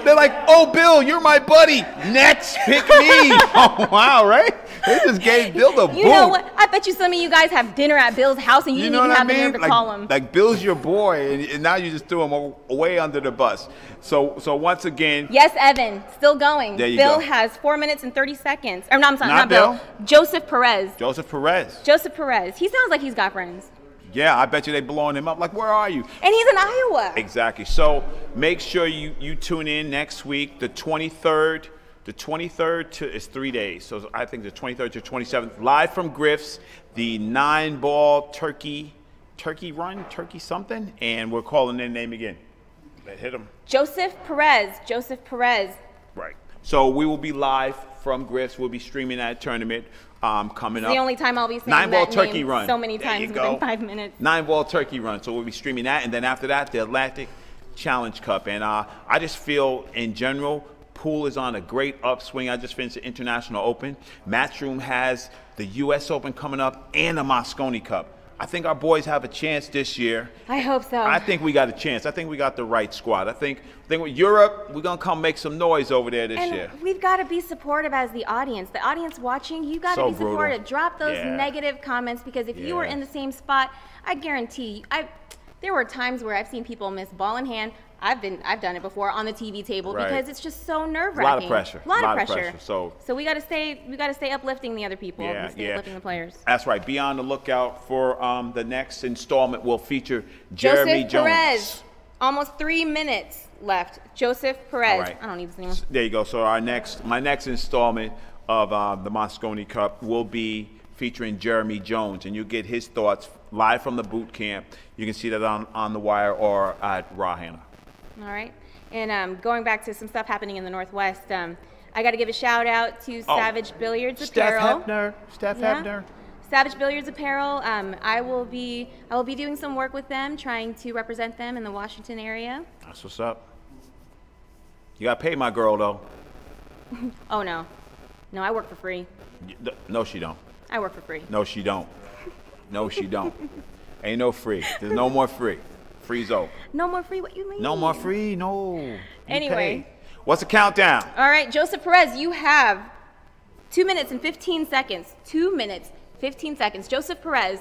They're like, oh, Bill, you're my buddy. Next, pick me. Oh, wow, right? They just gave Bill the boot. You know what? I bet you some of you guys have dinner at Bill's house and you, You didn't know even what I have the mean? nerve to call him. Like Bill's your boy, and now you just threw him away under the bus. So once again, Yes, Evan, still going. There you Bill go. has 4 minutes and 30 seconds. Or no, I'm sorry, Not not Bill. Bill. Joseph Perez. Joseph Perez. Joseph Perez. He sounds like he's got friends. Yeah, I bet you they blowing him up. Like, where are you? And he's in Iowa. Exactly. So make sure you tune in next week, the 23rd. The 23rd is 3 days. So I think the 23rd to 27th, live from Griff's, the 9-ball turkey run, turkey something, and we're calling their name again. Hit them. Joseph Perez. Joseph Perez. Right. So we will be live from Griff's. We'll be streaming that tournament coming up. The only time I'll be saying 9-ball that turkey name run. so many There you times go. within 5 minutes. 9-ball turkey run. So we'll be streaming that, and then after that, the Atlantic Challenge Cup. And I just feel, in general, pool is on a great upswing. I just finished the International Open. Matchroom has the U.S. Open coming up and the Moscone Cup. I think our boys have a chance this year. I hope so. I think we got a chance. I think we got the right squad. I think with Europe, we're going to come make some noise over there this year. And we've got to be supportive as the audience. The audience watching, you got to So be supportive. brutal. Drop those Yeah. negative comments because if you were Yeah. in the same spot, I guarantee there were times where I've seen people miss ball in hand. I've done it before on the TV table Right. because it's just so nerve-wracking. A lot of pressure. A lot of pressure. So we got to stay uplifting the other people. Yeah, stay yeah. uplifting the players. That's right. Be on the lookout for the next installment. Will feature Jeremy Joseph Jones. Perez. Almost 3 minutes left. Joseph Perez. All right. I don't need this anymore. There you go. So my next installment of the Moscone Cup will be featuring Jeremy Jones, and you get his thoughts live from the boot camp. You can see that on The Wire or at Raw Hannah. All right. And going back to some stuff happening in the Northwest, I got to give a shout out to Savage Billiards Apparel. Steph Hebner. Savage Billiards Apparel. I will be doing some work with them, trying to represent them in the Washington area. That's what's up. You got to pay my girl, though. Oh, no. No, I work for free. No, she don't. I work for free. No, she don't. No, she don't. Ain't no free. There's no more free. Free's over. No more free? What you mean? No more free? No. You Anyway. pay. What's the countdown? All right, Joseph Perez, you have 2 minutes and 15 seconds. 2 minutes, 15 seconds. Joseph Perez,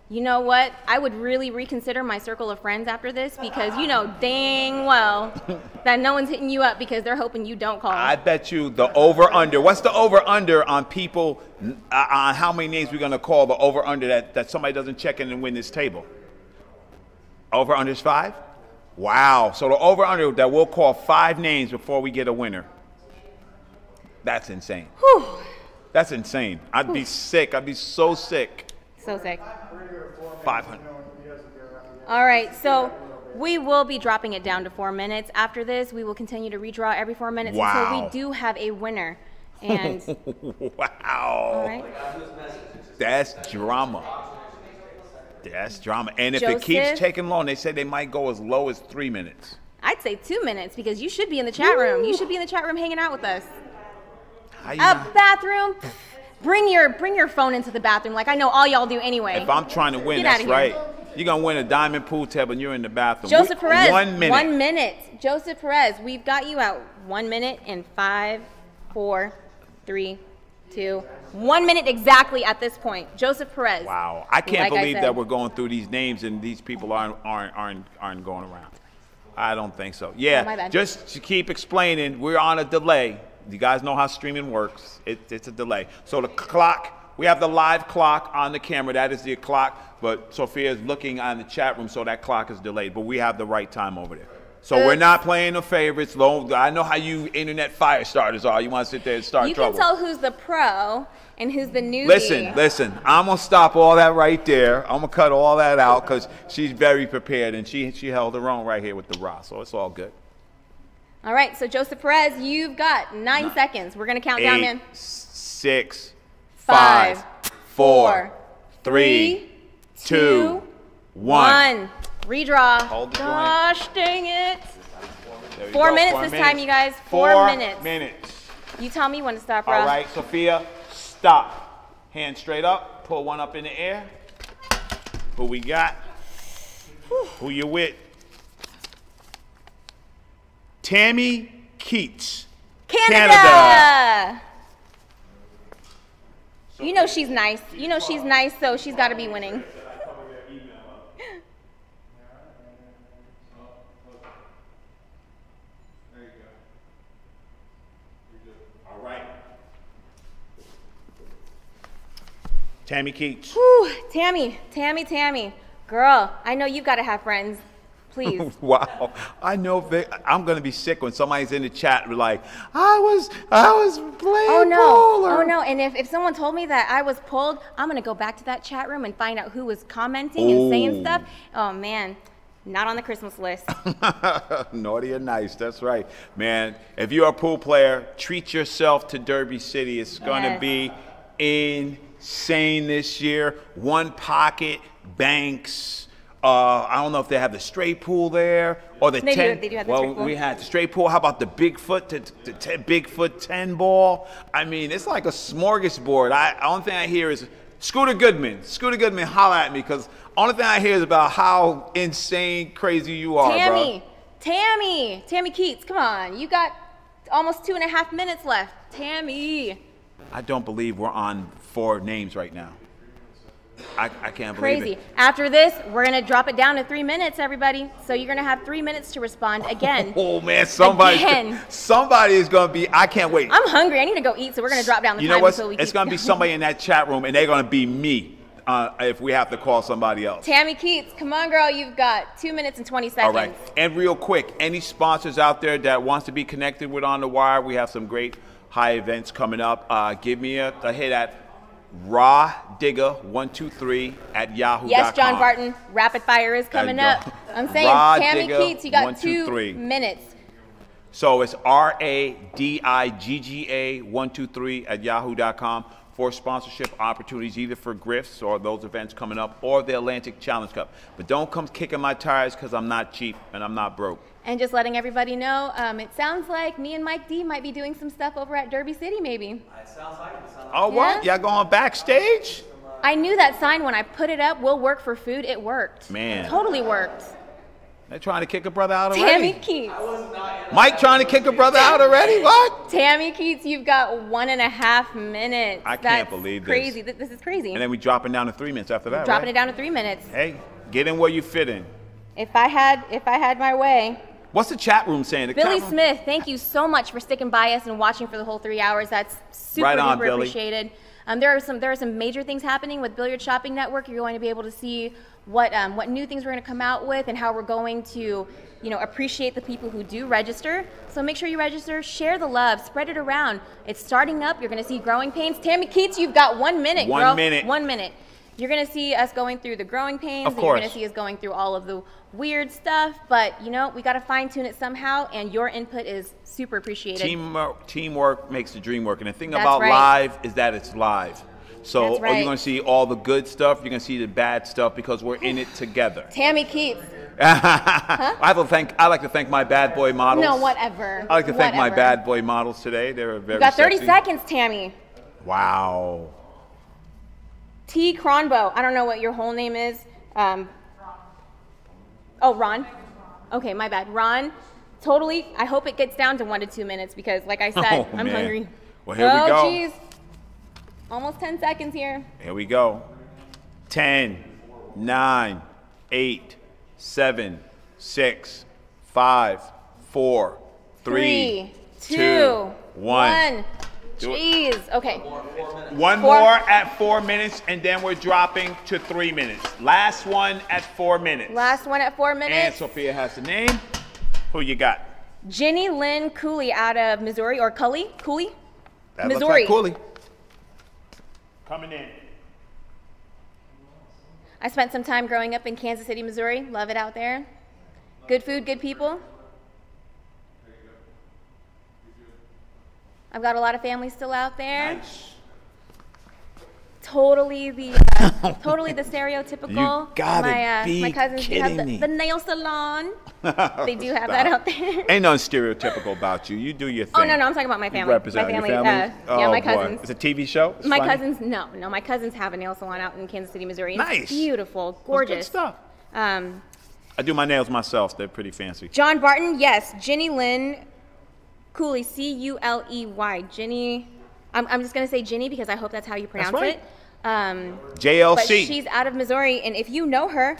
you know what? I would really reconsider my circle of friends after this because you know dang well that no one's hitting you up because they're hoping you don't call. I bet you the over-under. What's the over-under on people, on how many names we're going to call the over-under that somebody doesn't check in and win this table? Over-under is 5? Wow. So the over-under that we'll call 5 names before we get a winner. That's insane. Whew. That's insane. I'd be sick. I'd be so sick. So sick. 500. All right, so we will be dropping it down to 4 minutes. After this, we will continue to redraw every 4 minutes until we do have a winner. And wow. All right. That's drama. That's drama. And if Joseph, it keeps taking long, they say they might go as low as 3 minutes. I'd say 2 minutes because you should be in the chat room. You should be in the chat room hanging out with us. How you A not- bathroom? Bring your phone into the bathroom like I know all y'all do anyway. If I'm trying to win, Get that's outta here. right. You're going to win a diamond pool table and you're in the bathroom. Joseph Perez, 1 minute. 1 minute. Joseph Perez, we've got you out 1 minute and 5, 4, 3, 2, 1 minute exactly at this point. Joseph Perez. Wow. I can't Like I believe said. that we're going through these names and these people aren't going around. I don't think so. Yeah, Oh, my bad. just to keep explaining, we're on a delay. You guys know how streaming works. It's a delay. So the clock, we have the live clock on the camera. That is the clock. But Sophia is looking on the chat room, so that clock is delayed. But we have the right time over there. So we're not playing the favorites. I know how you internet fire starters are. You want to sit there and start You trouble. can tell who's the pro and who's the newbie. Listen. I'm going to stop all that right there. I'm going to cut all that out because she's very prepared, and she held her own right here with the Raw, so it's all good. All right, so Joseph Perez, you've got 9 seconds. We're going to count down, 8, man. 6, 5, 5, 4, 3, 2, 1. Redraw. Hold the joint. Gosh dang it. There we 4 go, minutes 4 this minutes. time, you guys. 4 4 minutes. minutes. You tell me when to stop, Rob. All right, Sophia, stop. Hand straight up. Pull one up in the air. Who we got? Who you with? Tammy Keats. Canada! You know she's nice. You know she's nice, so she's got to be winning. All right. Tammy Keats. Whew, Tammy. Girl, I know you've got to have friends. Please. Wow. I know I'm going to be sick when somebody's in the chat like, I was playing Oh pool. no. And if someone told me that I was pulled, I'm going to go back to that chat room and find out who was commenting and saying stuff. Oh man, not on the Christmas list. Naughty or nice, that's right. Man, if you're a pool player, treat yourself to Derby City. It's going to Yes. be insane this year. One Pocket, Banks. I don't know if they have the straight pool there or the They do. 10. They do have the well, straight pool. we had the straight pool. How about the Bigfoot, the Bigfoot 10 ball? I mean, it's like a smorgasbord. Only thing I hear is Scooter Goodman. Scooter Goodman, holla at me, because only thing I hear is about how insane, crazy you are, bro. Tammy Keats, come on. You got almost 2.5 minutes left. Tammy. I don't believe we're on 4 names right now. I can't believe Crazy. it. After this, we're going to drop it down to 3 minutes, everybody. So you're going to have 3 minutes to respond again. Oh, man, somebody is going to be, I can't wait. I'm hungry. I need to go eat, so we're going to drop down the You time know what? until we It's keep going to be somebody in that chat room, and they're going to be me if we have to call somebody else. Tammy Keats, come on, girl. You've got 2 minutes and 20 seconds. All right. And real quick, any sponsors out there that wants to be connected with On The Wire, we have some great high events coming up. Give me a hit at rawdigger123 at yahoo.com. Yes, John Barton, rapid fire is coming up. I'm saying, Tammy Keats, you got 2 minutes. So it's RADIGGA123 at yahoo.com for sponsorship opportunities, either for Grifts or those events coming up or the Atlantic Challenge Cup. But don't come kicking my tires because I'm not cheap and I'm not broke. And just letting everybody know, it sounds like me and Mike D might be doing some stuff over at Derby City, maybe. It sounds like it. Oh, what? Y'all going backstage? I knew that sign when I put it up, "We'll work for food." It worked. Man. It totally worked. They're trying to kick a brother out already. Tammy Keats. Mike trying to kick a brother out already? What? Tammy Keats, you've got 1.5 minutes. I can't believe this. Crazy. This is crazy. And then we dropping down to 3 minutes after that, Dropping right? it down to 3 minutes. Hey, get in where you fit in. If I had my way. What's the chat room saying? The Billy chat room? Smith, thank you so much for sticking by us and watching for the whole 3 hours. That's super Right on, duper Billy. appreciated. There are some major things happening with Billiard Shopping Network. You're going to be able to see what new things we're going to come out with and how we're going to appreciate the people who do register. So make sure you register, share the love, spread it around. It's starting up. You're going to see Growing Pains. Tammy Keats, you've got 1 minute, girl. 1 minute. 1 minute. You're going to see us going through the growing pains. Of and you're course. going to see us going through all of the weird stuff. But, we got to fine tune it somehow. And your input is super appreciated. Teamwork makes the dream work. And the thing That's about right. live is that it's live. So That's right. you're going to see all the good stuff. You're going to see the bad stuff because we're in it together. Tammy Keats. I like to thank my bad boy models. No, whatever. I like to thank my Whatever. bad boy models today. They were very You got 30 sexy. seconds, Tammy. Wow. T. Cronbo. I don't know what your whole name is. Oh, Ron. Okay, my bad. Ron, totally. I hope it gets down to 1 to 2 minutes because, like I said, Oh, I'm man. hungry. Well, here we go. Oh, jeez. Almost 10 seconds here. Here we go. 10, 9, 8, 7, 6, 5, 4, 3, 2, 1. Do it. Jeez. Okay. One Four. more at 4 minutes, and then we're dropping to 3 minutes. Last one at 4 minutes. Last one at 4 And minutes. Sophia has the name. Who you got? Ginny Lynn Cooley out of Missouri, or Cooley? That Missouri. looks like Cooley. Coming in. I spent some time growing up in Kansas City, Missouri. Love it out there. Good food, good people. I've got a lot of family still out there. Nice. Totally the stereotypical. You gotta be my cousins do have kidding me. the nail salon. They do have that out there. Ain't nothing stereotypical about you. You do your thing. Oh no, I'm talking about my family. Represent my your family. family? Yeah, Oh, my boy. cousins. It's a TV show? It's My funny? cousins, no, my cousins have a nail salon out in Kansas City, Missouri. And Nice. It's beautiful, That's gorgeous. good stuff. Um, I do my nails myself. They're pretty fancy. John Barton, yes. Ginny Lynn Cooley, Culey. Ginny. I'm just gonna say Ginny because I hope that's how you pronounce right. it. JLC. But she's out of Missouri, and if you know her,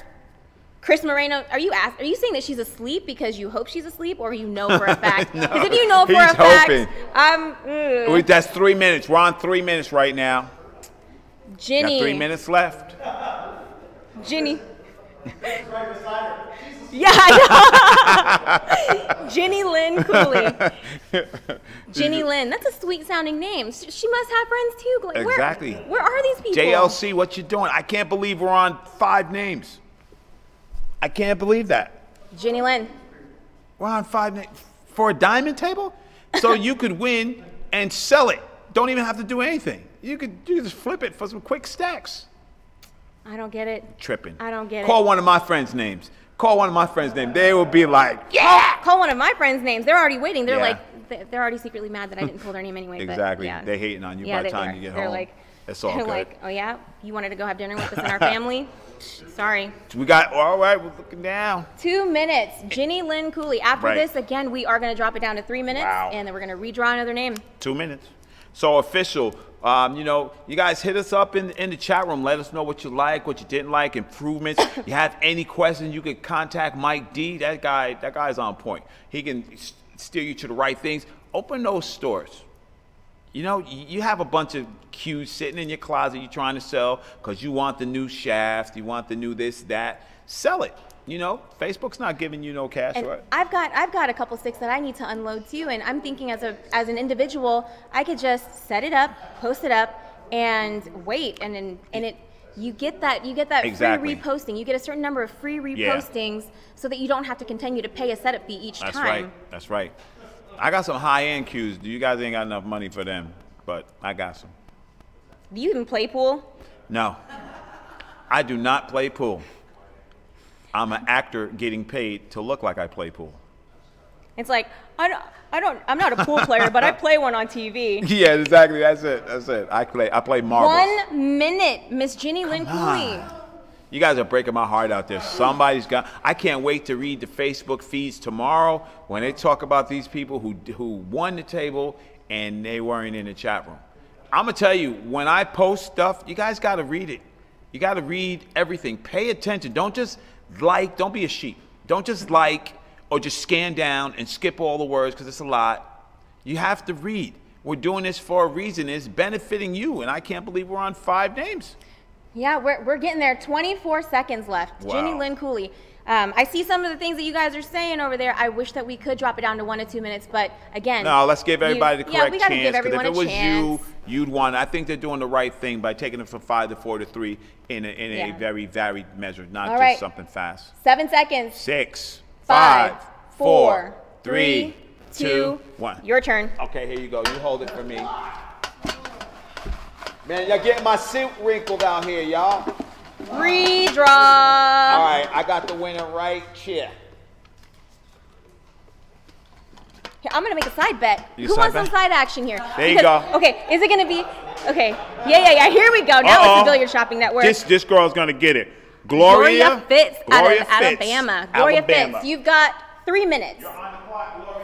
Chris Moreno, are you saying that she's asleep because you hope she's asleep, or you know for a fact? No, Because if you know for he's a fact, hoping. That's 3 minutes. We're on 3 minutes right now. Ginny. Got 3 minutes left. Ginny. Yeah, I know. Ginny Lynn Cooley. Ginny Lynn. That's a sweet sounding name. She must have friends too. Like, Exactly. Where are these people? JLC, what you doing? I can't believe we're on 5 names. I can't believe that. Ginny Lynn. We're on 5 names for a diamond table? So you could win and sell it. Don't even have to do anything. You could just flip it for some quick stacks. I don't get it. Tripping. I don't get it. Call one of my friends' names. Call one of my friends' names. They will be like, yeah! Call one of my friends' names. They're already waiting. They're Yeah. like, they're already secretly mad that I didn't pull their name anyway. Exactly. But yeah. They hating on you Yeah, by the they time are. you get They're home. like, It's all they're good. like, oh yeah, you wanted to go have dinner with us and our family? Sorry. We got, all right, we're looking down. 2 minutes. Ginny Lynn Cooley. After Right. this, again, we are going to drop it down to 3 minutes, Wow. and then we're going to redraw another name. 2 minutes. So official, you guys hit us up in the chat room. Let us know what you like, what you didn't like, improvements. You have any questions, you can contact Mike D. That guy's on point. He can steer you to the right things. Open those stores. You have a bunch of cues sitting in your closet you're trying to sell because you want the new shaft, you want the new this, that. Sell it. Facebook's not giving you no cash, And right? I've got a couple sticks that I need to unload too, and I'm thinking as an individual, I could just set it up, post it up, and wait, and it you get that Exactly. free reposting. You get a certain number of free repostings so that you don't have to continue to pay a setup fee each That's time. right. That's right. I got some high-end cues. You guys ain't got enough money for them, but I got some. Do you even play pool? No, I do not play pool. I'm an actor getting paid to look like I play pool. It's like I'm not a pool player, but I play one on TV. Yeah, exactly. That's it. I play marbles. 1 minute, Miss Jenny Lynn Cooley. You guys are breaking my heart out there. Somebody's got. I can't wait to read the Facebook feeds tomorrow when they talk about these people who won the table and they weren't in the chat room. I'm gonna tell you, when I post stuff, you guys got to read it. You got to read everything. Pay attention. Don't just like. Don't be a sheep. Don't just like or just scan down and skip all the words because it's a lot. You have to read. We're doing this for a reason. It's benefiting you, and I can't believe we're on 5 names. Yeah, we're getting there. 24 seconds left. Wow. Jenny Lynn Cooley. I see some of the things that you guys are saying over there. I wish that we could drop it down to 1 to 2 minutes, but again. No, let's give everybody the correct we gotta chance. give everyone If it was chance. you'd want. I think they're doing the right thing by taking it from 5 to 4 to 3 in a very varied measure, not All just right. something fast. 7 seconds. 6, 5, 5, 4, 3, 2, 1. Your turn. Okay, here you go. You hold it for me. Man, y'all getting my suit wrinkled out here, y'all. Redraw. All right, I got the winner right here. Here, I'm gonna make a side bet. You Who side wants bet? some side action here? There you go. Okay, is it gonna be? Okay, yeah. Here we go. Now it's the Billiard Shopping Network. This girl's gonna get it. Gloria Fitz Gloria out of Fitz. Alabama. Gloria Alabama. Fitz, you've got 3 minutes.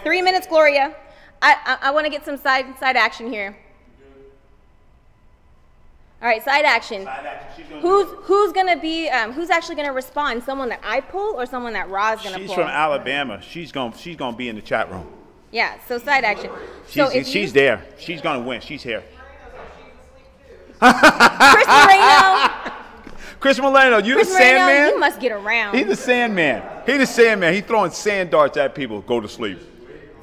3 minutes, Gloria. I want to get some side action here. All right, side action. Who's gonna be? Who's actually gonna respond? Someone that I pull or someone that Ra's gonna pull? She's from Alabama. She's gonna be in the chat room. Yeah. So side action. She's there. She's gonna win. She's here. Chris Moreno. Chris Moreno, you Chris the Moreno, Sandman? you must get around. He's the Sandman. He's the Sandman. He's throwing sand darts at people. Go to sleep.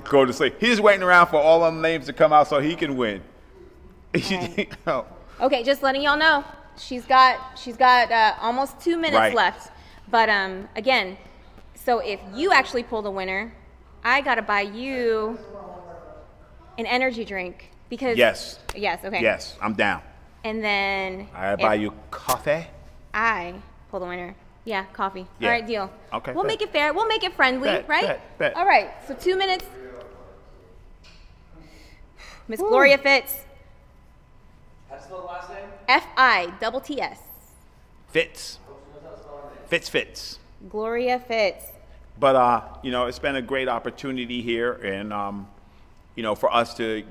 Go to sleep. He's waiting around for all them names to come out so he can win. Oh. Okay, just letting y'all know, she's got almost 2 minutes left. But again, so if you actually pull the winner, I gotta buy you an energy drink because Yes. Okay. Yes, I'm down. And then I buy you coffee. I pull the winner. Yeah, coffee. Yeah. All right, deal. Okay, We'll bet. make it fair. We'll make it friendly, Bet, right? bet. All right. So 2 minutes. Miss Gloria Fitz. How to spell the last name? Fitts. Fitz. Fitz. Gloria Fitz. But it's been a great opportunity here, and for us to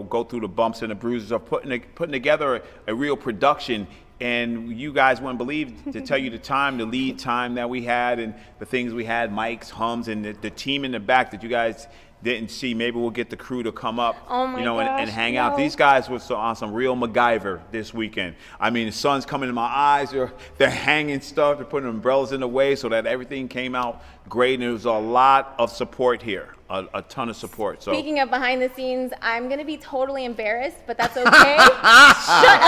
go through the bumps and the bruises of putting together a real production. And you guys wouldn't believe, to tell you the lead time that we had, and the things we had, mics, hums, and the team in the back that you guys didn't see. Maybe we'll get the crew to come up, and hang out. These guys were on some real MacGyver this weekend. I mean, the sun's coming in my eyes. They're hanging stuff. They're putting umbrellas in the way so that everything came out great. And there was a lot of support here, a ton of support. So Speaking of behind the scenes, I'm going to be totally embarrassed, but that's okay. Shut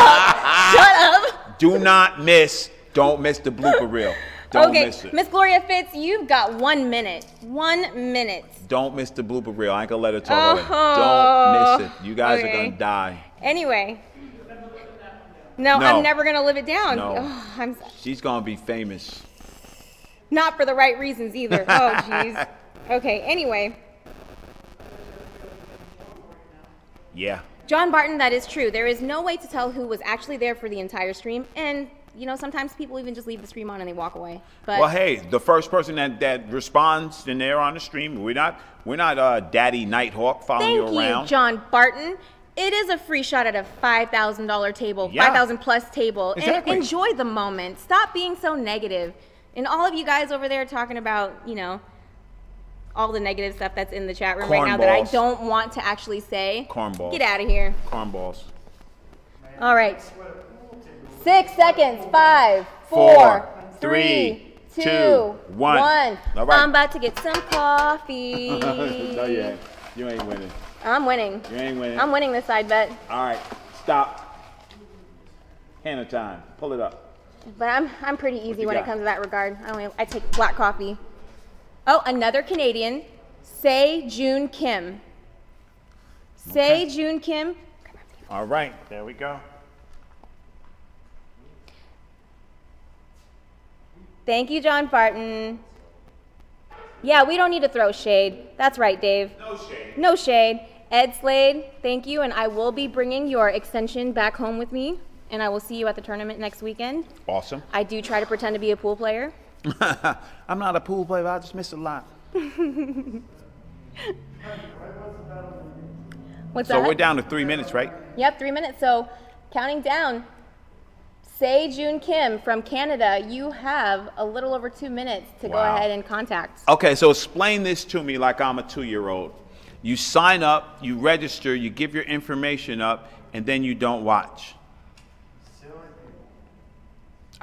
up. Don't miss the blooper reel. Don't miss it. Miss Gloria Fitz, you've got 1 minute. 1 minute. Don't miss the blooper reel. I ain't gonna let it talk about it. Don't miss it. You guys are gonna die. Anyway. No, I'm never gonna live it down. No. Oh, She's gonna be famous. Not for the right reasons either. Oh, jeez. Okay, anyway. Yeah. John Barton, that is true. There is no way to tell who was actually there for the entire stream, and sometimes people even just leave the stream on and they walk away. But well, hey, the first person that responds and they're on the stream, we're not Daddy Nighthawk following you around. Thank you, John Barton. It is a free shot at a $5,000 table, Yeah. $5,000 plus table, Exactly. and enjoy the moment. Stop being so negative. And all of you guys over there talking about, all the negative stuff that's in the chat room right now that I Cornballs. don't want to actually say. Cornballs. Get out of here. Cornballs. All right. 6 seconds. 5, 4, 4, 3, 2, 2, 1. 1. All right. I'm about to get some coffee. No, you ain't. You ain't winning. I'm winning. You ain't winning. I'm winning this side bet. All right. Stop. Hannah time. Pull it up. But I'm pretty easy when it got? comes to that regard. I take black coffee. Oh, another Canadian. Say June Kim. Say June Kim. All right, there we go. Thank you, John Barton. Yeah, we don't need to throw shade. That's right, Dave. No shade. No shade. Ed Slade, thank you, and I will be bringing your extension back home with me, and I will see you at the tournament next weekend. Awesome. I do try to pretend to be a pool player. I'm not a pool player, I just miss a lot. What's So that? we're down to 3 minutes, right? Yep, 3 minutes. So counting down. Say June Kim from Canada, you have a little over 2 minutes to go Wow. ahead and contact. Okay, so explain this to me like I'm a 2-year-old. You sign up, you register, you give your information up, and then you don't watch.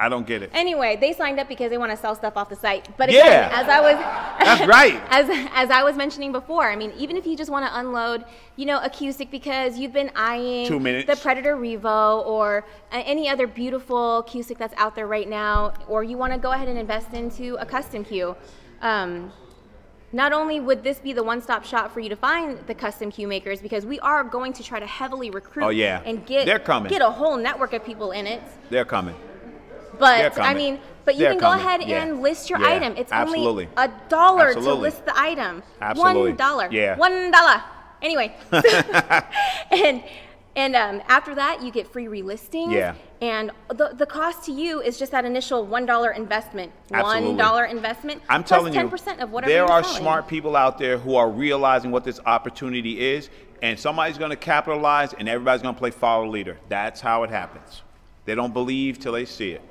I don't get it. Anyway, they signed up because they want to sell stuff off the site. But Yeah. again, as I was That's right. as I was mentioning before, I mean, even if you just want to unload, a Cusick because you've been eyeing 2 minutes. the Predator Revo or any other beautiful Cusick that's out there right now, or you want to go ahead and invest into a custom cue. Not only would this be the one-stop shop for you to find the custom cue makers, because we are going to try to heavily recruit Oh, yeah. and get They're coming. a whole network of people in it. They're coming. But They're I coming. mean, but you They're can go coming. ahead Yeah. and list your Yeah. item. It's Absolutely. only $1 to Absolutely. list the item. Absolutely. $1. Yeah. $1. Anyway, and after that, you get free relistings. Yeah. And the cost to you is just that initial $1 investment. Absolutely. $1 investment. I'm plus telling you, 10% of whatever there you're are selling. smart people out there who are realizing what this opportunity is, and somebody's going to capitalize, and everybody's going to play follow leader. That's how it happens. They don't believe till they see it.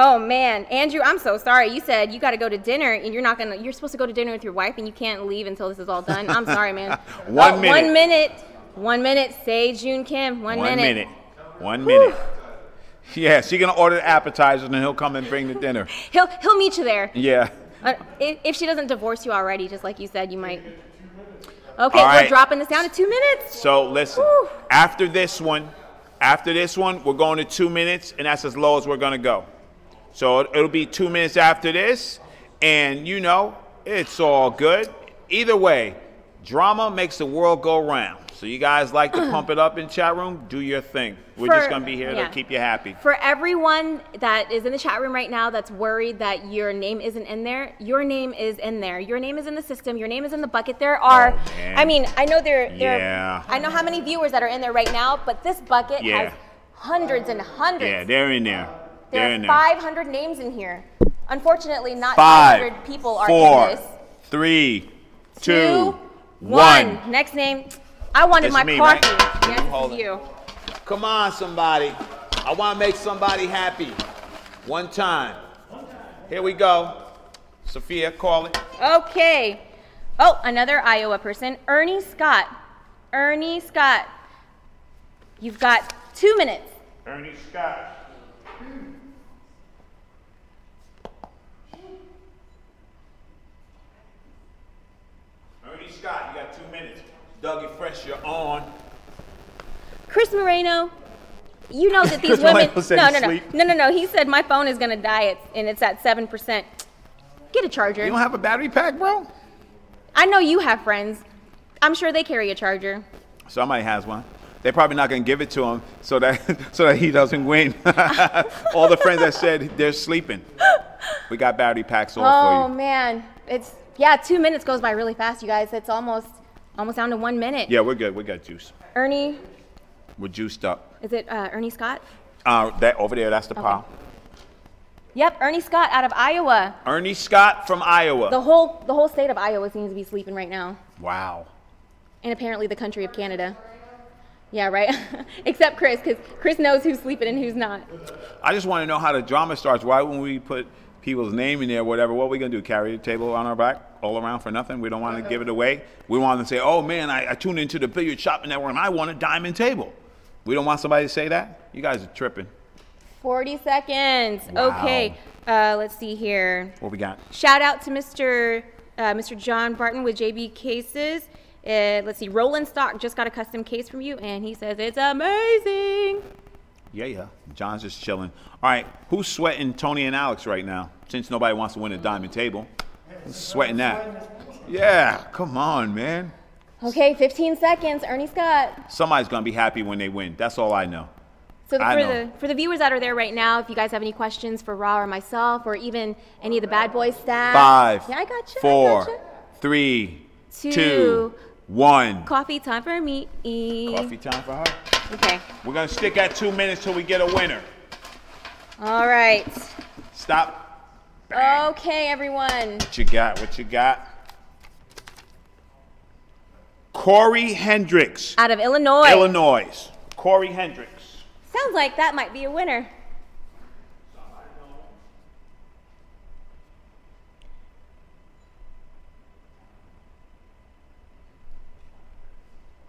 Oh man, Andrew, I'm so sorry. You said you got to go to dinner, and you're supposed to go to dinner with your wife, and you can't leave until this is all done. I'm sorry, man. 1 minute. 1 minute. 1 minute. Say June Kim. 1 minute. 1 minute. 1 minute. Yeah, she's going to order the appetizers, and then he'll come and bring the dinner. He'll meet you there. Yeah. If she doesn't divorce you already, just like you said, you might. Okay, All we're right. dropping this down to 2 minutes. So listen, Whew. after this one, we're going to 2 minutes, and that's as low as we're going to go. So it'll be 2 minutes after this, and it's all good. Either way, drama makes the world go round. So you guys like to pump it up in chat room, do your thing. We're just going to be here to keep you happy. For everyone that is in the chat room right now that's worried that your name isn't in there, your name is in there. Your name is in the system. Your name is in the bucket. There are, man. I mean, I know Yeah. I know how many viewers that are in there right now, but this bucket Yeah. has hundreds and hundreds. Yeah, they're in there. There They're are in there. 500 names in here. Unfortunately, not 5, 500 people are 4, in this. 3, 2, 2, 1. 1. Next name. I wanted It's my me, coffee. right? Yes, Hold it's it. you. Come on, somebody. I want to make somebody happy. One time. Here we go. Sophia, call it. Okay. Oh, another Iowa person. Ernie Scott. Ernie Scott. You've got 2 minutes. Ernie Scott. Ernie Scott, you got 2 minutes. Dougie Fresh, you're on. Chris Moreno. You know that these Chris women. Moreno said he's asleep. No. He said my phone is gonna die, and it's at 7%. Get a charger. You don't have a battery pack, bro? I know you have friends. I'm sure they carry a charger. Somebody has one. They're probably not going to give it to him so that he doesn't win. All the friends that said they're sleeping. We got battery packs all Oh for you. man, 2 minutes goes by really fast, you guys. It's almost down to 1 minute. Yeah, we're good. We got juice. Ernie, We're juiced up. is it Ernie Scott? That over there, that's the pile. Yep, Ernie Scott out of Iowa. Ernie Scott from Iowa. The whole state of Iowa seems to be sleeping right now, Wow. and apparently the country of Canada. Yeah, right. Except Chris, because Chris knows who's sleeping and who's not. I just want to know how the drama starts. Why wouldn't we put people's name in there, whatever? What are we going to do? Carry the table on our back all around for nothing? We don't want to give it away. We want to say, oh, man, I tuned into the Billiard Shopping Network and I want a diamond table. We don't want somebody to say that? You guys are tripping. 40 seconds. Wow. Okay, let's see here. What we got? Shout out to Mr. John Barton with JB Cases. Let's see, Roland Stock just got a custom case from you, and he says it's amazing. Yeah. John's just chilling. All right, who's sweating Tony and Alex right now? Since nobody wants to win a diamond table. Who's sweating that? Yeah, come on, man. Okay, 15 seconds. Ernie Scott. Somebody's going to be happy when they win. That's all I know. So for the viewers that are there right now, if you guys have any questions for Ra or myself, or even any of the Bad Boys staff. 5, yeah, I got you. 4, 3, 2, 1. Coffee time for me. Coffee time for her. Okay. We're going to stick at 2 minutes till we get a winner. All right. Stop. Bang. Okay, everyone. What you got? What you got? Corey Hendricks. Out of Illinois. Illinois. Corey Hendricks. Sounds like that might be a winner.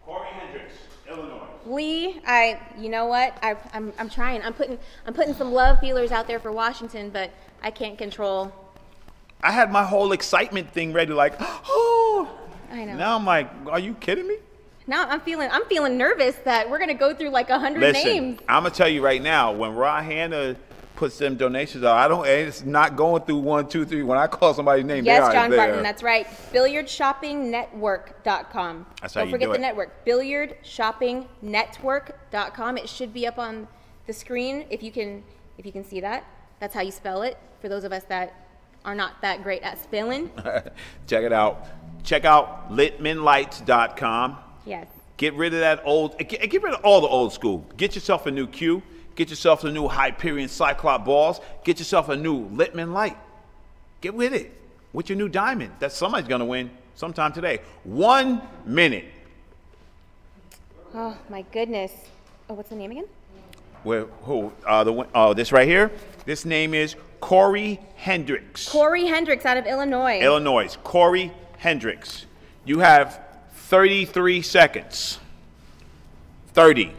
Corey Hendricks, Illinois. Lee, you know what? I'm trying. I'm putting some love feelers out there for Washington, but I can't control. I had my whole excitement thing ready, like, oh. I know. Now I'm like, are you kidding me? Now I'm feeling nervous that we're gonna go through like 100 Listen, names. I'm gonna tell you right now, when Ra Hanna puts them donations out, it's not going through 1, 2, 3. When I call somebody's name, they Yes, are John there. Barton, that's right. BilliardShoppingNetwork.com. That's how Don't you forget do the it. network. BilliardShoppingNetwork.com. It should be up on the screen if you can see that. That's how you spell it. For those of us that are not that great at spelling. Check it out. Check out LitmanLights.com. Yes. Get rid of that old, get rid of all the old school. Get yourself a new cue. Get yourself a new Hyperion Cyclop balls. Get yourself a new Littman light. Get with it. With your new diamond. That somebody's going to win sometime today. 1 minute. Oh, my goodness. Oh, what's the name again? Who? This right here? This name is Corey Hendricks. Corey Hendricks out of Illinois. Illinois. Corey Hendricks. You have 33 seconds. 30.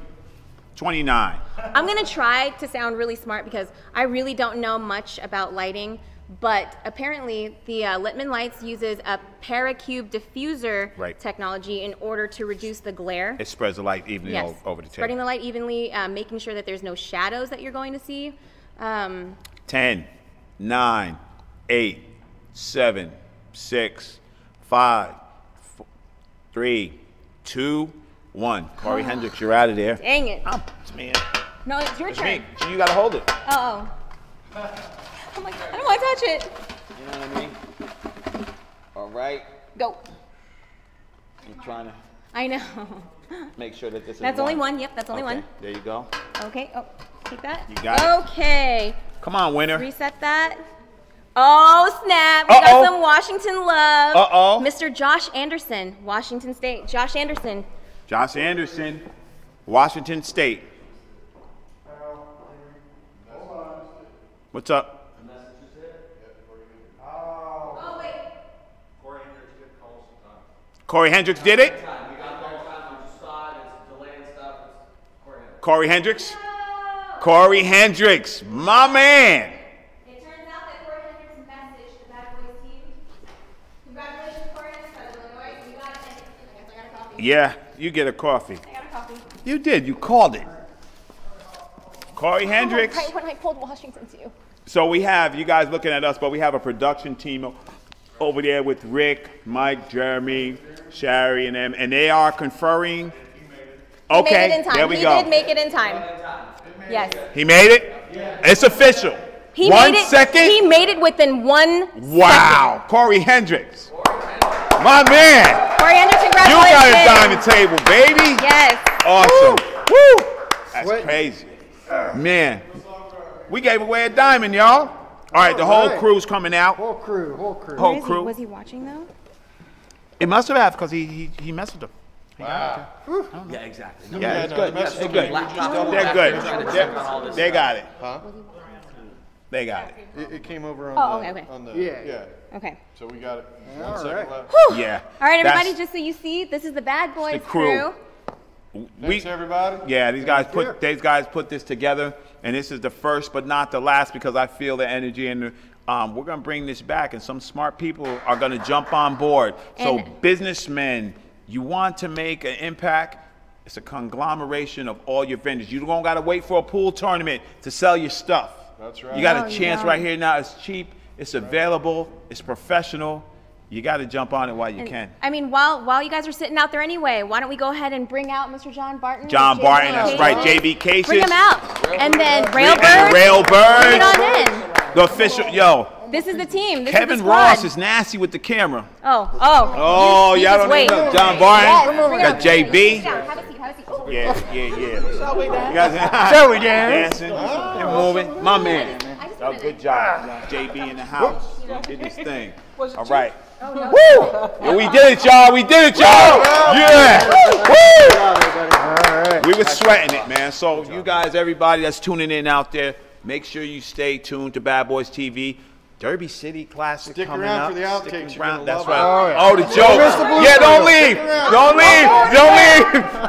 29. I'm going to try to sound really smart because I really don't know much about lighting, but apparently the Littman Lights uses a Paracube diffuser technology in order to reduce the glare. It spreads the light evenly over the table. Spreading the light evenly, making sure that there's no shadows that you're going to see. 10, 9, 8, 7, 6, 5, 4, 3, 2, 1. Corey Hendricks, you're out of there. Dang it. Man. No, it's your turn. Me. So you got to hold it. Uh-oh. I'm like, I don't want to touch it. You know what I mean? All right. Go. I'm trying to I know. make sure that this is That's only one. Yep, that's only Okay, one. there you go. Okay. Oh, take that. You got it. Okay. Come on, winner. Reset that. Oh, snap. We got some Washington love. Uh-oh. Mr. Josh Anderson, Washington State. Josh Anderson. Josh Anderson, Washington State. What's up? Oh, wait. Corey Hendricks did it? Corey Hendricks? Corey Hendricks, my man. It turns out that Corey Hendricks messaged the Badboys team. Congratulations, Corey Hendricks out of Illinois. You got it. I guess I got a coffee. Yeah, you get a coffee. I got a coffee. You did. You called it. Corey Hendricks. Right when I pulled Washington too. So we have, you guys looking at us, but we have a production team over there with Rick, Mike, Jeremy, Shari, and them, and they are conferring. Okay, made it in time. there we He go. did make it in time. Yes. He made it? It's official. He 1 made it, second? He made it within 1 Wow. Corey Hendricks. My man. Corey Hendricks, You congratulations. got a diamond table, baby. Yes. Awesome. Woo. That's crazy. Man. We gave away a diamond, y'all. All right, the whole crew's coming out. Whole crew. Whole crew. Was he watching though? It must have because he messaged them. Yeah, exactly. Yeah, it's good. that's It's okay. good. Laptop. They're good. Check on all this They stuff. got it. Huh? They got it. It came over on Oh, the, okay. on the Yeah. Okay. So we got it. All 1 second right. left. Yeah. All right, everybody, That's just so you see, this is the Bad Boys the crew. Thanks everybody. Yeah, these guys put this together, and this is the first but not the last because I feel the energy and we're gonna bring this back, and some smart people are gonna jump on board. So And- businessmen, you want to make an impact, It's a conglomeration of all your vendors. You don't got to wait for a pool tournament to sell your stuff. That's right. You got a chance right here now. It's cheap. It's available. It's professional. You got to jump on it while you can. I mean, while you guys are sitting out there anyway, why don't we go ahead and bring out Mr. John Barton? John Barton, that's right. JB Cases. Bring him out. And then Railbird. Railbird. Bring it on in. The official, yo. This is the team. This Kevin is the squad. Ross is nasty with the camera. Oh, y'all don't wait. know. John Barton. Yes, Got JB. Have a seat, have a seat. Oh. Yeah. You guys, shall we dance? Dancing and moving. My man. Oh, good job. JB in the house. He did his thing. All right. Oh, no. Woo! Yeah, we did it, y'all. We did it, y'all. Yeah. Woo! We were sweating it, man. So you guys, everybody that's tuning in out there, make sure you stay tuned to Bad Boys TV. Derby City Classic Stick coming around up. for the outtakes. You're gonna That's love right. it. Oh, the joke. Yeah, don't leave.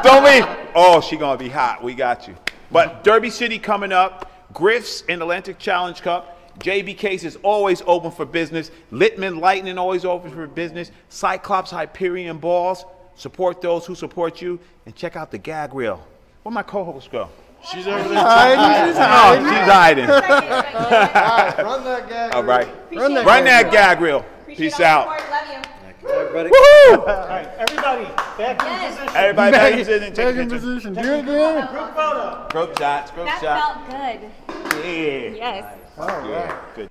Don't leave. Oh, she gonna be hot. We got you. But Derby City coming up. Griff's in Atlantic Challenge Cup. JB Case is always open for business. Littman Lightning always open for business. Cyclops Hyperion Balls. Support those who support you. And check out the gag reel. Where'd my co-host go? She's over there. She's hiding. All right, run that gag. All right. Run that gag reel. Peace out. Love you. Everybody. Woohoo! All right, everybody, back in position. Everybody back in position. Take a Second picture. position. Do it again. Group photo. Group shots. Group That shots. felt good. Yeah. Yes. All right. Yeah. Good.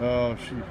Oh, shoot.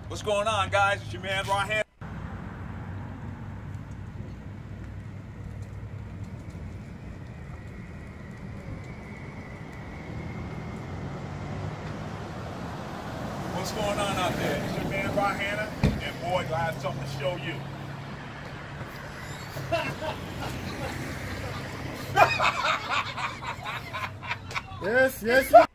What's going on, guys? It's your man, Rahan. What's going on out there? It's your man, Rahan, and boy, do I have something to show you. Yes, yes, yes.